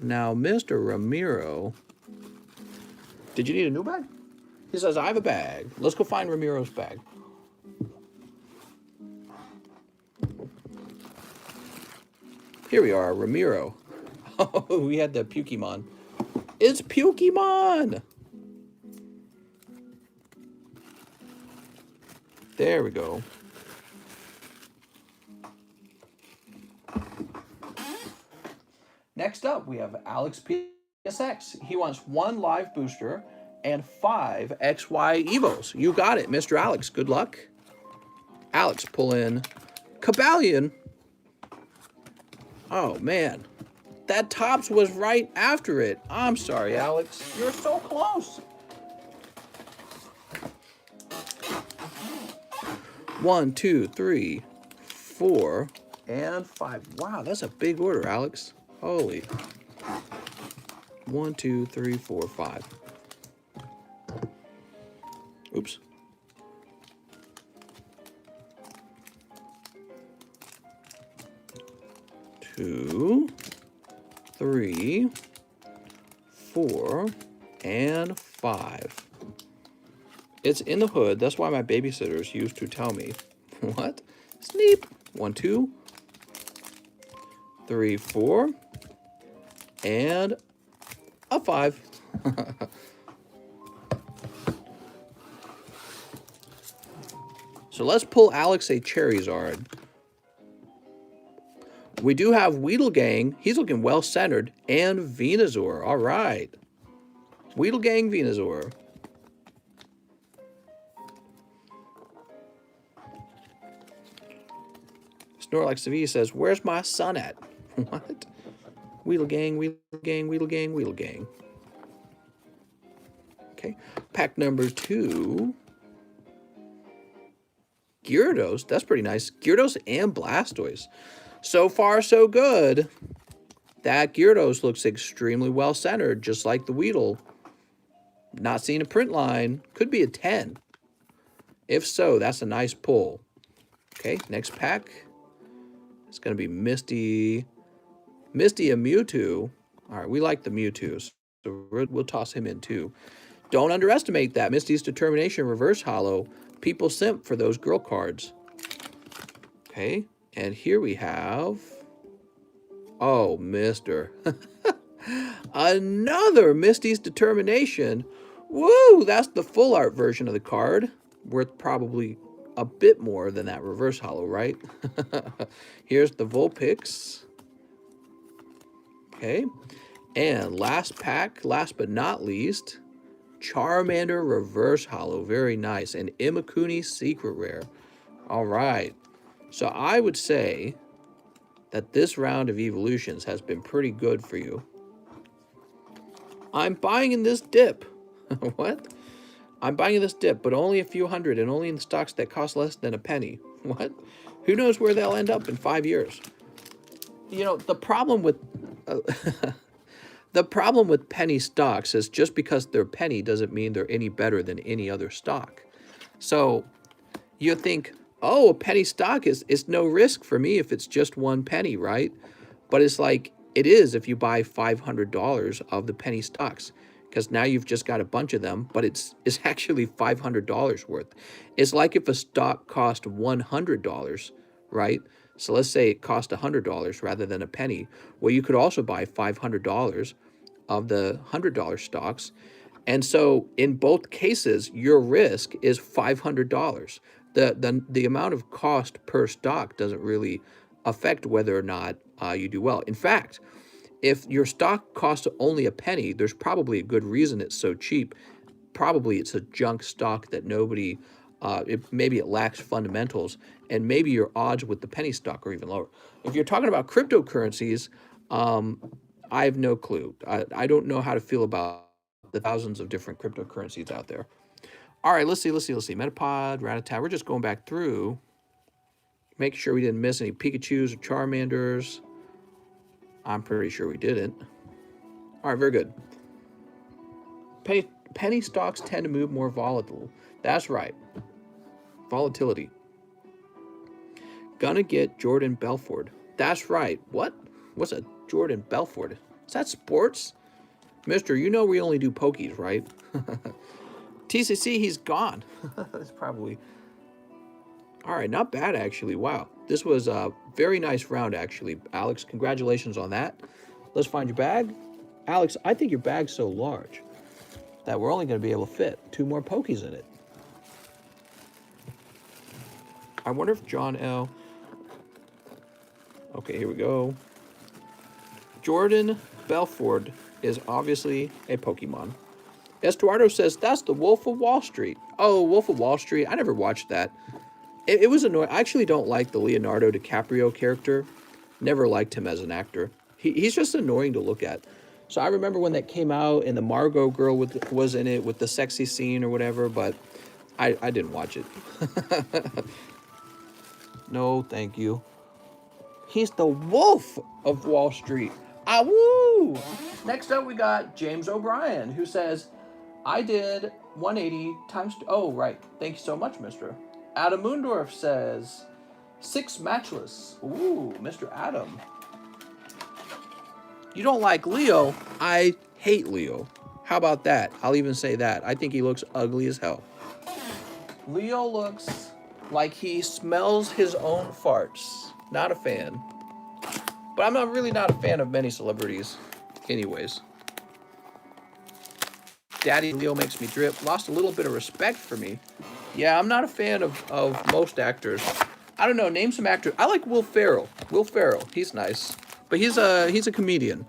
Now, Mr. Ramiro, did you need a new bag? He says, I have a bag. Let's go find Ramiro's bag. Here we are, Ramiro. Oh, we had the Pokemon. It's Pokemon! There we go. Next up, we have Alex PSX. He wants 1 live booster and 5 XY Evos. You got it, Mr. Alex. Good luck. Alex, pull in Cabalion. Oh, man. That Tops was right after it. I'm sorry, Alex. You're so close. 1, 2, 3, 4, and 5. Wow, that's a big order, Alex. Holy. 1, 2, 3, 4, 5. Oops. Two, 3, 4, and 5. It's in the hood. That's why my babysitters used to tell me. What? Sneep. 1, 2, 3, 4, and a 5. So let's pull Alex a Charizard. We do have Weedlegang. He's looking well-centered. And Venusaur. All right. Weedlegang, Venusaur. Snorlax V says, where's my son at? What? Weedlegang, Weedlegang, Weedlegang, Weedlegang. Okay. Pack number 2. Gyarados. That's pretty nice. Gyarados and Blastoise. So far, so good. That Gyarados looks extremely well-centered, just like the Weedle. Not seeing a print line. Could be a 10. If so, that's a nice pull. Okay, next pack. It's going to be Misty. Misty and Mewtwo. All right, we like the Mewtwo, so we'll toss him in too. Don't underestimate that. Misty's Determination Reverse Holo. People simp for those girl cards. Okay, and here we have... Oh, Mister. Another Misty's Determination. Woo, that's the full art version of the card. Worth probably a bit more than that reverse holo, right? Here's the Vulpix. Okay. And last pack, last but not least, Charmander reverse holo. Very nice. And Imakuni secret rare. All right. So I would say that this round of evolutions has been pretty good for you. I'm buying in this dip. What? I'm buying in this dip, but only a few hundred and only in the stocks that cost less than a penny. What? Who knows where they'll end up in 5 years? You know, the problem with the problem with penny stocks is just because they're penny doesn't mean they're any better than any other stock. So you think, oh, a penny stock is no risk for me if it's just 1 penny, right? But it's like it is if you buy $500 of the penny stocks, because now you've just got a bunch of them, but it's actually $500 worth. It's like if a stock cost $100, right? So let's say it cost $100 rather than a penny. Well, you could also buy $500 of the $100 stocks. And so in both cases, your risk is $500. The amount of cost per stock doesn't really affect whether or not you do well. In fact, if your stock costs only a penny, there's probably a good reason it's so cheap. Probably it's a junk stock that nobody, maybe it lacks fundamentals, and maybe your odds with the penny stock are even lower. If you're talking about cryptocurrencies, I have no clue. I don't know how to feel about the thousands of different cryptocurrencies out there. All right, let's see. Metapod, Rattata. We're just going back through. Make sure we didn't miss any Pikachus or Charmanders. I'm pretty sure we didn't. All right, very good. Penny stocks tend to move more volatile. That's right. Volatility. Gonna get Jordan Belfort. That's right. What? What's a Jordan Belfort? Is that sports? Mister, you know we only do pokies, right? TCC, he's gone. That's probably... All right, not bad, actually. Wow. This was a very nice round, actually. Alex, congratulations on that. Let's find your bag. Alex, I think your bag's so large that we're only going to be able to fit 2 more pokies in it. I wonder if John L... Okay, here we go. Jordan Belfort is obviously a Pokemon. Estuardo says, that's the Wolf of Wall Street. Oh, Wolf of Wall Street. I never watched that. It was annoying. I actually don't like the Leonardo DiCaprio character. Never liked him as an actor. He's just annoying to look at. So I remember when that came out and the Margot girl was in it with the sexy scene or whatever, but I didn't watch it. No, thank you. He's the Wolf of Wall Street. Ah, woo! Next up, we got James O'Brien, who says, I did 180 times... Oh, right. Thank you so much, mister. Adam Moondorf says, 6 matchless. Ooh, Mr. Adam. You don't like Leo? I hate Leo. How about that? I'll even say that. I think he looks ugly as hell. Leo looks like he smells his own farts. Not a fan. But I'm really not a fan of many celebrities. Anyways. Daddy Leo makes me drip. Lost a little bit of respect for me. Yeah, I'm not a fan of most actors. I don't know, name some actors. I like Will Ferrell. Will Ferrell, he's nice. But he's a comedian.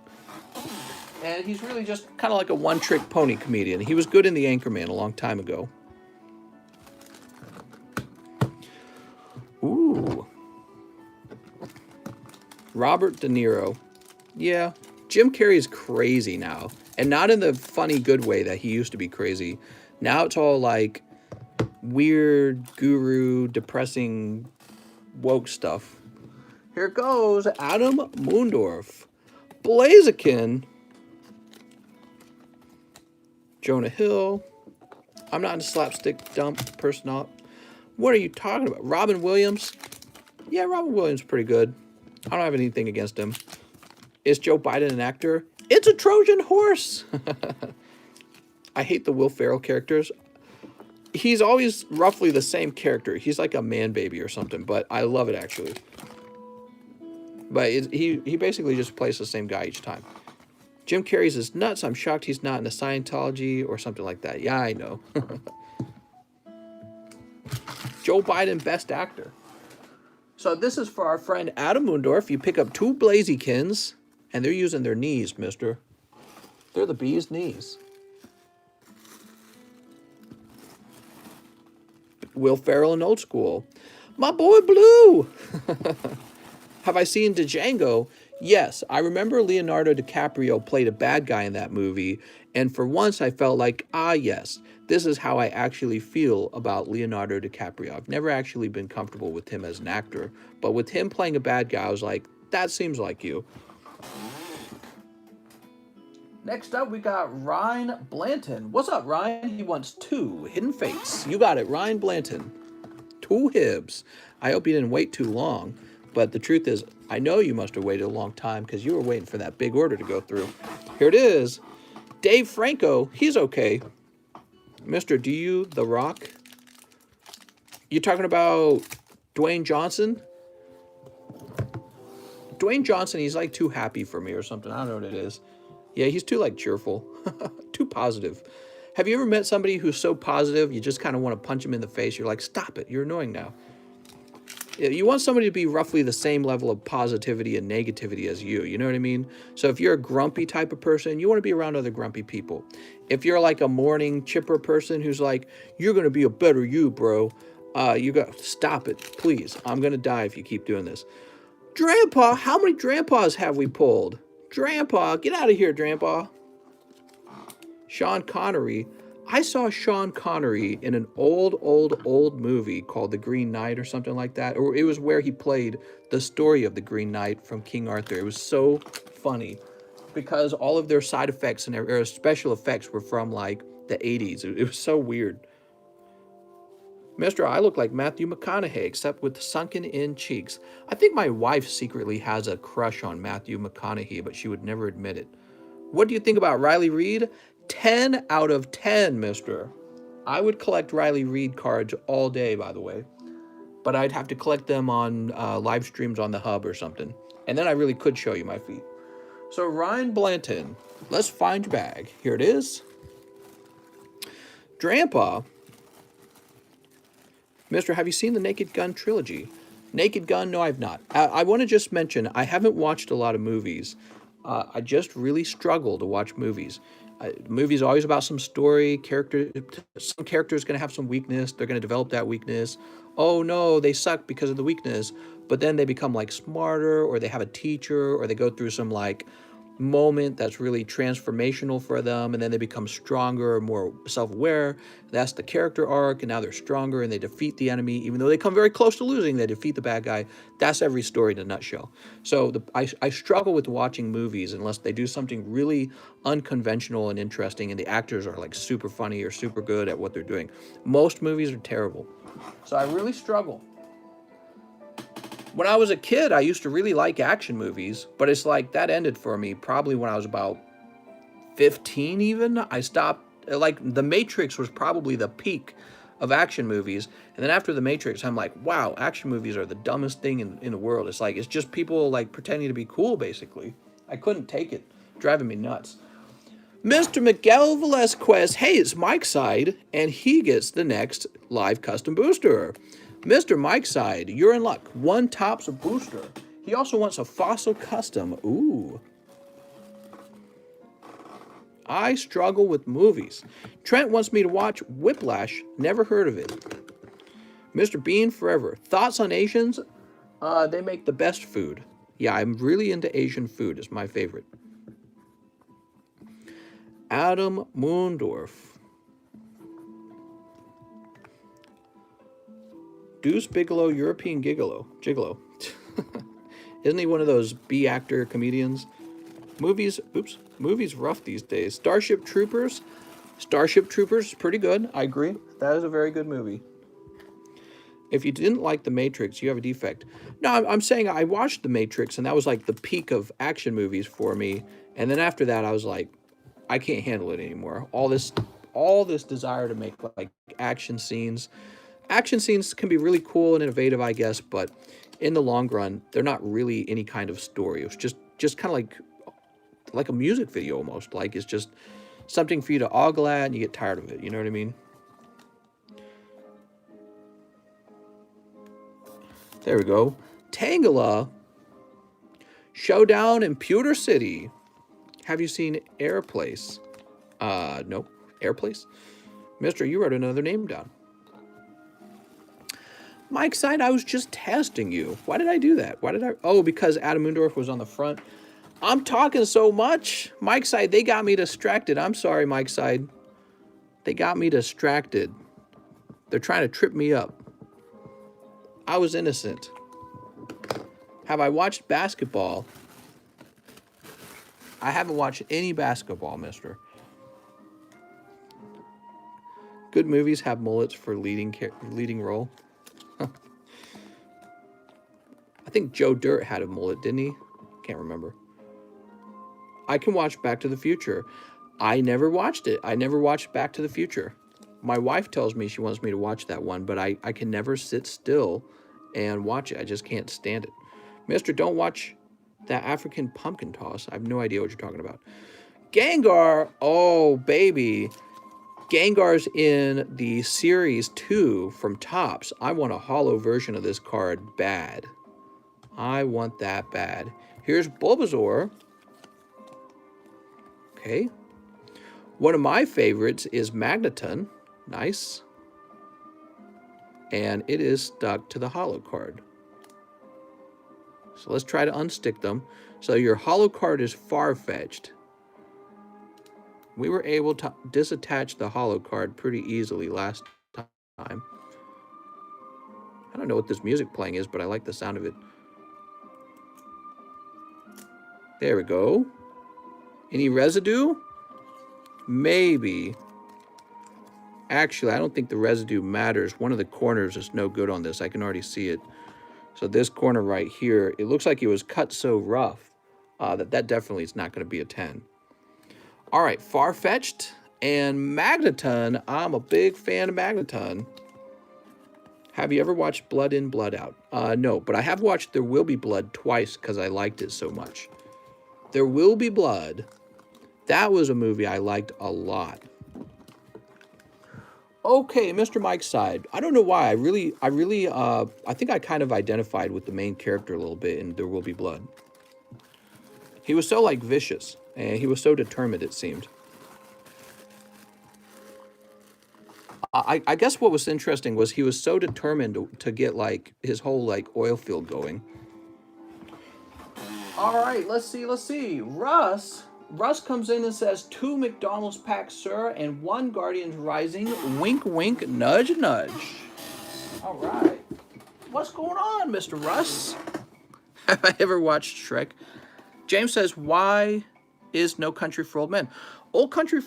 And he's really just kind of like a one-trick pony comedian. He was good in The Anchorman a long time ago. Ooh. Robert De Niro. Yeah, Jim Carrey is crazy now. And not in the funny good way that he used to be crazy. Now it's all like weird, guru, depressing, woke stuff. Here goes Adam Moondorf. Blaziken. Jonah Hill. I'm not a slapstick dump person. What are you talking about? Robin Williams? Yeah, Robin Williams is pretty good. I don't have anything against him. Is Joe Biden an actor? It's a Trojan horse. I hate the Will Ferrell characters. He's always roughly the same character. He's like a man baby or something, but I love it actually. But he basically just plays the same guy each time. Jim Carrey's is nuts. I'm shocked he's not in a Scientology or something like that. Yeah, I know. Joe Biden, best actor. So this is for our friend Adam Moondorf. You pick up 2 Blazykins, and they're using their knees, mister. They're the bee's knees. Will Ferrell in Old School. My boy Blue. Have I seen Django? Yes, I remember Leonardo DiCaprio played a bad guy in that movie, and for once I felt like, yes, this is how I actually feel about Leonardo DiCaprio. I've never actually been comfortable with him as an actor, but with him playing a bad guy, I was like, that seems like you. Next up, we got Ryan Blanton. What's up, Ryan? He wants 2 Hidden Fates. You got it, Ryan Blanton. 2 Hibs. I hope you didn't wait too long. But the truth is, I know you must have waited a long time because you were waiting for that big order to go through. Here it is. Dave Franco, he's okay. Mr. Do You, The Rock? You talking about Dwayne Johnson? Dwayne Johnson, he's like too happy for me or something. I don't know what it is. Yeah, he's too like cheerful. Too positive. Have you ever met somebody who's so positive you just kind of want to punch him in the face? You're like, stop it. You're annoying now. You want somebody to be roughly the same level of positivity and negativity as you. You know what I mean? So if you're a grumpy type of person, you want to be around other grumpy people. If you're like a morning chipper person who's like, you're going to be a better you, bro. You got stop it, please. I'm going to die if you keep doing this. Grandpa, how many grandpas have we pulled? Grandpa, get out of here, Grandpa. Sean Connery. I saw Sean Connery in an old movie called The Green Knight or something like that. Or it was where he played the story of the Green Knight from King Arthur. It was so funny because all of their side effects and their special effects were from like the 80s. It was so weird. Mister, I look like Matthew McConaughey except with sunken in cheeks. I think my wife secretly has a crush on Matthew McConaughey, but she would never admit it. What do you think about Riley Reid? 10 out of 10, mister. I would collect Riley Reid cards all day, by the way. But I'd have to collect them on live streams on the Hub or something. And then I really could show you my feet. So Ryan Blanton, let's find your bag. Here it is. Grandpa. Mister, have you seen the Naked Gun trilogy? Naked Gun? No, I've not. I want to just mention, I haven't watched a lot of movies. I just really struggle to watch movies. Movies are always about some story, some character is going to have some weakness. They're going to develop that weakness. Oh no, they suck because of the weakness. But then they become like smarter, or they have a teacher, or they go through some like moment that's really transformational for them, and then they become stronger or more self-aware. That's the character arc, and now they're stronger and they defeat the enemy. Even though they come very close to losing, they defeat the bad guy. That's every story in a nutshell. So I struggle with watching movies unless they do something really unconventional and interesting, and the actors are like super funny or super good at what they're doing. Most movies are terrible. So I really struggle. When I was a kid, I used to really like action movies, but it's like that ended for me probably when I was about 15 even. I stopped, like, The Matrix was probably the peak of action movies. And then after The Matrix, I'm like, wow, action movies are the dumbest thing in the world. It's like, it's just people, like, pretending to be cool, basically. I couldn't take it. Driving me nuts. Mr. Miguel Velasquez, hey, it's Mike's side, and he gets the next live custom booster. Mr. Mike's side, you're in luck. One tops a booster. He also wants a fossil custom. Ooh. I struggle with movies. Trent wants me to watch Whiplash. Never heard of it. Mr. Bean Forever. Thoughts on Asians? They make the best food. Yeah, I'm really into Asian food. It's my favorite. Adam Moondorf. Deuce Bigelow, European Gigolo. Gigolo. Isn't he one of those B actor comedians? Movies rough these days. Starship Troopers is pretty good. I agree. That is a very good movie. If you didn't like The Matrix, you have a defect. No, I'm saying I watched The Matrix, and that was like the peak of action movies for me. And then after that, I was like, I can't handle it anymore. All this desire to make like action scenes. Action scenes can be really cool and innovative, I guess, but in the long run, they're not really any kind of story. It's just kind of like a music video almost. Like it's just something for you to ogle at and you get tired of it. You know what I mean? There we go. Tangela. Showdown in Pewter City. Have you seen Airplace? No. Airplace? Mister, you wrote another name down. Mike side, I was just testing you. Why did I do that? Oh, because Adam Moondorf was on the front. I'm talking so much. Mike side, they got me distracted. I'm sorry, Mike side. They got me distracted. They're trying to trip me up. I was innocent. Have I watched basketball? I haven't watched any basketball, mister. Good movies have mullets for leading role. I think Joe Dirt had a mullet, didn't he? Can't remember. I can watch Back to the Future. I never watched it. I never watched Back to the Future. My wife tells me she wants me to watch that one, but I can never sit still and watch it. I just can't stand it. Mister, don't watch that African pumpkin toss. I have no idea what you're talking about. Gengar. Oh, baby. Gengar's in the Series 2 from Topps. I want a holo version of this card bad. I want that bad. Here's Bulbasaur. Okay. One of my favorites is Magneton. Nice. And it is stuck to the holo card. So let's try to unstick them. So your holo card is far-fetched. We were able to disattach the holo card pretty easily last time. I don't know what this music playing is, but I like the sound of it. There we go. Any residue? Maybe. Actually, I don't think the residue matters. One of the corners is no good on this. I can already see it. So this corner right here, it looks like it was cut so rough that definitely is not going to be a 10. All right, Far-Fetched and Magneton. I'm a big fan of Magneton. Have you ever watched Blood In, Blood Out? No, but I have watched There Will Be Blood twice because I liked it so much. There Will Be Blood. That was a movie I liked a lot. Okay, Mr. Mike's side. I don't know why. I think I kind of identified with the main character a little bit in There Will Be Blood. He was so, like, vicious, and he was so determined, it seemed. I guess what was interesting was he was so determined to get, like, his whole, like, oil field going. All right, let's see. Russ comes in and says, 2 McDonald's packs, sir, and 1 Guardians Rising. Wink, wink, nudge, nudge. All right. What's going on, Mr. Russ? Have I ever watched Shrek? James says, why is No Country for Old Men? No Country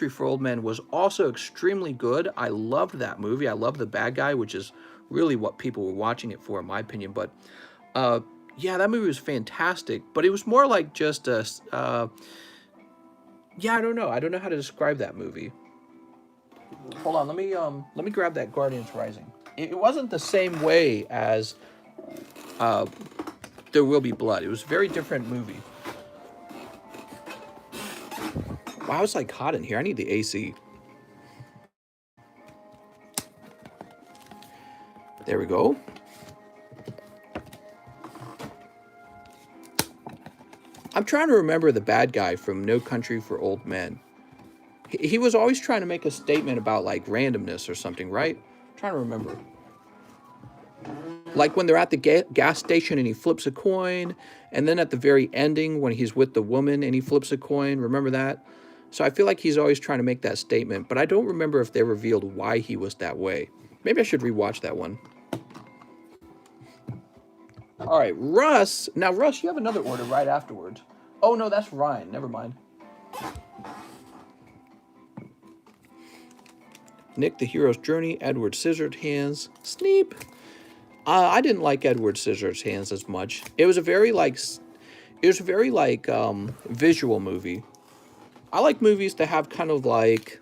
for Old Men was also extremely good. I loved that movie. I love the bad guy, which is really what people were watching it for, in my opinion. But Yeah, that movie was fantastic, but it was more like just a. Yeah, I don't know. I don't know how to describe that movie. Hold on, let me grab that Guardians Rising. It wasn't the same way as uh, There Will Be Blood. It was a very different movie. Wow, it's like hot in here. I need the AC. There we go. I'm trying to remember the bad guy from No Country for Old Men. He was always trying to make a statement about like randomness or something, right? I'm trying to remember. Like when they're at the gas station and he flips a coin, and then at the very ending when he's with the woman and he flips a coin, remember that? So I feel like he's always trying to make that statement, but I don't remember if they revealed why he was that way. Maybe I should rewatch that one. All right, Russ. Now, Russ, you have another order right afterwards. Oh, no, that's Ryan. Never mind. Nick, the Hero's Journey, Edward Scissorhands, Sneep. I didn't like Edward Scissorhands as much. It was a very visual movie. I like movies that have kind of like,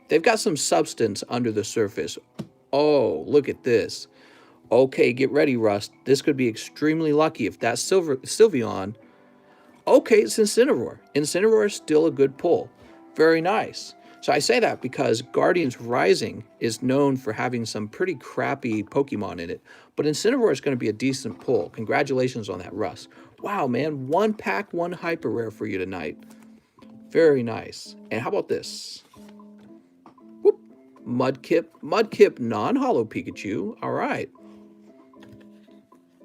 they've got some substance under the surface. Oh, look at this. Okay, get ready, Rust. This could be extremely lucky if that's Sylveon. Okay, it's Incineroar. Incineroar is still a good pull. Very nice. So I say that because Guardians Rising is known for having some pretty crappy Pokemon in it, but Incineroar is going to be a decent pull. Congratulations on that, Russ. Wow, man, 1 pack, 1 hyper rare for you tonight. Very nice. And how about this? Whoop. Mudkip non-holo Pikachu. All right.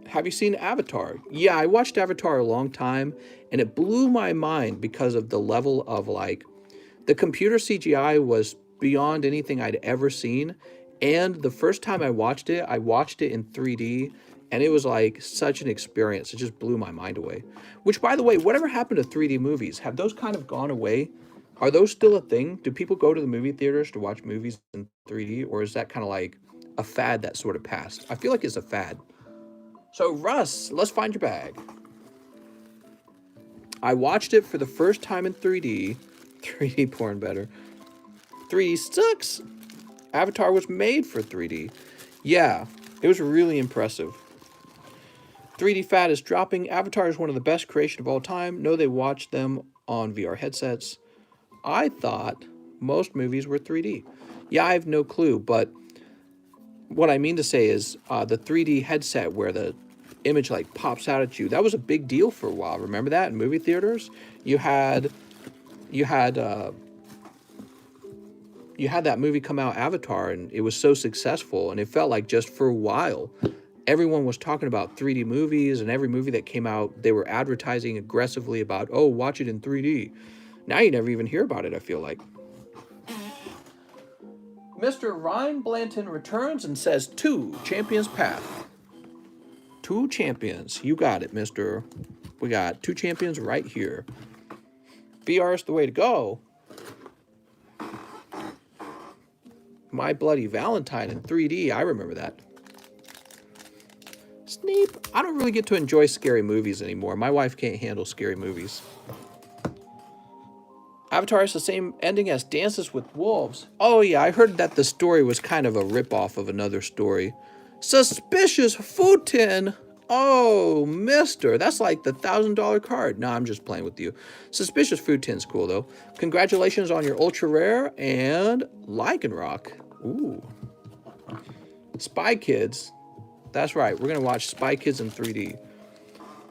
Have you seen Avatar? Yeah, I watched Avatar a long time, and it blew my mind because of the level of like, the computer CGI was beyond anything I'd ever seen. And the first time I watched it in 3D, and it was like such an experience. It just blew my mind away. Which, by the way, whatever happened to 3D movies? Have those kind of gone away? Are those still a thing? Do people go to the movie theaters to watch movies in 3D? Or is that kind of like a fad that sort of passed? I feel like it's a fad. So, Russ, let's find your bag. I watched it for the first time in 3D. 3D porn better. 3D sucks. Avatar was made for 3D. Yeah, it was really impressive. 3D fad is dropping. Avatar is one of the best creation of all time. No, they watched them on VR headsets. I thought most movies were 3D. Yeah, I have no clue, but what I mean to say is the 3D headset where the image like pops out at you, that was a big deal for a while. Remember that in movie theaters? You had that movie come out, Avatar, and it was so successful, and it felt like just for a while everyone was talking about 3D movies, and every movie that came out they were advertising aggressively about, oh, watch it in 3D. Now you never even hear about it, I feel like. Mr. Ryan Blanton returns and says 2 champions path. 2 champions. You got it, mister. We got 2 champions right here. VR is the way to go. My Bloody Valentine in 3D. I remember that. Sneep. I don't really get to enjoy scary movies anymore. My wife can't handle scary movies. Avatar is the same ending as Dances with Wolves. Oh yeah, I heard that the story was kind of a ripoff of another story. Suspicious Food Tin. Oh, mister, that's like the $1,000 card. No, I'm just playing with you. Suspicious Food Tin's cool, though. Congratulations on your Ultra Rare and Lycanroc. Ooh. Spy Kids. That's right, we're going to watch Spy Kids in 3D.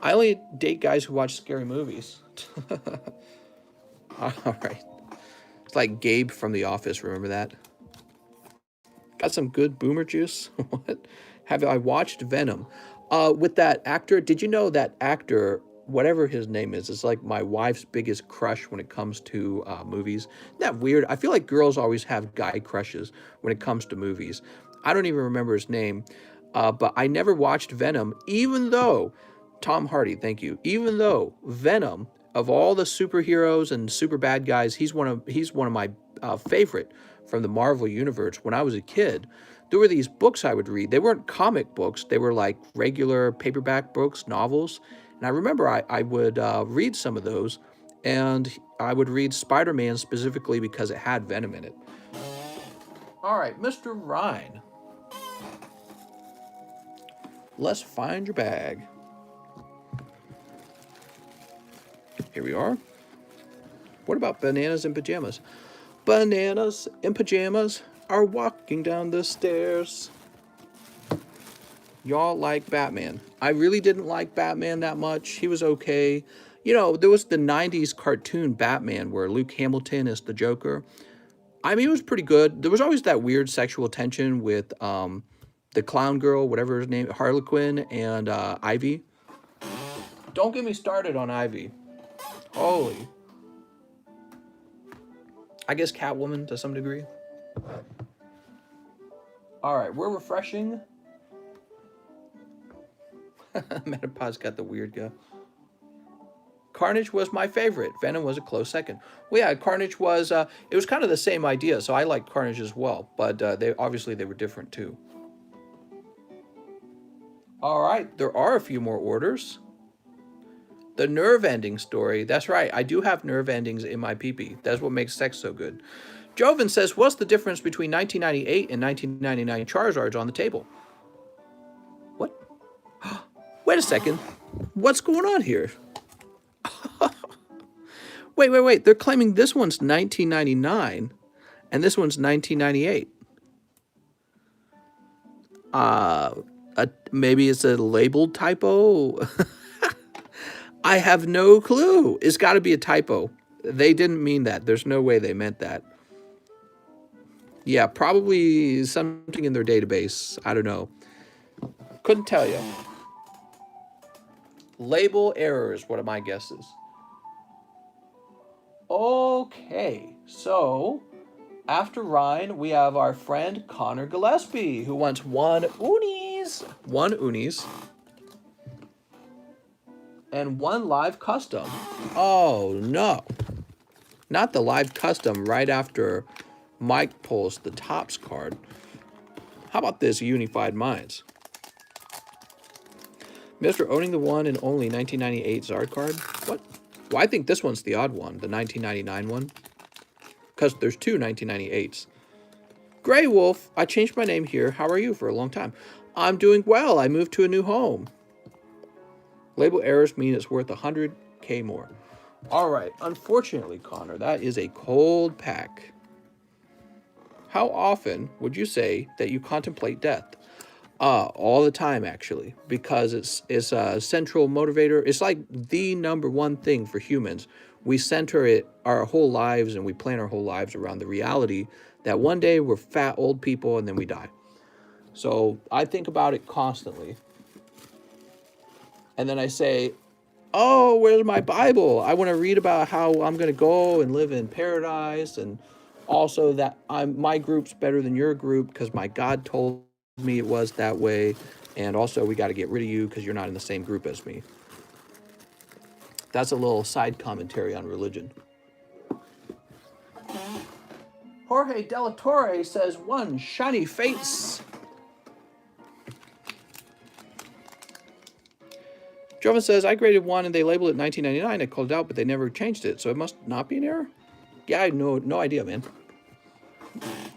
I only date guys who watch scary movies. All right. It's like Gabe from The Office, remember that? Got some good boomer juice? What? Have I watched Venom? With that actor, did you know that actor, whatever his name is like my wife's biggest crush when it comes to movies? Isn't that weird? I feel like girls always have guy crushes when it comes to movies. I don't even remember his name, but I never watched Venom, even though, Tom Hardy, thank you, even though Venom, of all the superheroes and super bad guys, he's one of my favorite from the Marvel Universe. When I was a kid, there were these books I would read. They weren't comic books. They were like regular paperback books, novels. And I remember I would read some of those, and I would read Spider-Man specifically because it had Venom in it. All right, Mr. Ryan. Let's find your bag. Here we are. What about bananas in pajamas? Bananas in pajamas are walking down the stairs. Y'all like Batman. I really didn't like Batman that much. He was okay. You know, there was the 90s cartoon Batman where Luke Hamilton is the Joker. I mean, it was pretty good. There was always that weird sexual tension with the clown girl, whatever her name, Harlequin, and Ivy. Don't get me started on Ivy. Holy. I guess Catwoman to some degree. All right, we're refreshing. Metapod's got the weird guy. Carnage was my favorite. Venom was a close second. Well, yeah, Carnage was, it was kind of the same idea, so I liked Carnage as well, but they were different too. All right, there are a few more orders. The nerve ending story. That's right, I do have nerve endings in my pee-pee. That's what makes sex so good. Joven says, what's the difference between 1998 and 1999 Charizards on the table? What? Wait a second. What's going on here? Wait. They're claiming this one's 1999 and this one's 1998. Maybe it's a label typo. I have no clue. It's got to be a typo. They didn't mean that. There's no way they meant that. Yeah, probably something in their database. I don't know. Couldn't tell you. Label errors, what are my guesses? Okay, so after Ryan, we have our friend Connor Gillespie, who wants one Unis, and one live custom. Oh no, not the live custom right after Mike pulls the Topps card. How about this Unified Minds? Mr. owning the one and only 1998 Zard card? What? Well, I think this one's the odd one, the 1999 one. Because there's two 1998s. Grey Wolf, I changed my name here. How are you for a long time? I'm doing well. I moved to a new home. Label errors mean it's worth 100K more. All right. Unfortunately, Connor, that is a cold pack. How often would you say that you contemplate death? All the time, actually, because it's a central motivator. It's like the number one thing for humans. We center it our whole lives and we plan our whole lives around the reality that one day we're fat old people and then we die. So I think about it constantly. And then I say, oh, where's my Bible? I want to read about how I'm going to go and live in paradise, and also that my group's better than your group because my God told me it was that way, and also we got to get rid of you because you're not in the same group as me. That's a little side commentary on religion. Jorge De La Torre says, one shiny face. Joven says, I graded one and they labeled it 1999. I called it out, but they never changed it, so it must not be an error? Yeah, I have no idea, man.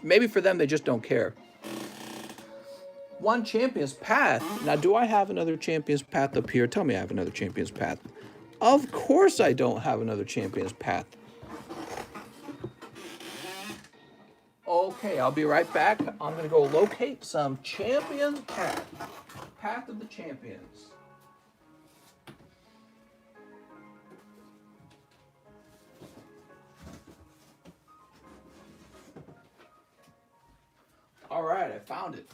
Maybe for them, they just don't care. One Champion's Path. Now, do I have another Champion's Path up here? Tell me I have another Champion's Path. Of course I don't have another Champion's Path. Okay, I'll be right back. I'm going to go locate some Champion's Path. Path of the Champions. All right, I found it.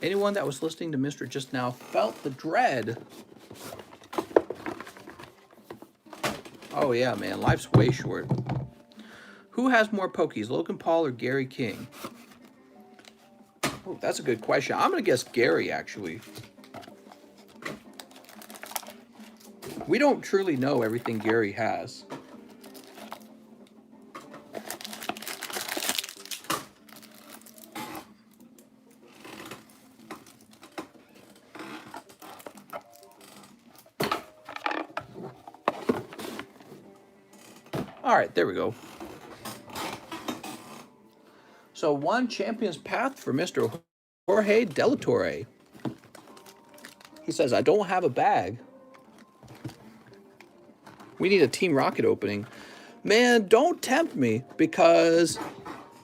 Anyone that was listening to Mr. just now felt the dread. Oh yeah, man, life's way short. Who has more Pokies, Logan Paul or Gary King? Oh, that's a good question. I'm going to guess Gary, actually. We don't truly know everything Gary has. All right, there we go. So one champion's path for Mr. Jorge Delatore. He says, I don't have a bag. We need a Team Rocket opening. Man, don't tempt me because,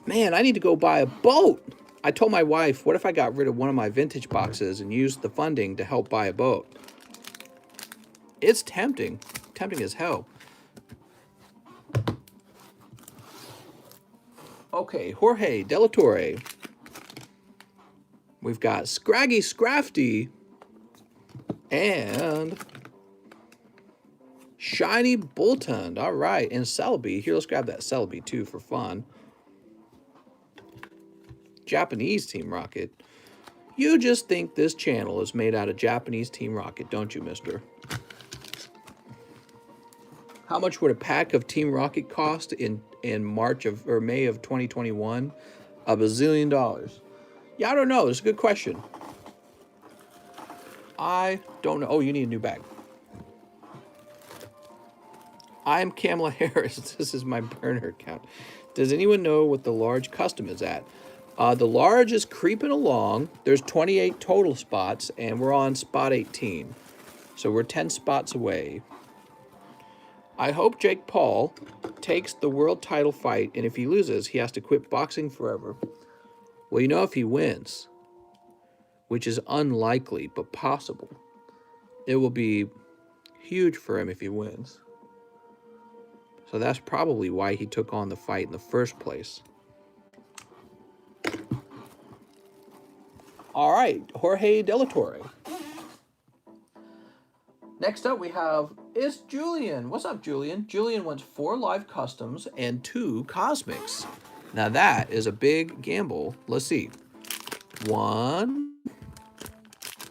man, I need to go buy a boat. I told my wife, what if I got rid of one of my vintage boxes and used the funding to help buy a boat? It's tempting. Tempting as hell. Okay, Jorge Delatore. We've got Scraggy Scrafty and Shiny Boltund. All right, and Celebi. Here, let's grab that Celebi too for fun. Japanese Team Rocket. You just think this channel is made out of Japanese Team Rocket, don't you, mister? How much would a pack of Team Rocket cost in March of or May of 2021? $1 bazillion. Yeah, I don't know. It's a good question. I don't know. Oh, you need a new bag. I'm Kamala Harris. This is my burner account. Does anyone know what the large custom is at? The large is creeping along. There's 28 total spots, and we're on spot 18. So we're 10 spots away. I hope Jake Paul takes the world title fight, and if he loses, he has to quit boxing forever. Well, you know, if he wins, which is unlikely but possible, it will be huge for him if he wins. So that's probably why he took on the fight in the first place. All right, Jorge Delatore. Next up, we have is Julian. What's up, Julian? Julian wants 4 live customs and 2 cosmics. Now that is a big gamble. Let's see. 1,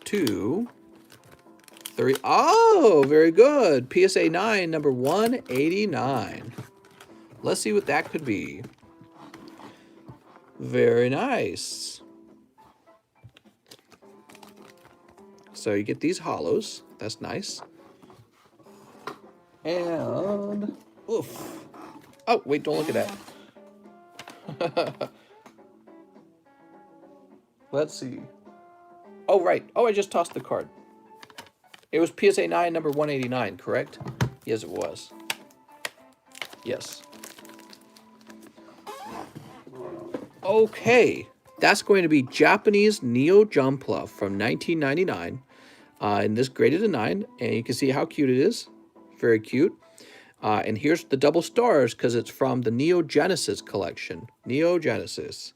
2, 3. Oh, very good. PSA 9, number 189. Let's see what that could be. Very nice. So you get these hollows. That's nice. And oof. Oh, wait, don't look at that. Let's see. Oh, right. Oh, I just tossed the card. It was PSA 9, number 189, correct? Yes, it was. Yes. Okay. That's going to be Japanese Neo Jumpluff from 1999. In this graded a 9, and you can see how cute it is. Very cute. And here's the double stars because it's from the Neo Genesis collection. Neo Genesis.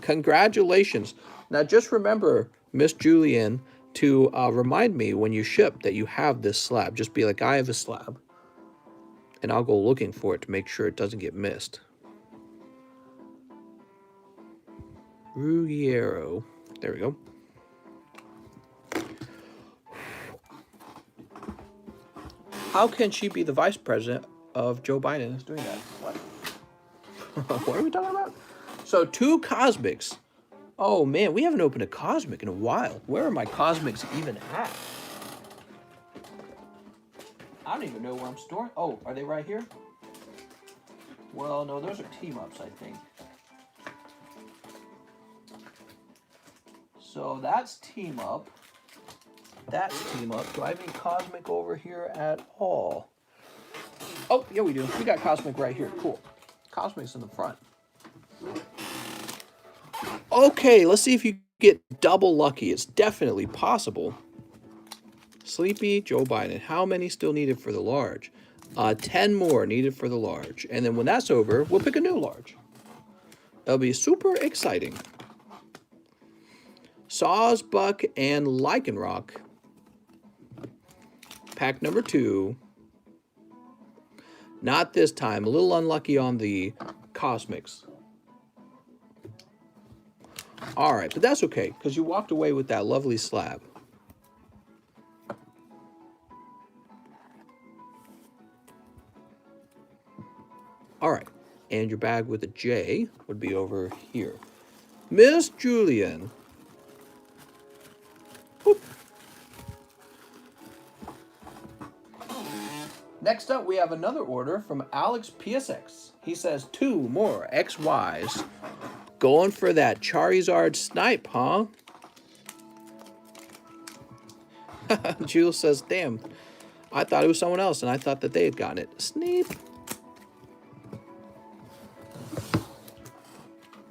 Congratulations. Now just remember, Miss Julian, to remind me when you ship that you have this slab. Just be like, I have a slab. And I'll go looking for it to make sure it doesn't get missed. Ruggiero. There we go. How can she be the vice president of Joe Biden is doing that? What? What are we talking about? So 2 cosmics. Oh man, we haven't opened a cosmic in a while. Where are my cosmics even at? I don't even know where I'm storing. Oh, are they right here? Well, no, those are team ups, I think. So that's team up. That's team up. Do I have any cosmic over here at all? Oh, yeah, we do. We got cosmic right here. Cool. Cosmic's in the front. Okay, let's see if you get double lucky. It's definitely possible. Sleepy Joe Biden. How many still needed for the large? 10 more needed for the large. And then when that's over, we'll pick a new large. That'll be super exciting. Sawsbuck and Lycanroc. Pack number 2. Not this time. A little unlucky on the Cosmics. All right, but that's okay, because you walked away with that lovely slab. All right, and your bag with a J would be over here. Miss Julian. Whoop. Next up, we have another order from Alex PSX. He says 2 more XYs. Going for that Charizard snipe, huh? Jules says, damn, I thought it was someone else, and I thought that they had gotten it. Sneep.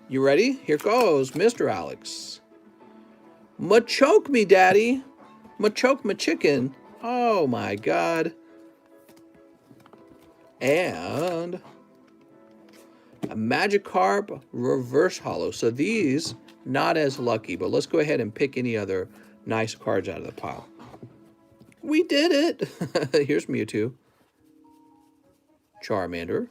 You ready? Here goes, Mr. Alex. Machoke me, daddy. Machoke my chicken. Oh, my God. And a Magikarp reverse holo. So these, not as lucky, but let's go ahead and pick any other nice cards out of the pile. We did it. Here's Mewtwo. Charmander.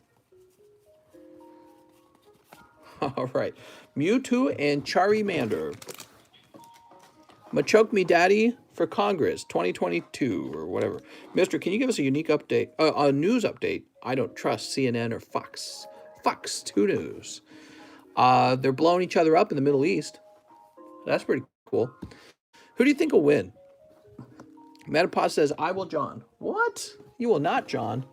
All right. Mewtwo and Charizard. Machoke me daddy for Congress 2022 or whatever. Mister, can you give us a unique update, a news update? I don't trust CNN or Fox. Fox 2 News. They're blowing each other up in the Middle East. That's pretty cool. Who do you think will win? Metapod says, I will John. What? You will not John.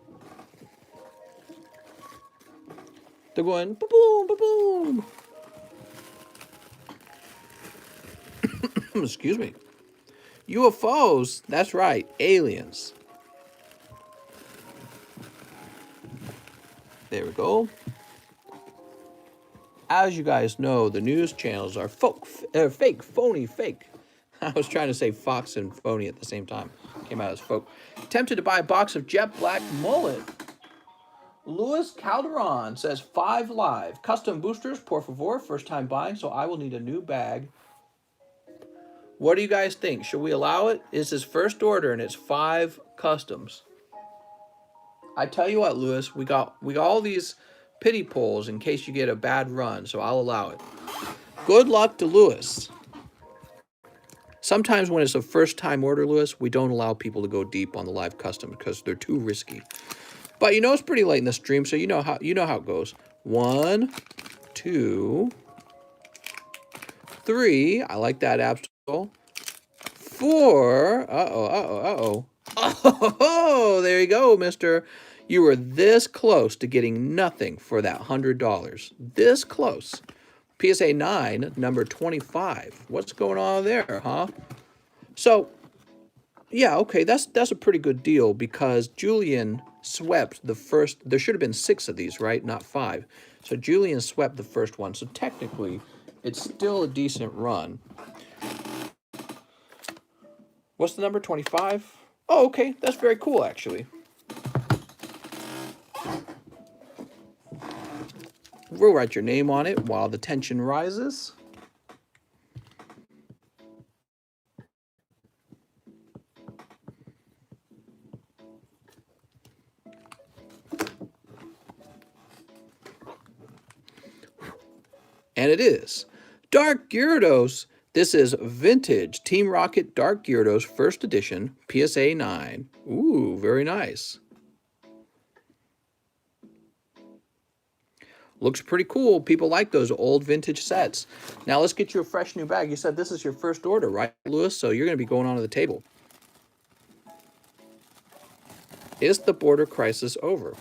They're going, ba-boom, ba-boom. Excuse me. UFOs. That's right. Aliens. There we go. As you guys know, the news channels are fake, phony, fake. I was trying to say Fox and phony at the same time. Came out as folk. Tempted to buy a box of Jet Black Mullet. Luis Calderon says 5 live. Custom boosters, por favor. First time buying, so I will need a new bag. What do you guys think? Should we allow it? It's his first order and it's 5 customs. I tell you what, Luis, we got all these pity polls in case you get a bad run, so I'll allow it. Good luck to Luis. Sometimes when it's a first time order, Luis, we don't allow people to go deep on the live custom because they're too risky. But you know it's pretty late in the stream, so you know how it goes. 1, 2, 3. I like that Absol. 4. Uh-oh. Oh, there you go, mister. You were this close to getting nothing for that $100. This close. PSA 9, number 25. What's going on there, huh? So, yeah, okay, that's a pretty good deal because Julian swept the first. There should have been 6 of these, right? Not 5. So Julian swept the first one. So technically, it's still a decent run. What's the number? 25? Oh, okay. That's very cool, actually. We'll write your name on it while the tension rises. And it is Dark Gyarados. This is vintage Team Rocket Dark Gyarados first edition, PSA 9. Ooh, very nice. Looks pretty cool. People like those old vintage sets. Now let's get you a fresh new bag. You said this is your first order, right, Lewis? So you're going to be going onto the table. Is the border crisis over?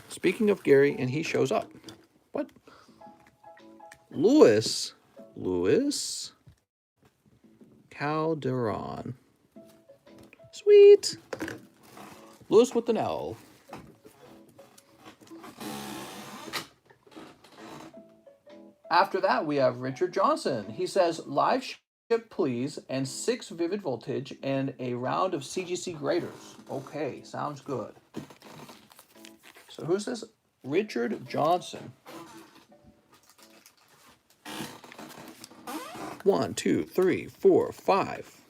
Speaking of Gary, and he shows up. What? Luis Calderon. Sweet. Luis with an L. After that, we have Richard Johnson. He says, live ship, please, and 6 Vivid Voltage and a round of CGC Graders. Okay, sounds good. So who's this? Richard Johnson. 1, 2, 3, 4, 5.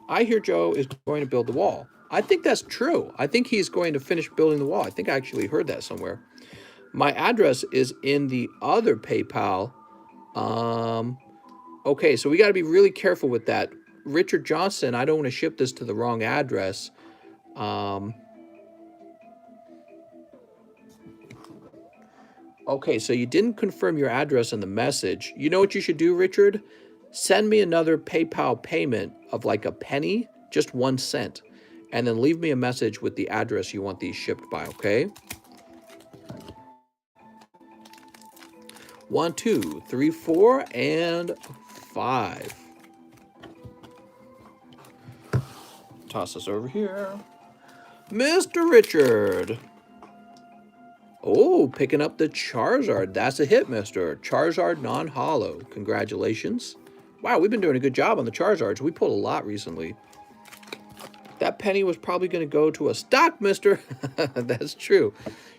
I hear Joe is going to build the wall. I think that's true. I think he's going to finish building the wall. I think I actually heard that somewhere. My address is in the other PayPal. Okay, so we got to be really careful with that. Richard Johnson, I don't want to ship this to the wrong address. Okay, so you didn't confirm your address in the message. You know what you should do, Richard? Send me another PayPal payment of like a penny, just 1 cent, and then leave me a message with the address you want these shipped by, okay? 1, 2, 3, 4, and 5. Toss this over here. Mr. Richard. Oh, picking up the Charizard. That's a hit, mister. Charizard non-hollow. Congratulations. Wow, we've been doing a good job on the Charizards. We pulled a lot recently. That penny was probably going to go to a stock, mister. That's true.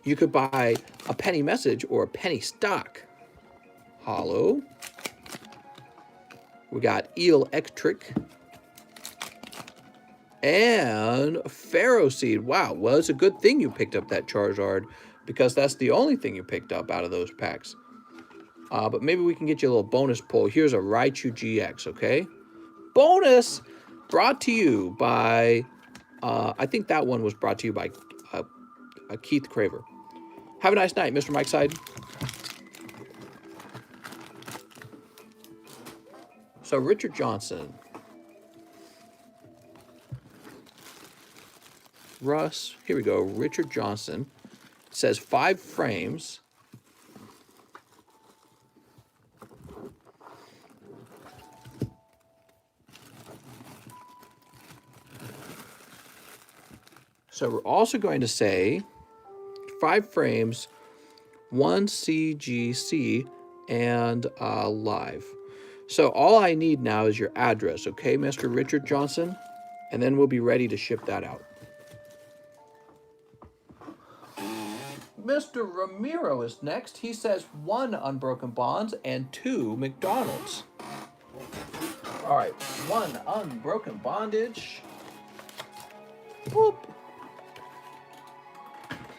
You could buy a penny message or a penny stock. Hollow. We got Electric. And Pharaoh Seed. Wow, well, it's a good thing you picked up that Charizard, because that's the only thing you picked up out of those packs. But maybe we can get you a little bonus pull. Here's a Raichu GX, okay? Bonus brought to you by, I think that one was brought to you by Keith Craver. Have a nice night, Mr. Mike Side. So Richard Johnson. Russ, here we go. Richard Johnson says 5 frames. So we're also going to say 5 frames, 1 CGC, and live. So all I need now is your address, okay, Mr. Richard Johnson? And then we'll be ready to ship that out. Mr. Ramiro is next. He says 1 Unbroken Bonds and 2 McDonald's. All right, 1 Unbroken Bondage. Boop.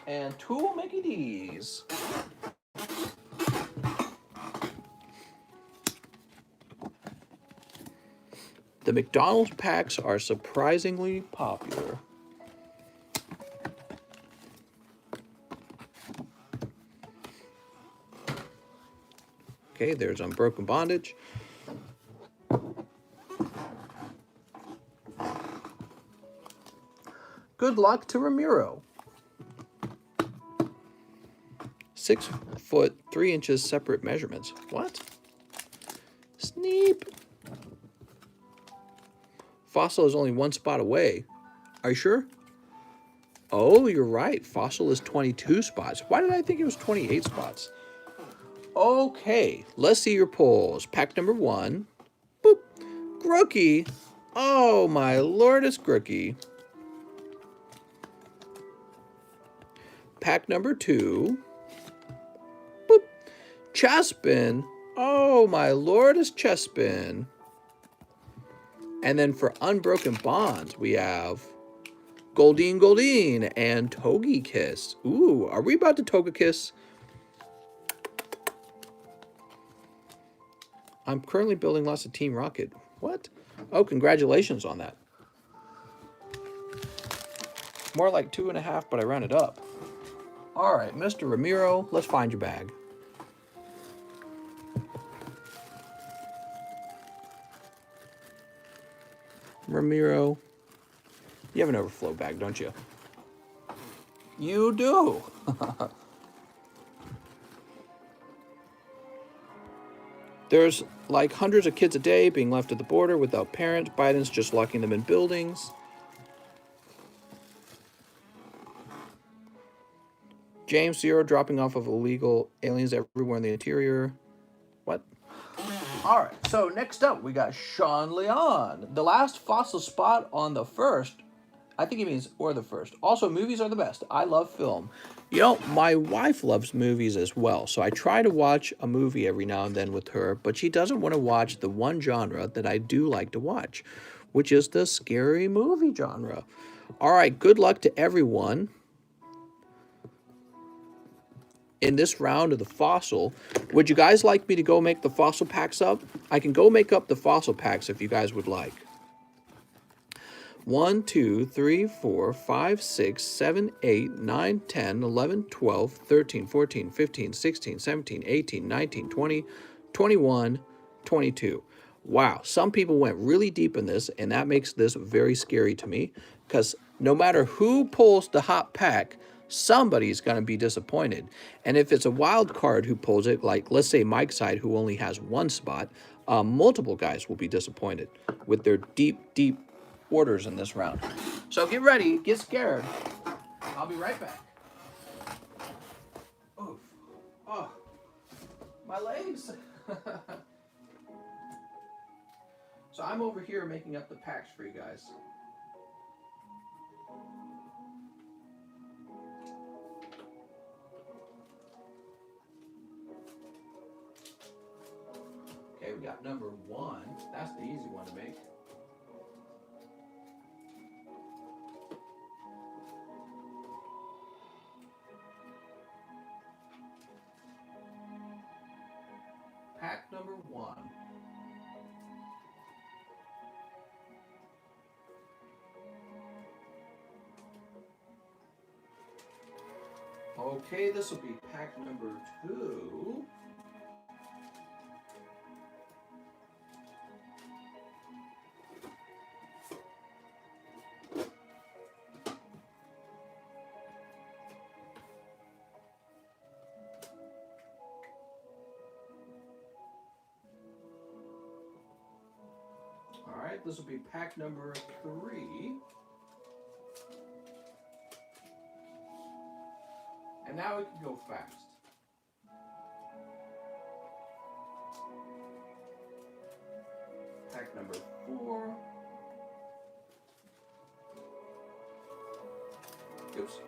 And 2 Mickey D's. The McDonald's packs are surprisingly popular. Okay, there's Unbroken Bondage. Good luck to Ramiro. 6 foot 3 inches separate measurements. What? Sneep. Fossil is only 1 spot away. Are you sure? Oh, you're right. Fossil is 22 spots. Why did I think it was 28 spots? Okay, let's see your polls. Pack number 1. Boop. Grookie. Oh, my lord, it's Grookie. Pack number 2. Boop. Chespin. Oh, my lord, it's Chespin. And then for Unbroken Bonds, we have Goldeen and Togekiss. Ooh, are we about to Togekiss? I'm currently building lots of Team Rocket. What? Oh, congratulations on that. More like 2.5, but I rounded up. All right, Mr. Ramiro, let's find your bag. Ramiro, you have an overflow bag, don't you? You do. There's like hundreds of kids a day being left at the border without parents. Biden's just locking them in buildings. James Zero dropping off of illegal aliens everywhere in the interior. What? All right, so next up we got Sean Leon. The last fossil spot on the first. I think he means or the first. Also, movies are the best. I love film. You know, my wife loves movies as well, so I try to watch a movie every now and then with her, but she doesn't want to watch the one genre that I do like to watch, which is the scary movie genre. All right, good luck to everyone in this round of the fossil. Would you guys like me to go make the fossil packs up? I can go make up the fossil packs if you guys would like. 1, 2, 3, 4, 5, 6, 7, 8, 9, 10, 11, 12, 13, 14, 15, 16, 17, 18, 19, 20, 21, 22. Wow, some people went really deep in this, and that makes this very scary to me, because no matter who pulls the hot pack, somebody's going to be disappointed. And if it's a wild card who pulls it, like let's say Mike's side, who only has one spot, multiple guys will be disappointed with their deep orders in this round. So get ready, get scared. I'll be right back. Oof. Oh, my legs. So I'm over here making up the packs for you guys. Okay, we got number 1. That's the easy one to make. Pack number 1. Okay, this will be pack number 2. All right, this will be pack number 3. And now we can go fast. Pack number 4. Oops.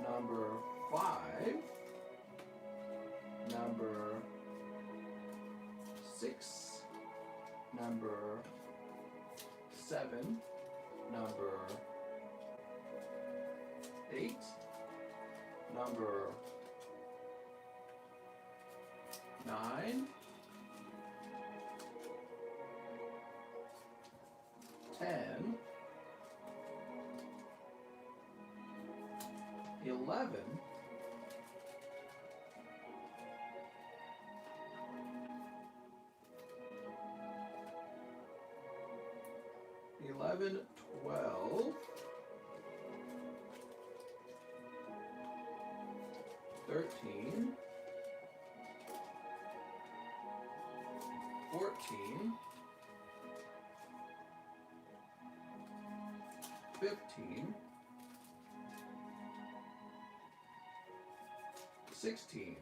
Number 5. Number 6. Number 7. Number 8, number 9, 10, 11, 12, 13, 14, 15, 16,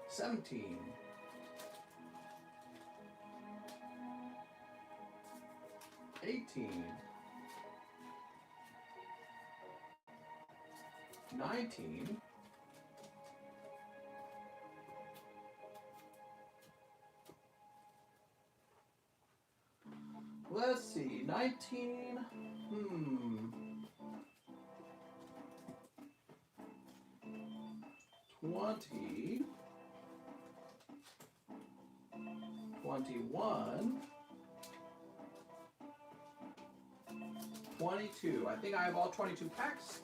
17, 18, 19, 19, 20, 21, 22. I think I have all 22 packs.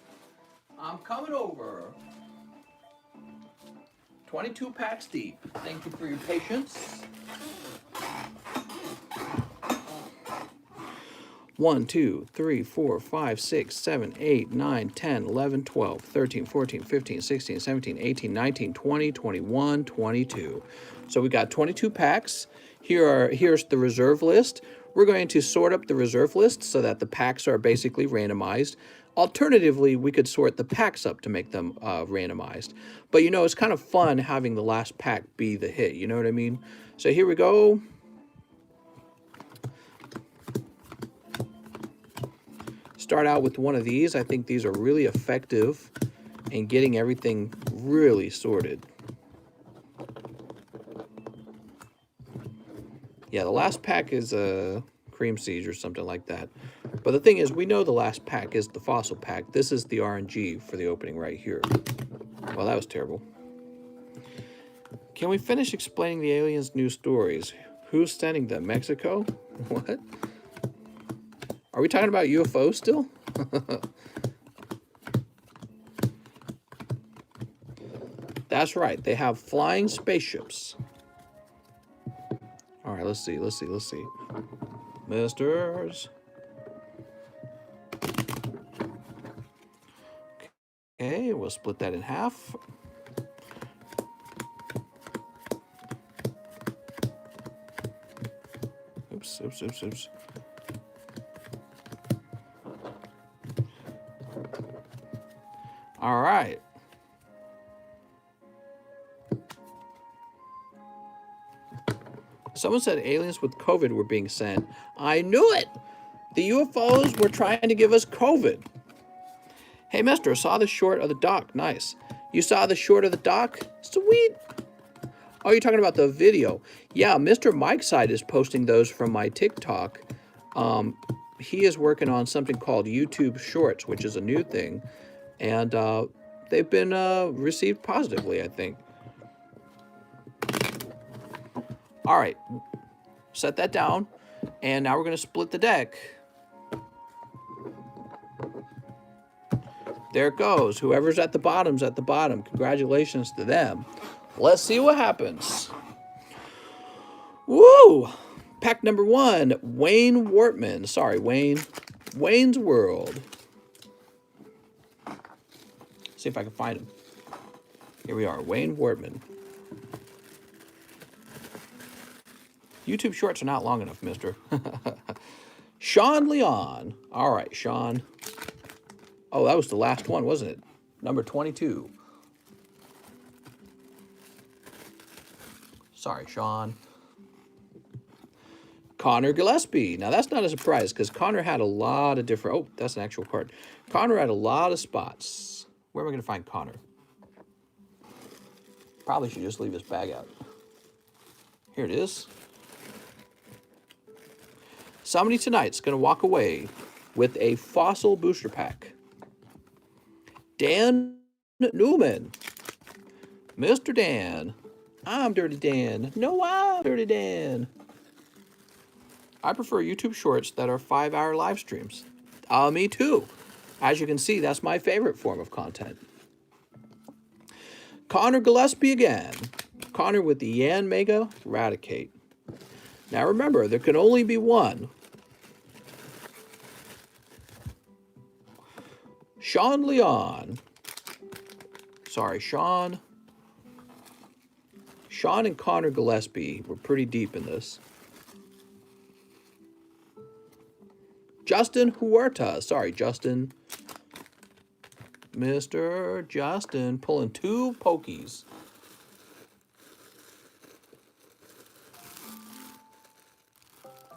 I'm coming over. 22 packs deep. Thank you for your patience. 1, 2, 3, 4, 5, 6, 7, 8, 9, 10, 11, 12, 13, 14, 15, 16, 17, 18, 19, 20, 21, 22. So we got 22 packs. Here's the reserve list. We're going to sort up the reserve list so that the packs are basically randomized. Alternatively, we could sort the packs up to make them randomized. But you know, it's kind of fun having the last pack be the hit. You know what I mean? So here we go. Start out with one of these. I think these are really effective in getting everything really sorted. Yeah, the last pack is Cream Siege or something like that. But the thing is, we know the last pack is the fossil pack. This is the RNG for the opening right here. Well, that was terrible. Can we finish explaining the aliens' new stories? Who's sending them? Mexico? What? Are we talking about UFOs still? That's right. They have flying spaceships. All right, let's see. Misters. Okay, we'll split that in half. Oops. All right. Someone said aliens with COVID were being sent. I knew it! The UFOs were trying to give us COVID. Hey, mister, I saw the short of the doc. Nice. You saw the short of the doc? Sweet. Oh, you're talking about the video. Yeah, Mr. Mike's side is posting those from my TikTok. He is working on something called YouTube Shorts, which is a new thing. And they've been received positively, I think. All right. Set that down. And now we're going to split the deck. There it goes. Whoever's at the bottom's at the bottom. Congratulations to them. Let's see what happens. Woo! Pack number 1, Wayne Wortman. Sorry, Wayne. Wayne's World. See if I can find him. Here we are, Wayne Wortman. YouTube shorts are not long enough, mister. Sean Leon. All right, Sean. Oh, that was the last one, wasn't it? Number 22. Sorry, Sean. Connor Gillespie. Now, that's not a surprise because Connor had a lot of different... Oh, that's an actual card. Connor had a lot of spots. Where am I going to find Connor? Probably should just leave his bag out. Here it is. Somebody tonight's going to walk away with a fossil booster pack. Dan Newman. Mr. Dan. I'm Dirty Dan. No, I'm Dirty Dan. I prefer YouTube shorts that are 5-hour live streams. Me too. As you can see, that's my favorite form of content. Connor Gillespie again. Connor with the Yan Mega Eradicate. Now remember, there can only be one. Sean Leon. Sorry, Sean. Sean and Connor Gillespie were pretty deep in this. Justin Huerta. Sorry, Justin. Mr. Justin pulling 2 pokies.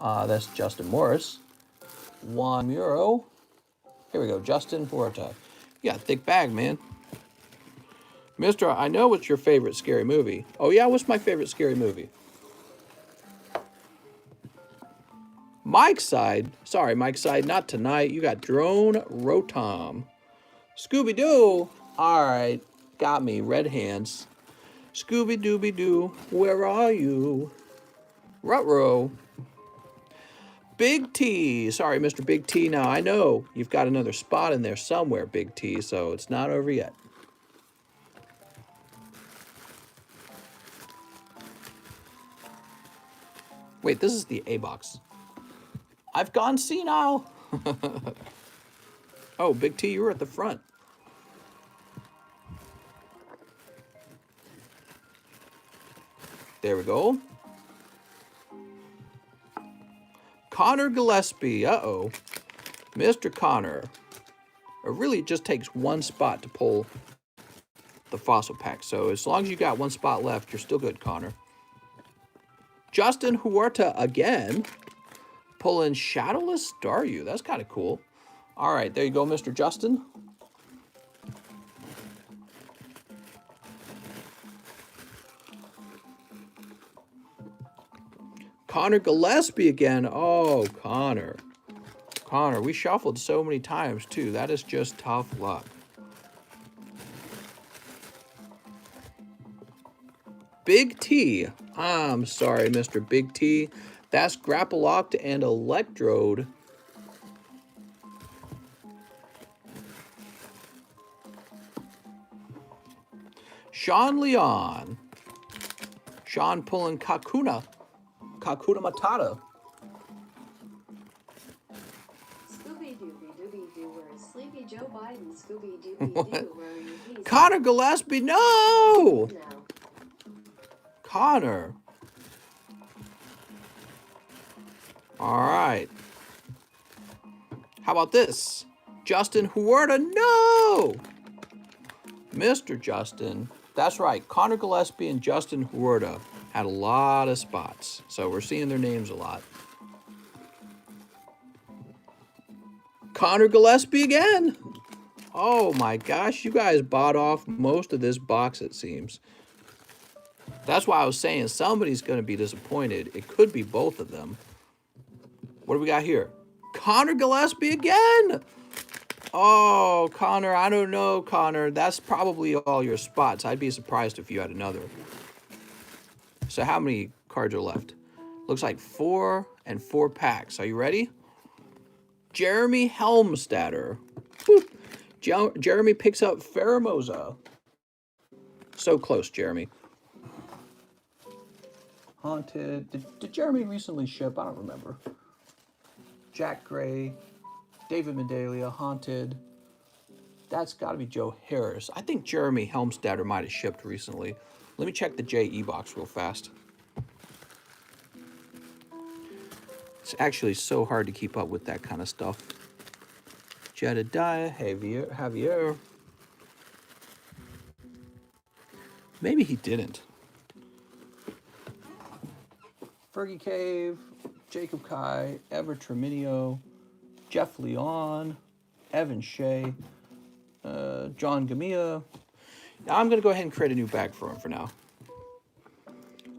That's Justin Morris. 1 Muro. Here we go, Justin Huerta. You got a thick bag, man. Mister, I know what's your favorite scary movie. Oh yeah, what's my favorite scary movie? Mike's side. Sorry, Mike's side, not tonight. You got Drone Rotom. Scooby-Doo. All right, got me. Red hands. Scooby-Dooby-Doo, where are you? Ruh-roh. Big T. Sorry, Mr. Big T. Now, I know you've got another spot in there somewhere, Big T, so it's not over yet. Wait, this is the A box. I've gone senile. Oh, Big T, you were at the front. There we go. Connor Gillespie. Uh-oh. Mr. Connor. It really just takes one spot to pull the fossil pack. So as long as you got one spot left, you're still good, Connor. Justin Huerta again. Pulling Shadowless Staryu. That's kind of cool. All right, there you go, Mr. Justin. Connor Gillespie again. Oh, Connor. Connor, we shuffled so many times, too. That is just tough luck. Big T. I'm sorry, Mr. Big T. That's Grapple Locked and Electrode. Sean Leon. Sean pulling Kakuna. Kakuna Matata. Scooby-Dooby-Dooby-Doo, where is Sleepy Joe Biden? Scooby-Dooby-Doo, where are you? He's Connor Gillespie, no! now. Connor. All right. How about this? Justin Huerta, no! Mr. Justin. That's right. Connor Gillespie and Justin Huerta had a lot of spots. So we're seeing their names a lot. Connor Gillespie again. Oh my gosh, you guys bought off most of this box, it seems. That's why I was saying somebody's going to be disappointed. It could be both of them. What do we got here? Connor Gillespie again. Oh, Connor, I don't know, Connor. That's probably all your spots. I'd be surprised if you had another. So how many cards are left? Looks like 4 and 4 packs. Are you ready? Jeremy Helmstadter. Boop. Jeremy picks up Faramosa. So close, Jeremy. Haunted. Did Jeremy recently ship? I don't remember. Jack Gray. David Medalia, Haunted. That's got to be Joe Harris. I think Jeremy Helmstadter might have shipped recently. Let me check the JE box real fast. It's actually so hard to keep up with that kind of stuff. Jedediah, Javier. Maybe he didn't. Fergie Cave, Jacob Kai, Ever Treminio, Jeff Leon, Evan Shea, John Gamia. Now I'm going to go ahead and create a new bag for him for now.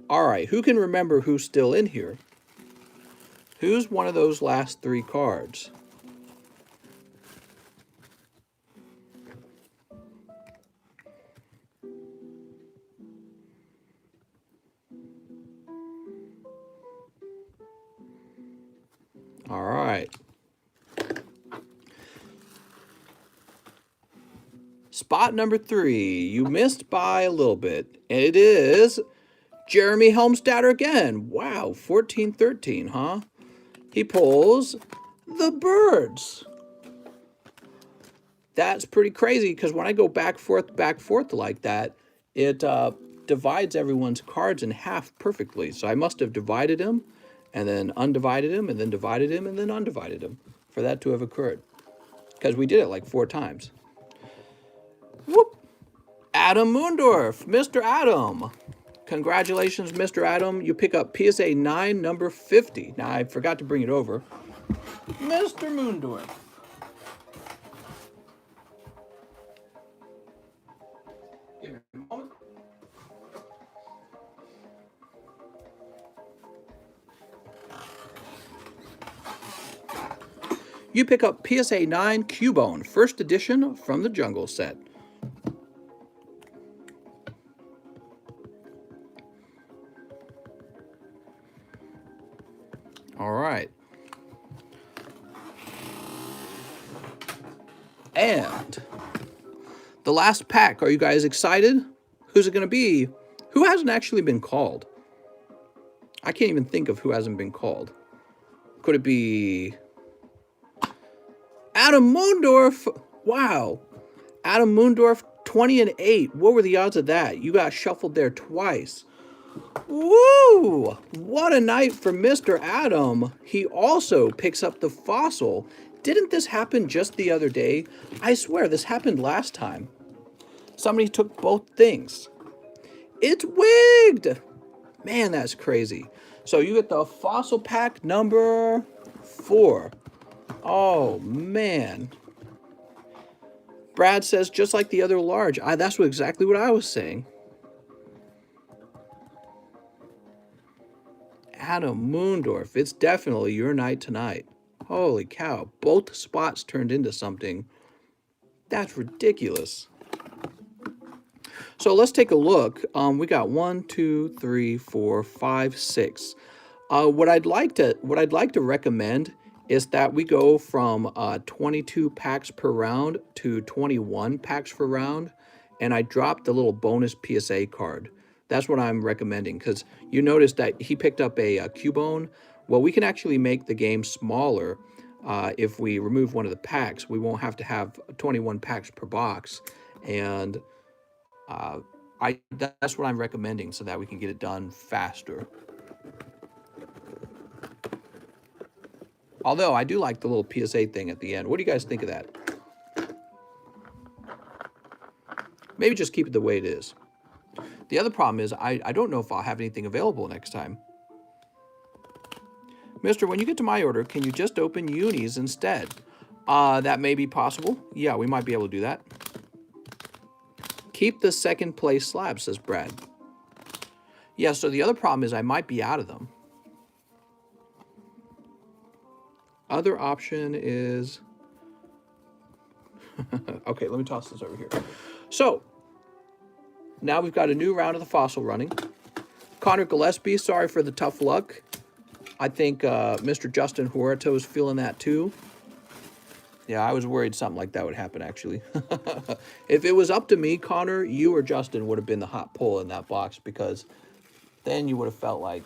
All right, who can remember who's still in here? Who's one of those last 3 cards? All right. Spot number 3. You missed by a little bit. And it is Jeremy Helmstadter again. Wow, 14-13, huh? He pulls the Birds. That's pretty crazy because when I go back, forth like that, it divides everyone's cards in half perfectly. So I must have divided him and then undivided him and then divided him and then undivided him for that to have occurred. Because we did it like 4 times. Whoop! Adam Moondorf, Mr. Adam. Congratulations, Mr. Adam. You pick up PSA 9, number 50. Now, I forgot to bring it over. Mr. Moondorf. Give me a moment. You pick up PSA 9 Cubone, first edition from the Jungle set. All right. And the last pack. Are you guys excited? Who's it going to be? Who hasn't actually been called? I can't even think of who hasn't been called. Could it be Adam Moondorf? Wow. Adam Moondorf, 20-8. What were the odds of that? You got shuffled there twice. Woo! What a night for Mr. Adam. He also picks up the Fossil. Didn't this happen just the other day? I swear this happened last time. Somebody took both things. It's wigged. Man, that's crazy. So you get the Fossil pack number 4. Oh, man. Brad says, just like the other large. That's exactly what I was saying. Adam Moondorf, it's definitely your night tonight. Holy cow, both spots turned into something. That's ridiculous. So let's take a look. We got 1, 2, 3, 4, 5, 6. What I'd like to recommend is that we go from 22 packs per round to 21 packs per round, and I dropped the little bonus PSA card. That's what I'm recommending, because you notice that he picked up a Cubone. Well, we can actually make the game smaller if we remove one of the packs. We won't have to have 21 packs per box, and that's what I'm recommending so that we can get it done faster. Although I do like the little PSA thing at the end. What do you guys think of that? Maybe just keep it the way it is. The other problem is I don't know if I'll have anything available next time. Mister, when you get to my order, can you just open unis instead? That may be possible. Yeah, we might be able to do that. Keep the second place slab, says Brad. Yeah, so the other problem is I might be out of them. Other option is... okay, let me toss this over here. So, now we've got a new round of the fossil running. Connor Gillespie, sorry for the tough luck. I think Mr. Justin Huerto is feeling that too. Yeah, I was worried something like that would happen, actually. If it was up to me, Connor, you or Justin would have been the hot pull in that box, because then you would have felt like,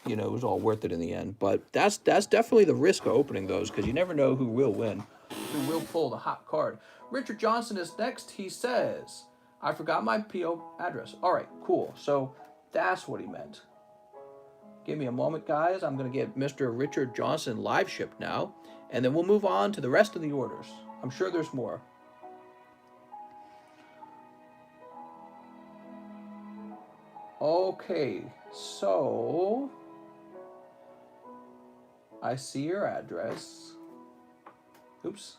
you know, it was all worth it in the end. But that's definitely the risk of opening those, because you never know who will win, who will pull the hot card. Richard Johnson is next. He says, I forgot my PO address. All right, cool. So that's what he meant. Give me a moment, guys. I'm going to get Mr. Richard Johnson live shipped now, and then we'll move on to the rest of the orders. I'm sure there's more. Okay, so I see your address. Oops.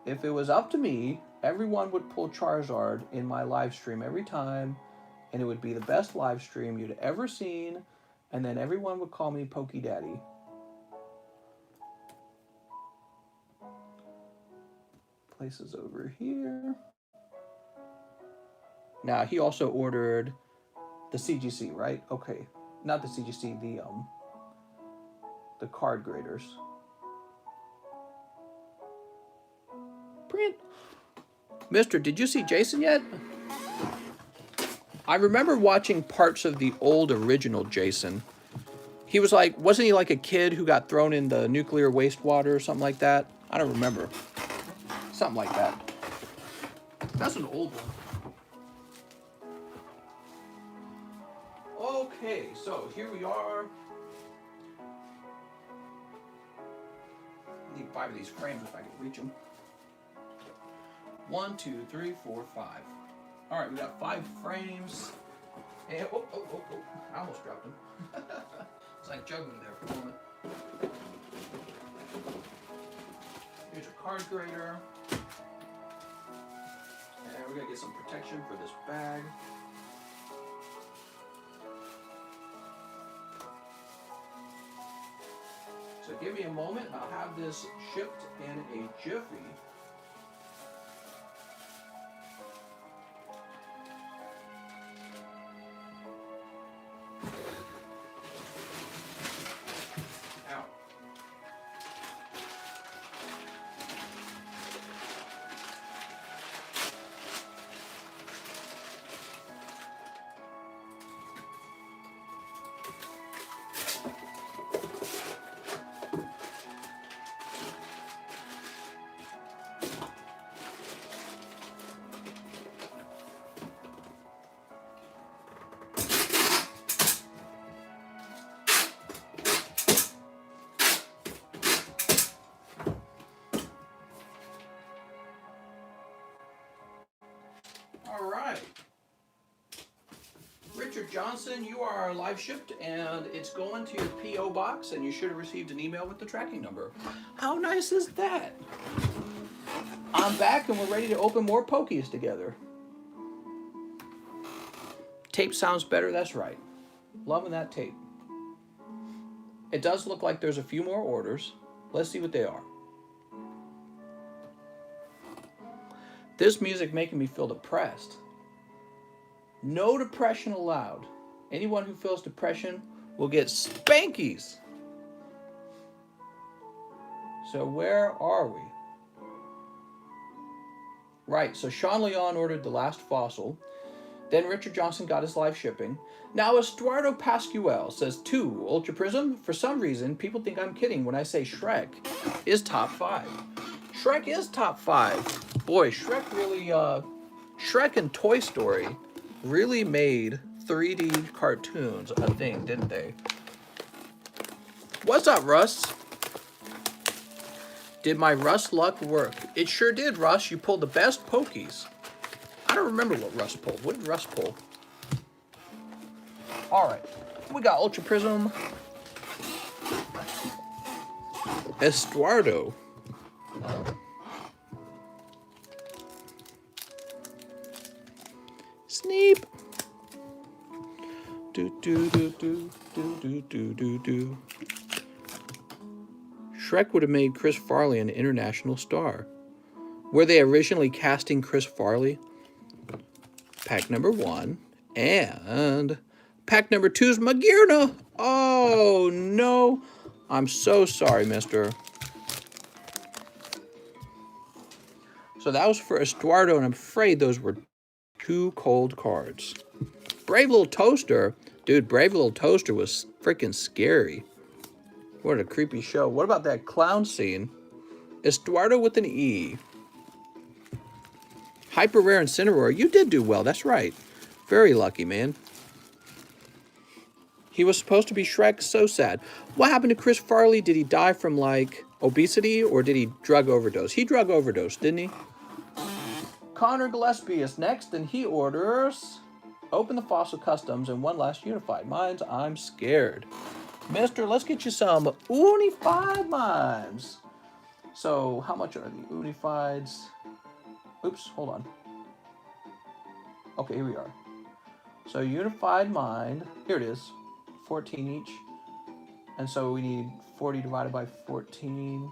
If it was up to me, everyone would pull Charizard in my live stream every time, and it would be the best live stream you'd ever seen, and then everyone would call me Pokey Daddy. Places over here. Now, he also ordered the CGC, right? Okay. Not the CGC, the card graders. Print. Mister, did you see Jason yet? I remember watching parts of the old original Jason. He was like, wasn't he like a kid who got thrown in the nuclear wastewater or something like that? I don't remember. Something like that. That's an old one. Okay, so here we are. I need 5 of these frames if I can reach them. 1, 2, 3, 4, 5. All right, we got 5 frames. And oh, I almost dropped them. It's like juggling there for a moment. Here's a card grader. And we're gonna get some protection for this bag. So give me a moment, I'll have this shipped in a jiffy. Ow. All right. Richard Johnson, you are live shipped and it's going to your P.O. box and you should have received an email with the tracking number. How nice is that? I'm back and we're ready to open more Pokies together. Tape sounds better, that's right. Loving that tape. It does look like there's a few more orders. Let's see what they are. This music making me feel depressed. No depression allowed. Anyone who feels depression will get spankies. So where are we? Right, so Sean Leon ordered the last fossil. Then Richard Johnson got his live shipping. Now Estuardo Pascual says 2 Ultra Prism. For some reason, people think I'm kidding when I say Shrek is top 5. Shrek is top 5. Boy, Shrek really, Shrek and Toy Story really made 3D cartoons a thing, didn't they? What's up, Russ? Did my Russ luck work? It sure did, Russ. You pulled the best pokies. I don't remember what Russ pulled. What did Russ pull? All right. We got Ultra Prism. Estuardo. Sneep. Do do do do do do do do do. Shrek would have made Chris Farley an international star. Were they originally casting Chris Farley? Pack number 1. And pack number 2 is Magirna. Oh, no. I'm so sorry, mister. So that was for Estuardo, and I'm afraid those were 2 cold cards. Brave Little Toaster. Dude, Brave Little Toaster was freaking scary. What a creepy show. What about that clown scene? Estuardo with an E. Hyper Rare Incineroar. You did do well. That's right. Very lucky, man. He was supposed to be Shrek. So sad. What happened to Chris Farley? Did he die from, like, obesity, or did he drug overdose? He drug overdose, didn't he? Connor Gillespie is next, and he orders Open the Fossil Customs and one last Unified Minds. I'm scared. Mister, let's get you some Unified Minds. So, how much are the Unifieds? Oops, hold on. Okay, here we are. So, Unified Mind, here it is, 14 each. And so we need 40 divided by 14,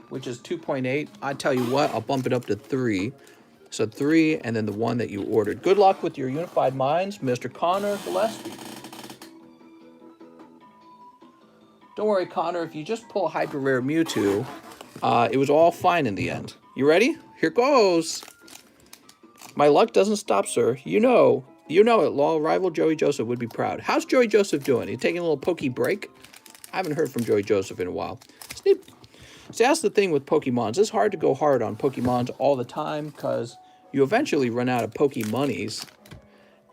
which is 2.8. I tell you what, I'll bump it up to 3. So 3, and then the one that you ordered. Good luck with your Unified Minds, Mr. Connor Gillespie. Don't worry, Connor, if you just pull Hyper Rare Mewtwo, it was all fine in the end. You ready? Here goes. My luck doesn't stop, sir. You know it. Loyal rival Joey Joseph would be proud. How's Joey Joseph doing? He taking a little pokey break? I haven't heard from Joey Joseph in a while. Sneep. See, that's the thing with Pokemons. It's hard to go hard on Pokemons all the time because you eventually run out of Pokemonies.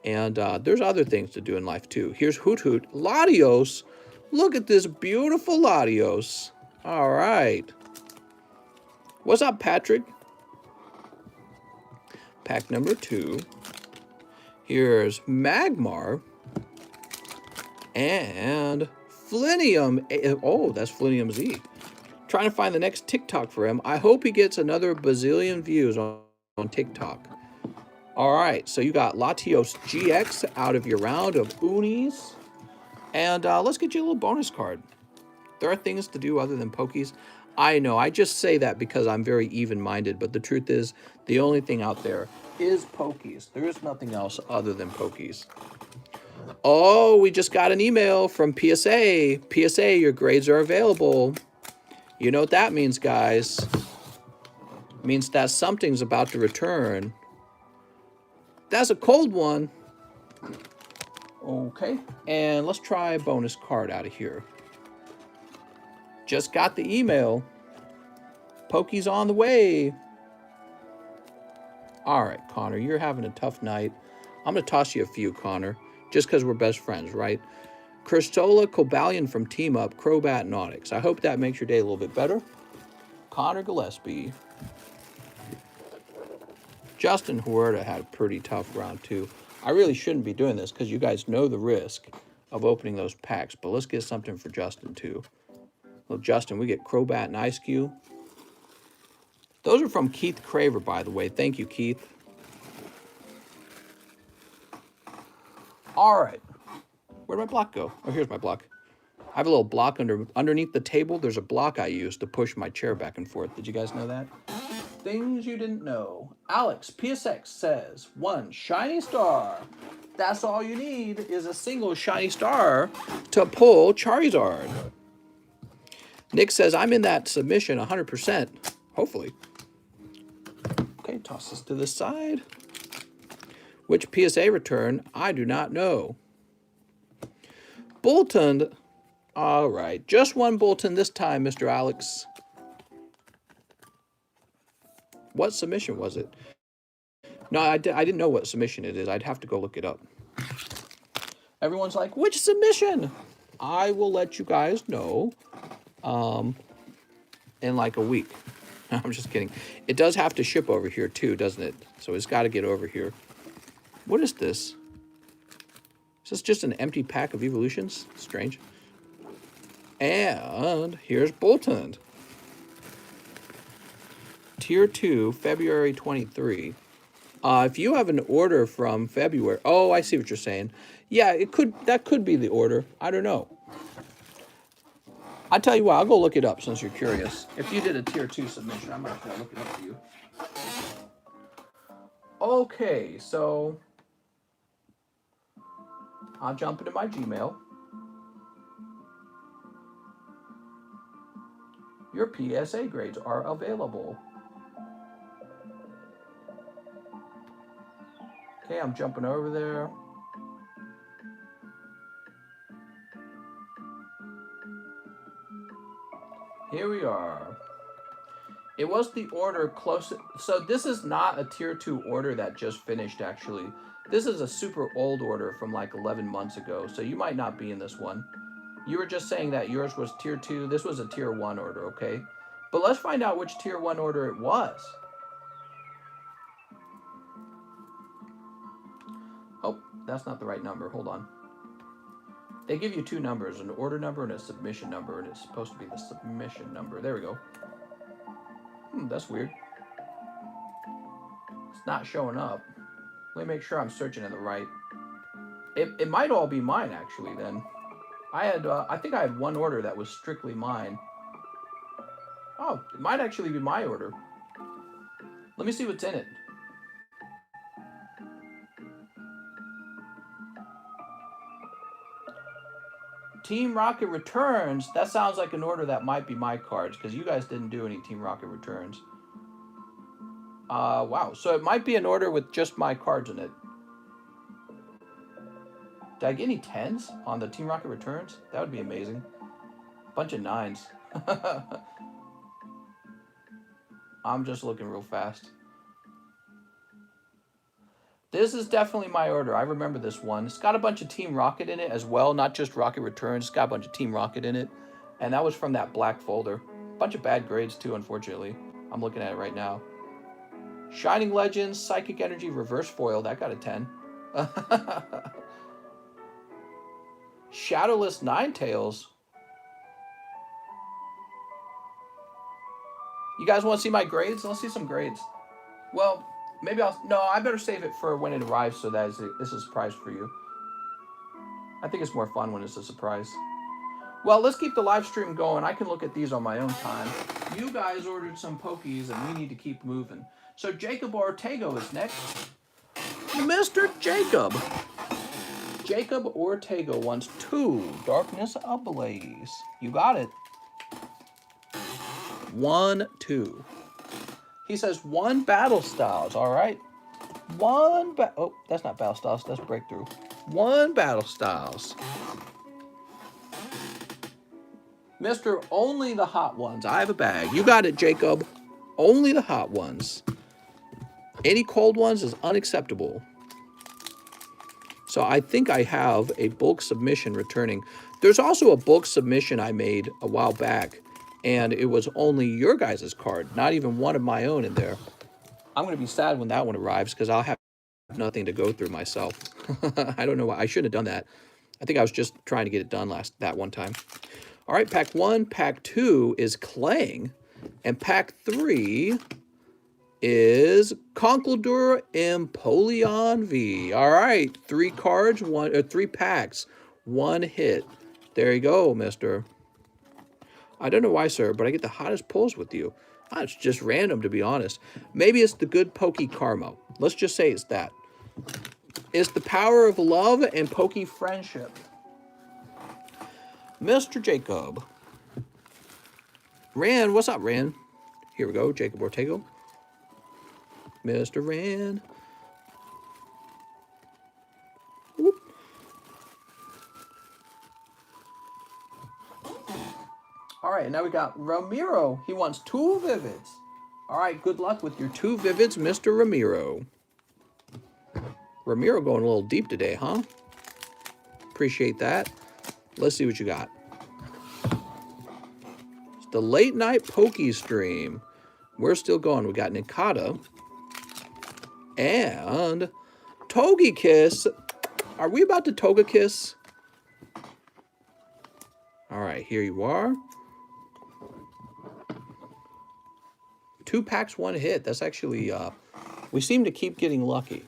And there's other things to do in life, too. Here's Hoot Hoot. Latios. Look at this beautiful Latios. All right. What's up, Patrick? Pack number 2. Here's Magmar. And Flinium. Oh, that's Flinium Z. Trying to find the next TikTok for him. I hope he gets another bazillion views on TikTok. All right, so you got Latios GX out of your round of Unis. And let's get you a little bonus card. There are things to do other than Pokies. I know, I just say that because I'm very even-minded, but the truth is, the only thing out there is Pokies. There is nothing else other than Pokies. Oh, we just got an email from PSA. PSA, your grades are available. You know what that means, guys. It means that something's about to return. That's a cold one. Okay, and let's try a bonus card out of here. Just got the email. Pokey's on the way. All right, Connor, you're having a tough night. I'm going to toss you a few, Connor, just because we're best friends, right? Crystola Cobalion from Team Up, Crobat and Onyx. I hope that makes your day a little bit better. Connor Gillespie. Justin Huerta had a pretty tough round, too. I really shouldn't be doing this because you guys know the risk of opening those packs. But let's get something for Justin, too. Well, Justin, we get Crobat and Ice Cube. Those are from Keith Craver, by the way. Thank you, Keith. All right. Where'd my block go? Oh, here's my block. I have a little block underneath the table. There's a block I use to push my chair back and forth. Did you guys know that? Things you didn't know. Alex PSX says, 1 shiny star. That's all you need is a single shiny star to pull Charizard. Nick says, I'm in that submission 100%. Hopefully. Okay, toss this to the side. Which PSA return? I do not know. Bolton. All right. Just one Bolton this time, Mr. Alex. What submission was it? No, I didn't know what submission it is. I'd have to go look it up. Everyone's like, which submission? I will let you guys know in like a week. I'm just kidding. It does have to ship over here too, doesn't it? So it's got to get over here. What is this? Is this just an empty pack of evolutions? Strange. And here's Bolton. Tier 2, February 23. If you have an order from February... Oh, I see what you're saying. Yeah, that could be the order. I don't know. I'll tell you what, I'll go look it up since you're curious. If you did a Tier 2 submission, I'm going to look it up for you. Okay, so... I'll jump into my Gmail. Your PSA grades are available. Okay, I'm jumping over there. Here we are. It was the order close. So this is not a tier 2 order that just finished, actually. This is a super old order from like 11 months ago. So you might not be in this one. You were just saying that yours was tier 2. This was a tier 1 order, okay? But let's find out which tier 1 order it was. Oh, that's not the right number. Hold on. They give you 2 numbers, an order number and a submission number, and it's supposed to be the submission number. There we go. That's weird. It's not showing up. Let me make sure I'm searching in the right. It might all be mine, actually, then. I think I had one order that was strictly mine. Oh, it might actually be my order. Let me see what's in it. Team Rocket returns. That sounds like an order that might be my cards, because you guys didn't do any Team Rocket returns. Wow. So it might be an order with just my cards in it. Did I get any 10s on the Team Rocket returns? That would be amazing. Bunch of 9s. I'm just looking real fast. This is definitely my order. I remember this one. It's got a bunch of Team Rocket in it as well, not just Rocket Returns. It's got a bunch of Team Rocket in it. And that was from that black folder. Bunch of bad grades too, unfortunately. I'm looking at it right now. Shining Legends, Psychic Energy, Reverse Foil. That got a 10. Shadowless Ninetales. You guys want to see my grades? Let's see some grades. Well, maybe I better save it for when it arrives so that it's a surprise for you. I think it's more fun when it's a surprise. Well, let's keep the live stream going. I can look at these on my own time. You guys ordered some Pokies and we need to keep moving. So Jacob Ortega is next. Mr. Jacob. Jacob Ortega wants 2 Darkness Ablaze. You got it. 1, 2. He says 1 Battle Styles. All right. Oh, that's not Battle Styles. That's Breakthrough. 1 Battle Styles. Mr. Only the Hot Ones. I have a bag. You got it, Jacob. Only the hot ones. Any cold ones is unacceptable. So I think I have a bulk submission returning. There's also a bulk submission I made a while back, and it was only your guys' card, not even one of my own in there. I'm going to be sad when that one arrives because I'll have nothing to go through myself. I don't know why. I shouldn't have done that. I think I was just trying to get it done that one time. All right, pack 1, pack 2 is Clang, and pack 3 is Conkeldurr Empoleon V. All right, 3 cards, 3 packs, 1 hit. There you go, mister. I don't know why, sir, but I get the hottest pulls with you. It's just random, to be honest. Maybe it's the good pokey karma. Let's just say it's that. It's the power of love and pokey friendship. Mr. Jacob. Rand, what's up, Rand? Here we go, Jacob Ortego. Mr. Rand. Whoop. All right, now we got Ramiro. He wants 2 Vivids. All right, good luck with your 2 Vivids, Mr. Ramiro. Ramiro going a little deep today, huh? Appreciate that. Let's see what you got. It's the late night pokey stream. We're still going. We got Nikata and Togekiss. Are we about to Togekiss? All right, here you are. 2 packs, 1 hit. That's actually, we seem to keep getting lucky.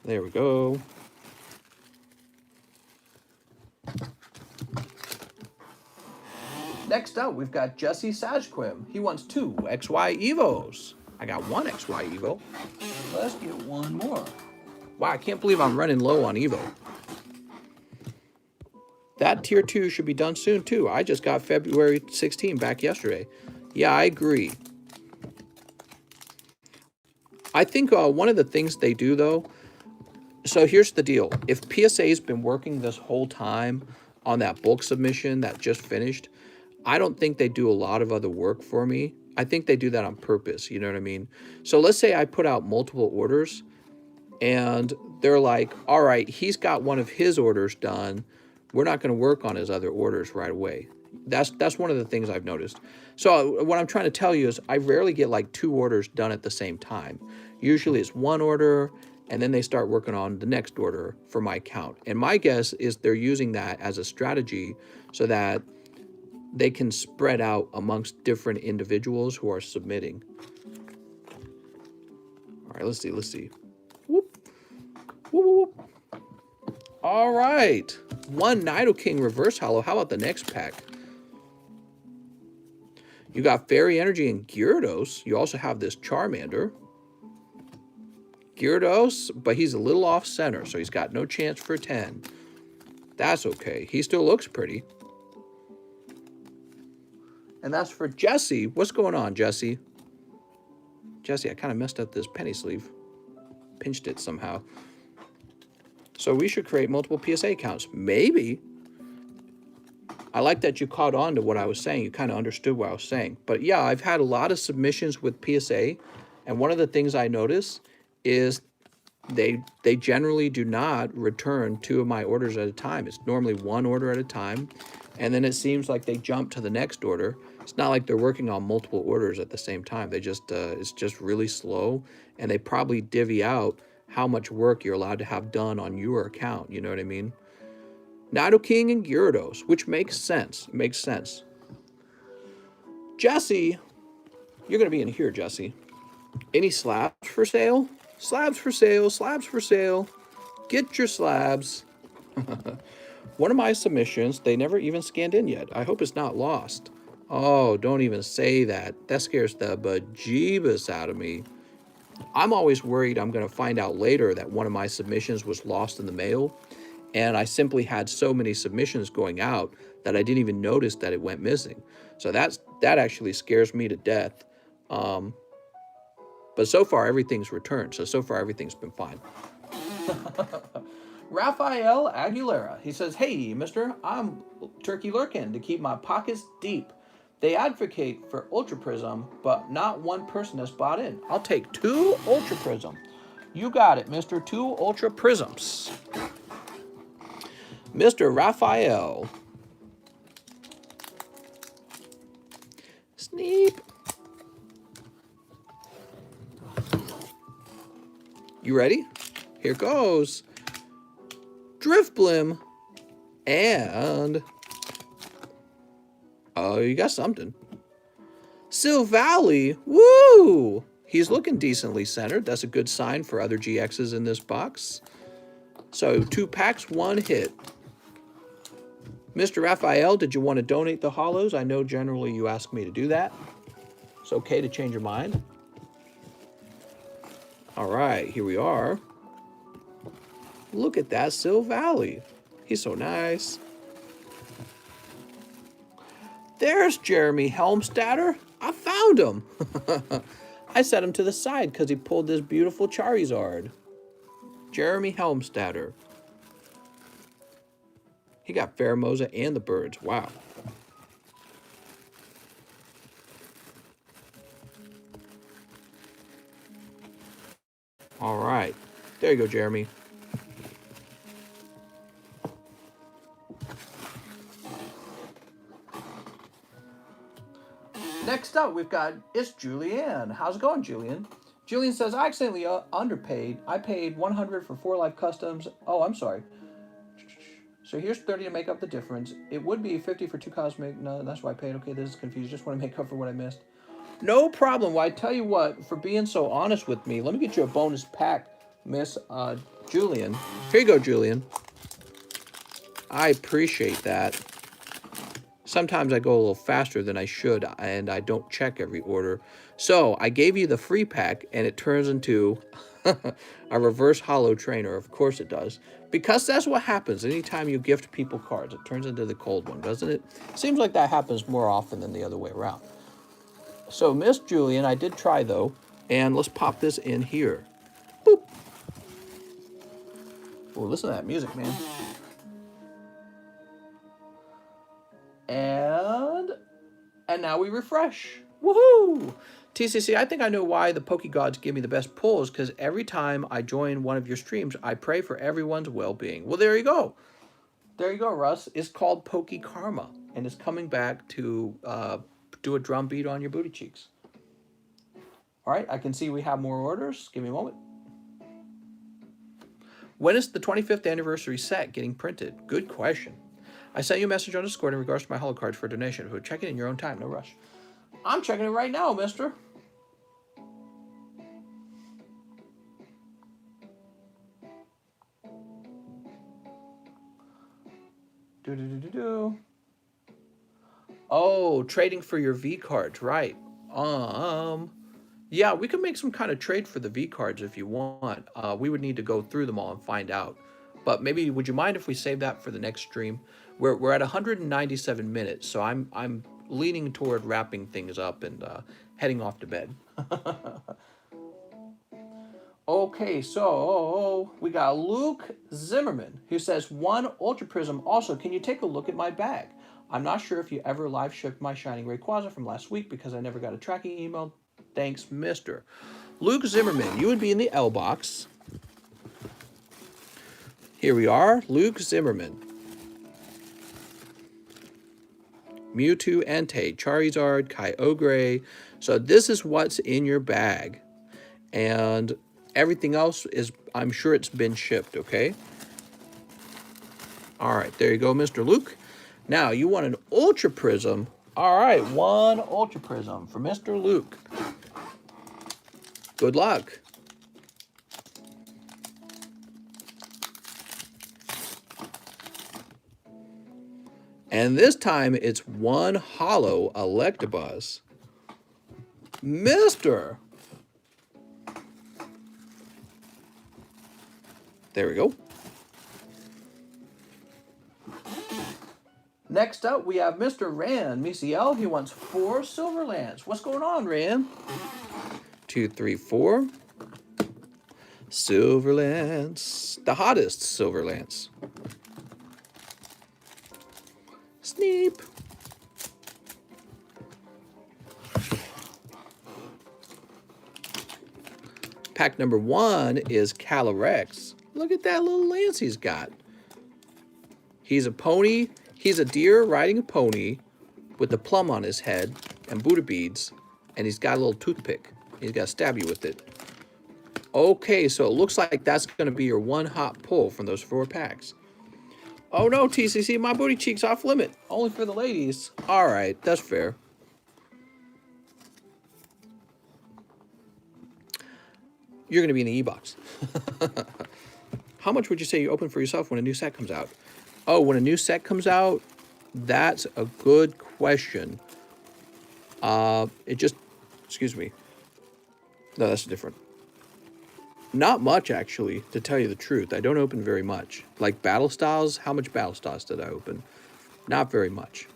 There we go. Next up, we've got Jesse Sajquim. He wants 2 XY Evos. I got 1 XY Evo. Let's get 1 more. Wow, I can't believe I'm running low on Evo. That tier 2 should be done soon, too. I just got February 16 back yesterday. Yeah, I agree. I think one of the things they do, though, so here's the deal. If PSA's been working this whole time on that bulk submission that just finished, I don't think they do a lot of other work for me. I think they do that on purpose, you know what I mean? So let's say I put out multiple orders, and they're like, all right, he's got one of his orders done. We're not going to work on his other orders right away. That's one of the things I've noticed. So what I'm trying to tell you is I rarely get like 2 orders done at the same time. Usually it's 1 order, and then they start working on the next order for my account. And my guess is they're using that as a strategy so that they can spread out amongst different individuals who are submitting. All right, let's see. Whoop. Whoop, whoop. All right. 1 Nidoking Reverse Hollow. How about the next pack? You got Fairy Energy and Gyarados. You also have this Charmander. Gyarados, but he's a little off center, so he's got no chance for 10. That's okay. He still looks pretty. And that's for Jesse. What's going on, Jesse? Jesse, I kind of messed up this penny sleeve. Pinched it somehow. So we should create multiple PSA accounts. Maybe. I like that you caught on to what I was saying. You kind of understood what I was saying. But yeah, I've had a lot of submissions with PSA. And one of the things I notice is they generally do not return 2 of my orders at a time. It's normally 1 order at a time. And then it seems like they jump to the next order. It's not like they're working on multiple orders at the same time. They just, it's just really slow. And they probably divvy out how much work you're allowed to have done on your account. You know what I mean? Nidoking and Gyarados, which makes sense. It makes sense. Jesse, you're going to be in here, Jesse. Any slabs for sale? Slabs for sale, slabs for sale. Get your slabs. One of my submissions, they never even scanned in yet. I hope it's not lost. Oh, don't even say that. That scares the bejeebus out of me. I'm always worried I'm going to find out later that one of my submissions was lost in the mail. And I simply had so many submissions going out that I didn't even notice that it went missing. So that actually scares me to death. But so far, everything's returned. So far, everything's been fine. Rafael Aguilera. He says, hey, mister, I'm turkey lurking to keep my pockets deep. They advocate for Ultra Prism, but not one person has bought in. I'll take 2 Ultra Prism. You got it, mister. 2 Ultra Prisms. Mr. Raphael. Sneep. You ready? Here goes. Driftblim. And... oh, you got something. Silvally, woo! He's looking decently centered. That's a good sign for other GXs in this box. So 2 packs, 1 hit. Mr. Raphael, did you want to donate the holos? I know generally you ask me to do that. It's okay to change your mind. All right, here we are. Look at that Silvally. He's so nice. There's Jeremy Helmstadter. I found him. I set him to the side because he pulled this beautiful Charizard. Jeremy Helmstadter. He got Pheromosa and the birds. Wow. All right. There you go, Jeremy. Next up, we've got it's Julianne. How's it going, Julian? Julian says, I accidentally underpaid. I paid 100 for 4 Life Customs. Oh, I'm sorry. So here's 30 to make up the difference. It would be 50 for 2 Cosmic. No, that's why I paid. Okay, this is confused. Just want to make up for what I missed. No problem. Well, I tell you what, for being so honest with me, let me get you a bonus pack, Miss Julian. Here you go, Julian. I appreciate that. Sometimes I go a little faster than I should, and I don't check every order. So I gave you the free pack, and it turns into a reverse holo trainer. Of course it does. Because that's what happens anytime you gift people cards. It turns into the cold one, doesn't it? Seems like that happens more often than the other way around. So, Miss Julian, I did try, though. And let's pop this in here. Boop. Oh, listen to that music, man. And now we refresh. Woohoo! TCC, I think I know why the Poke Gods give me the best pulls, because every time I join one of your streams, I pray for everyone's well-being. Well, there you go. There you go, Russ. It's called Poke Karma, and it's coming back to do a drum beat on your booty cheeks. All right, I can see we have more orders. Give me a moment. When is the 25th anniversary set getting printed? Good question. I sent you a message on Discord in regards to my holo cards for a donation. But check it in your own time, no rush. I'm checking it right now, mister. Oh, trading for your V cards, right. Yeah, we could make some kind of trade for the V cards if you want. We would need to go through them all and find out. But maybe, would you mind if we save that for the next stream? We're at 197 minutes, so I'm leaning toward wrapping things up and heading off to bed. Okay, so we got Luke Zimmerman, who says, 1 Ultra Prism. Also, can you take a look at my bag? I'm not sure if you ever live shipped my Shining Rayquaza from last week because I never got a tracking email. Thanks, mister. Luke Zimmerman, you would be in the L box. Here we are, Luke Zimmerman. Mewtwo, Entei, Charizard, Kyogre. So this is what's in your bag. And everything else is, I'm sure it's been shipped, okay? All right, there you go, Mr. Luke. Now, you want an Ultra Prism. All right, 1 Ultra Prism for Mr. Luke. Good luck. And this time, it's 1 holo Electabuzz. Mister. There we go. Next up, we have Mr. Rand Misiel. He wants 4 Silverlands. What's going on, Rand? 2, 3, 4. Silverlands. The hottest Silverlands. Sneep. Pack number 1 is Calyrex. Look at that little lance he's got. He's a pony. He's a deer riding a pony with a plum on his head and Buddha beads. And he's got a little toothpick. He's got to stab you with it. Okay, so it looks like that's going to be your 1 hot pull from those 4 packs. Oh no, TCC, my booty cheeks off limit. Only for the ladies. All right, that's fair. You're going to be in the e-box. How much would you say you open for yourself when a new set comes out? Oh, when a new set comes out, that's a good question. Excuse me. No, that's different. Not much, actually, to tell you the truth. I don't open very much. Like Battle Styles, how much Battle Styles did I open? Not very much.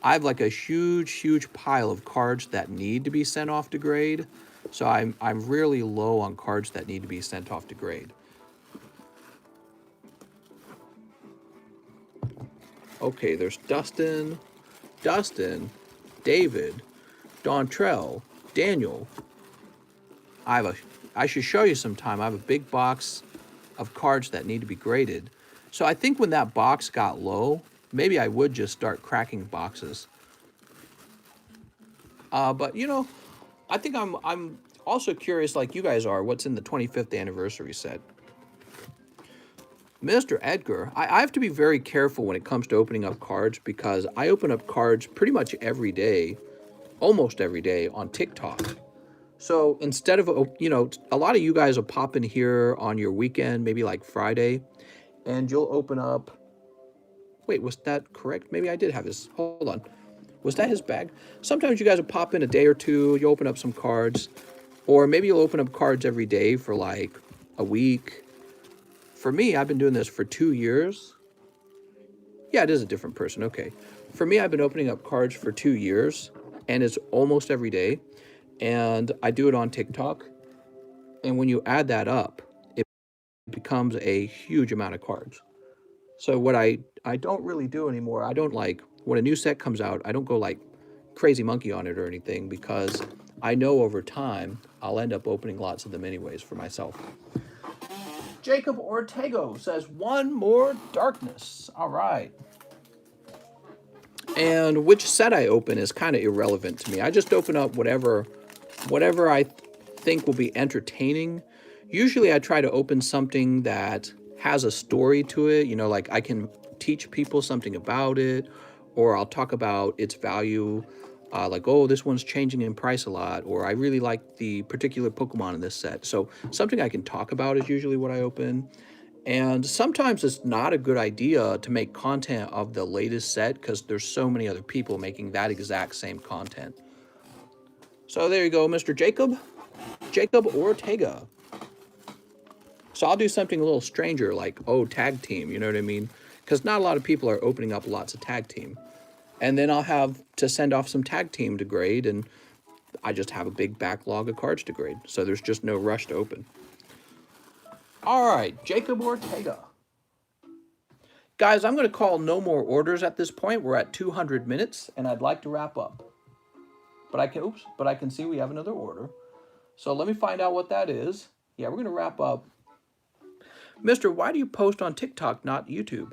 I have like a huge pile of cards that need to be sent off to grade. So I'm really low on cards that need to be sent off to grade. Okay, there's Dustin, David, Dontrell, Daniel. I should show you sometime. I have a big box of cards that need to be graded. So I think when that box got low, maybe I would just start cracking boxes. But you know, I think I'm also curious, like you guys are, what's in the 25th anniversary set. Mr. Edgar, I have to be very careful when it comes to opening up cards because I open up cards pretty much every day, almost every day on TikTok. So instead of, you know, a lot of you guys will pop in here on your weekend, maybe like Friday, and you'll open up. Wait, was that correct? Maybe I did have his. Hold on. Was that his bag? Sometimes you guys will pop in a day or two, you open up some cards, or maybe you'll open up cards every day for like a week. For me, I've been doing this for 2 years. Yeah, it is a different person. Okay. For me, I've been opening up cards for 2 years, and it's almost every day. And I do it on TikTok. And when you add that up, it becomes a huge amount of cards. So what I don't really do anymore, I don't like, when a new set comes out, I don't go like crazy monkey on it or anything because I know over time I'll end up opening lots of them anyways for myself. Jacob Ortego says, one more darkness. All right. And which set I open is kind of irrelevant to me. I just open up whatever I think will be entertaining. Usually I try to open something that has a story to it. You know, like I can teach people something about it, or I'll talk about its value. Like, oh, this one's changing in price a lot, or I really like the particular Pokemon in this set. So something I can talk about is usually what I open. And sometimes it's not a good idea to make content of the latest set because there's so many other people making that exact same content. So there you go, Mr. Jacob Ortega. So I'll do something a little stranger like, oh, tag team, you know what I mean? Because not a lot of people are opening up lots of tag team. And then I'll have to send off some tag team to grade, and I just have a big backlog of cards to grade. So there's just no rush to open. All right, Jacob Ortega. Guys, I'm going to call no more orders at this point. We're at 200 minutes, and I'd like to wrap up. But I can see we have another order. So let me find out what that is. Yeah, we're going to wrap up. Mister, why do you post on TikTok, not YouTube?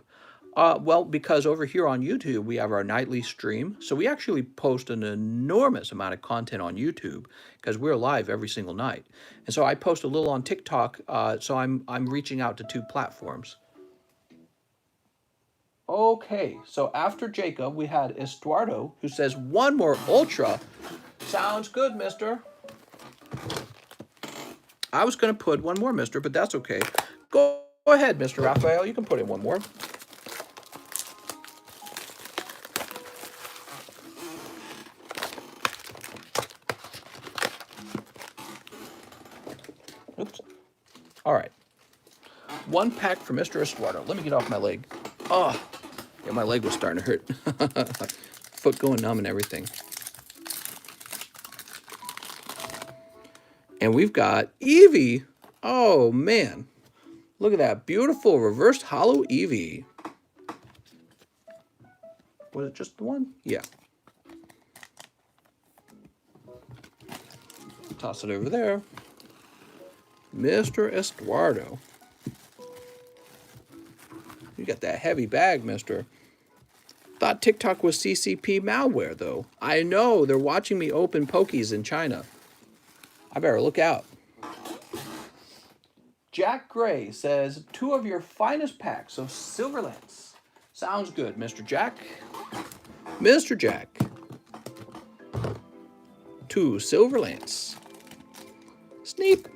Well, because over here on YouTube, we have our nightly stream. So we actually post an enormous amount of content on YouTube because we're live every single night. And so I post a little on TikTok. So I'm reaching out to 2 platforms. Okay, so after Jacob, we had Estuardo, who says, one more Ultra. Sounds good, mister. I was going to put one more, mister, but that's okay. Go ahead, Mr. Raphael. You can put in one more. Oops. All right. 1 pack for Mr. Estuardo. Let me get off my leg. Oh, yeah, my leg was starting to hurt. Foot going numb and everything. And we've got Eevee. Oh, man. Look at that. Beautiful reversed hollow Eevee. Was it just the one? Yeah. Toss it over there. Mr. Estuardo. You got that heavy bag, mister. Thought TikTok was CCP malware, though. I know. They're watching me open Pokies in China. I better look out. Jack Gray says, 2 of your finest packs of Silverlance. Sounds good, Mr. Jack. Mr. Jack. 2 Silverlance. Sneep.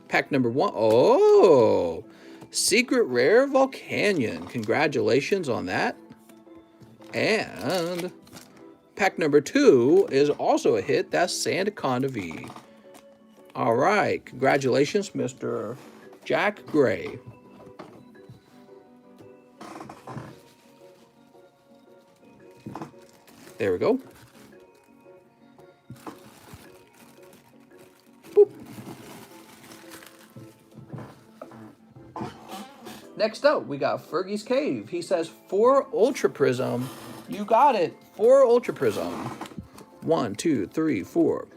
Pack number 1. Oh, secret rare Volcanion. Congratulations on that. And pack number 2 is also a hit. That's Sandaconda V. All right. Congratulations, Mr. Jack Gray. There we go. Boop. Next up, we got Fergie's Cave. He says 4 Ultra Prism. You got it. 4 Ultra Prism. 1, 2, 3, 4.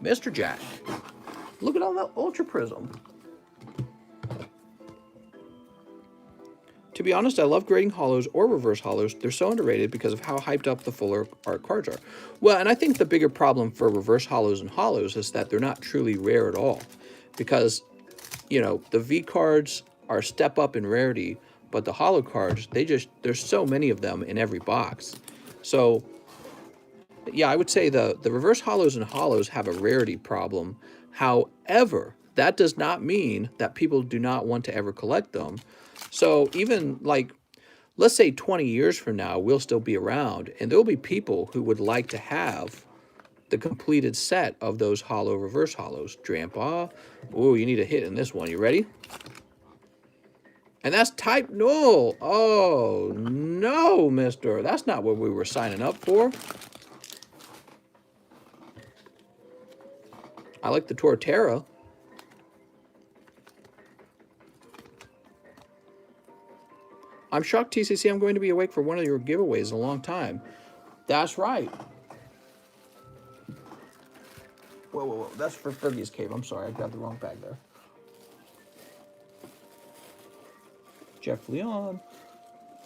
Mr. Jack. Look at all that Ultra Prism. To be honest, I love grading holos or reverse holos. They're so underrated because of how hyped up the fuller art cards are. Well, and I think the bigger problem for reverse holos and holos is that they're not truly rare at all. Because, you know, the V cards are a step up in rarity, but the holo cards, there's so many of them in every box. So, yeah, I would say the reverse holos and holos have a rarity problem. However, that does not mean that people do not want to ever collect them. So even like, let's say 20 years from now, we'll still be around, and there'll be people who would like to have the completed set of those holo reverse holos. Drampa. Oh, you need a hit in this one. You ready? And that's type null. Oh, no, mister. That's not what we were signing up for. I like the Torterra. I'm shocked, TCC, I'm going to be awake for one of your giveaways in a long time. That's right. Whoa, whoa, whoa. That's for Fergie's Cave. I'm sorry, I grabbed the wrong bag there. Jeff Leon.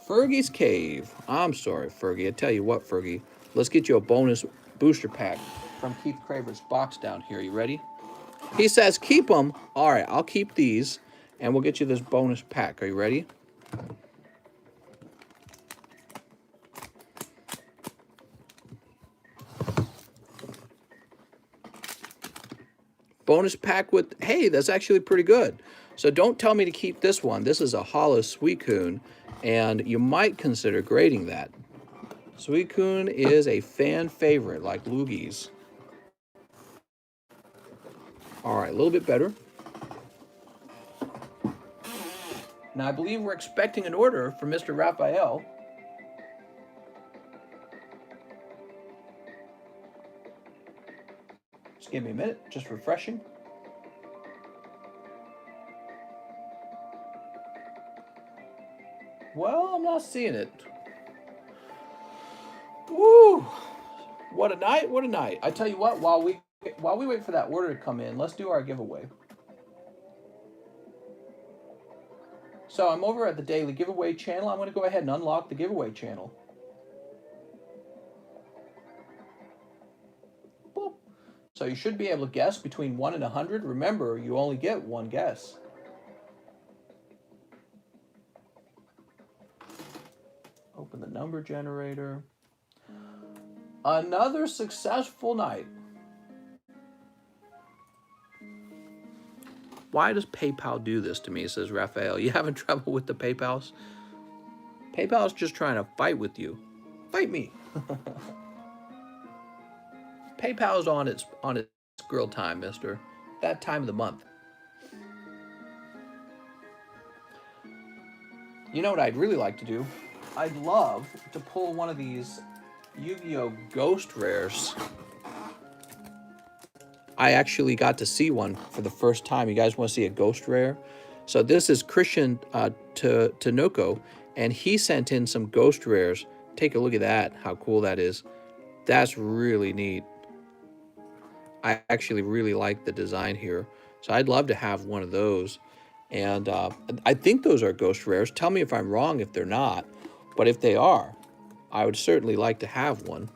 Fergie's Cave. I'm sorry, Fergie. I tell you what, Fergie. Let's get you a bonus booster pack from Keith Craver's box down here. You ready? He says keep them. All right, I'll keep these, and we'll get you this bonus pack. Are you ready? Bonus pack with, hey, that's actually pretty good. So don't tell me to keep this one. This is a holo Suicune, and you might consider grading that. Suicune is a fan favorite, like Loogies. All right, a little bit better. Now, I believe we're expecting an order from Mr. Raphael. Just give me a minute, just refreshing. Well, I'm not seeing it. Woo! What a night, what a night. I tell you what, while we wait for that order to come in, let's do our giveaway. So I'm over at the daily giveaway channel. I'm going to go ahead and unlock the giveaway channel. Boop. So you should be able to guess between 1 and 100. Remember, you only get one guess. Open the number generator. Another successful night. Why does PayPal do this to me, says Raphael. You having trouble with the PayPals? PayPal's just trying to fight with you. Fight me. PayPal's on its grill time, mister. That time of the month. You know what I'd really like to do? I'd love to pull one of these Yu-Gi-Oh! Ghost Rares. I actually got to see one for the first time. You guys want to see a Ghost Rare? So this is Christian Tanoko, and he sent in some Ghost Rares. Take a look at that, how cool that is. That's really neat. I actually really like the design here. So I'd love to have one of those. And I think those are Ghost Rares. Tell me if I'm wrong if they're not. But if they are, I would certainly like to have one.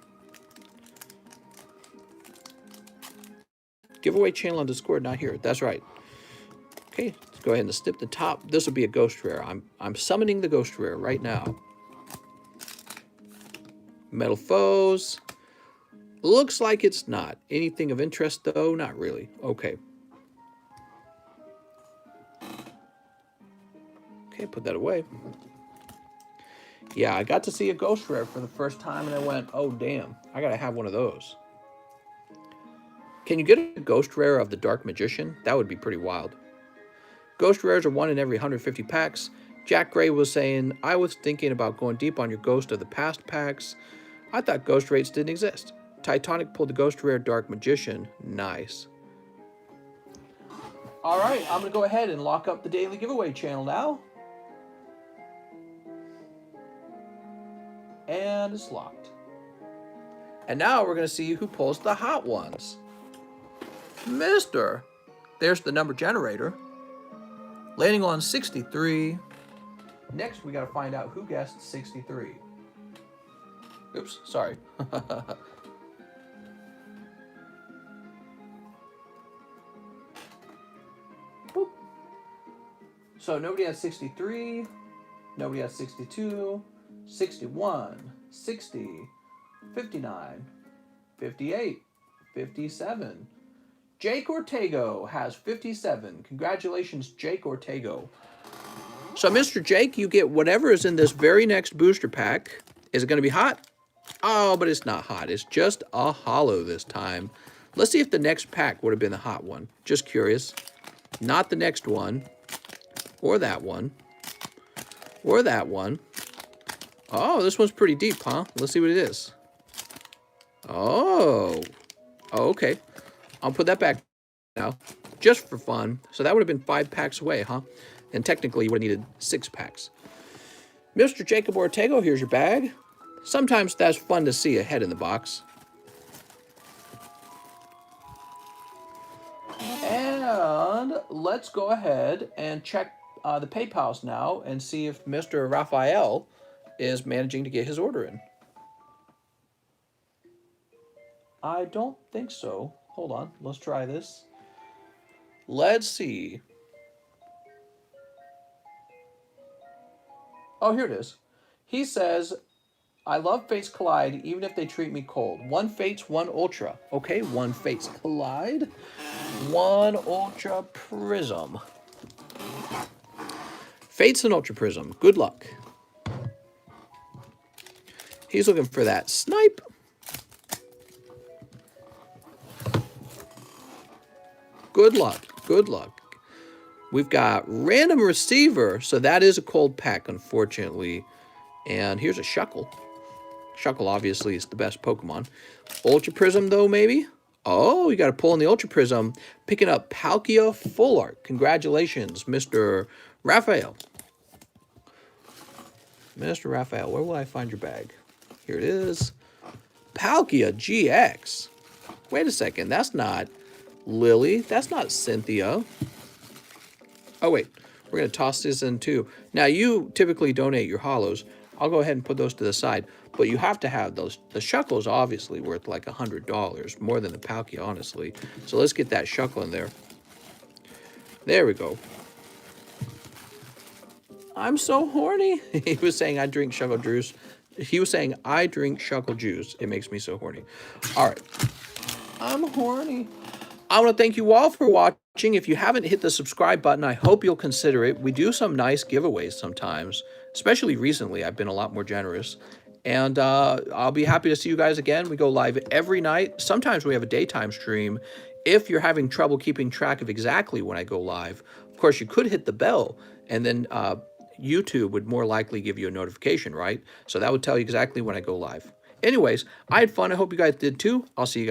Giveaway channel on Discord, not here. That's right. Okay, let's go ahead and snip the top. This will be a Ghost Rare. I'm summoning the Ghost Rare right now. Metal Foes. Looks like it's not. Anything of interest, though? Not really. Okay. Okay, put that away. Yeah, I got to see a Ghost Rare for the first time, and I went, oh, damn. I got to have one of those. Can you get a Ghost Rare of the Dark Magician? That would be pretty wild. Ghost Rares are 1 in every 150 packs. Jack Gray was saying, I was thinking about going deep on your Ghost of the Past packs. I thought Ghost rates didn't exist. Titanic pulled the Ghost Rare Dark Magician. Nice. All right, I'm going to go ahead and lock up the daily giveaway channel now. And it's locked. And now we're going to see who pulls the hot ones. Mister. There's the number generator. Landing on 63. Next, we got to find out who guessed 63. Oops, sorry. Boop. So nobody has 63. Nobody has 62. 61. 60. 59. 58. 57. Jake Ortego has 57. Congratulations, Jake Ortego. So, Mr. Jake, you get whatever is in this very next booster pack. Is it going to be hot? Oh, but it's not hot. It's just a holo this time. Let's see if the next pack would have been the hot one. Just curious. Not the next one. Or that one. Or that one. Oh, this one's pretty deep, huh? Let's see what it is. Oh. Oh, okay. I'll put that back now, just for fun. So that would have been 5 packs away, huh? And technically, you would have needed 6 packs. Mr. Jacob Ortego, here's your bag. Sometimes that's fun to see a head in the box. And let's go ahead and check the PayPals now and see if Mr. Raphael is managing to get his order in. I don't think so. Hold on, let's try this. Let's see. Oh, here it is. He says, I love Fates Collide even if they treat me cold. 1 Fates, 1 Ultra. Okay, 1 Fates Collide, 1 Ultra Prism. Fates and Ultra Prism. Good luck. He's looking for that snipe. Good luck. Good luck. We've got Random Receiver. So that is a cold pack, unfortunately. And here's a Shuckle. Shuckle, obviously, is the best Pokemon. Ultra Prism, though, maybe? Oh, you got to pull in the Ultra Prism. Picking up Palkia Full Art. Congratulations, Mr. Raphael. Mr. Raphael, where will I find your bag? Here it is. Palkia GX. Wait a second. That's not Lily. That's not Cynthia. Oh, wait. We're going to toss this in, too. Now, you typically donate your holos. I'll go ahead and put those to the side. But you have to have those. The Shuckle's obviously worth like $100. More than the Palkia, honestly. So let's get that Shuckle in there. There we go. I'm so horny. He was saying I drink Shuckle juice. He was saying I drink Shuckle juice. It makes me so horny. All right. I'm horny. I want to thank you all for watching. If you haven't hit the subscribe button, I hope you'll consider it. We do some nice giveaways sometimes, especially recently. I've been a lot more generous. And I'll be happy to see you guys again. We go live every night. Sometimes we have a daytime stream. If you're having trouble keeping track of exactly when I go live, of course, you could hit the bell, and then YouTube would more likely give you a notification, right? So that would tell you exactly when I go live. Anyways, I had fun. I hope you guys did too. I'll see you guys.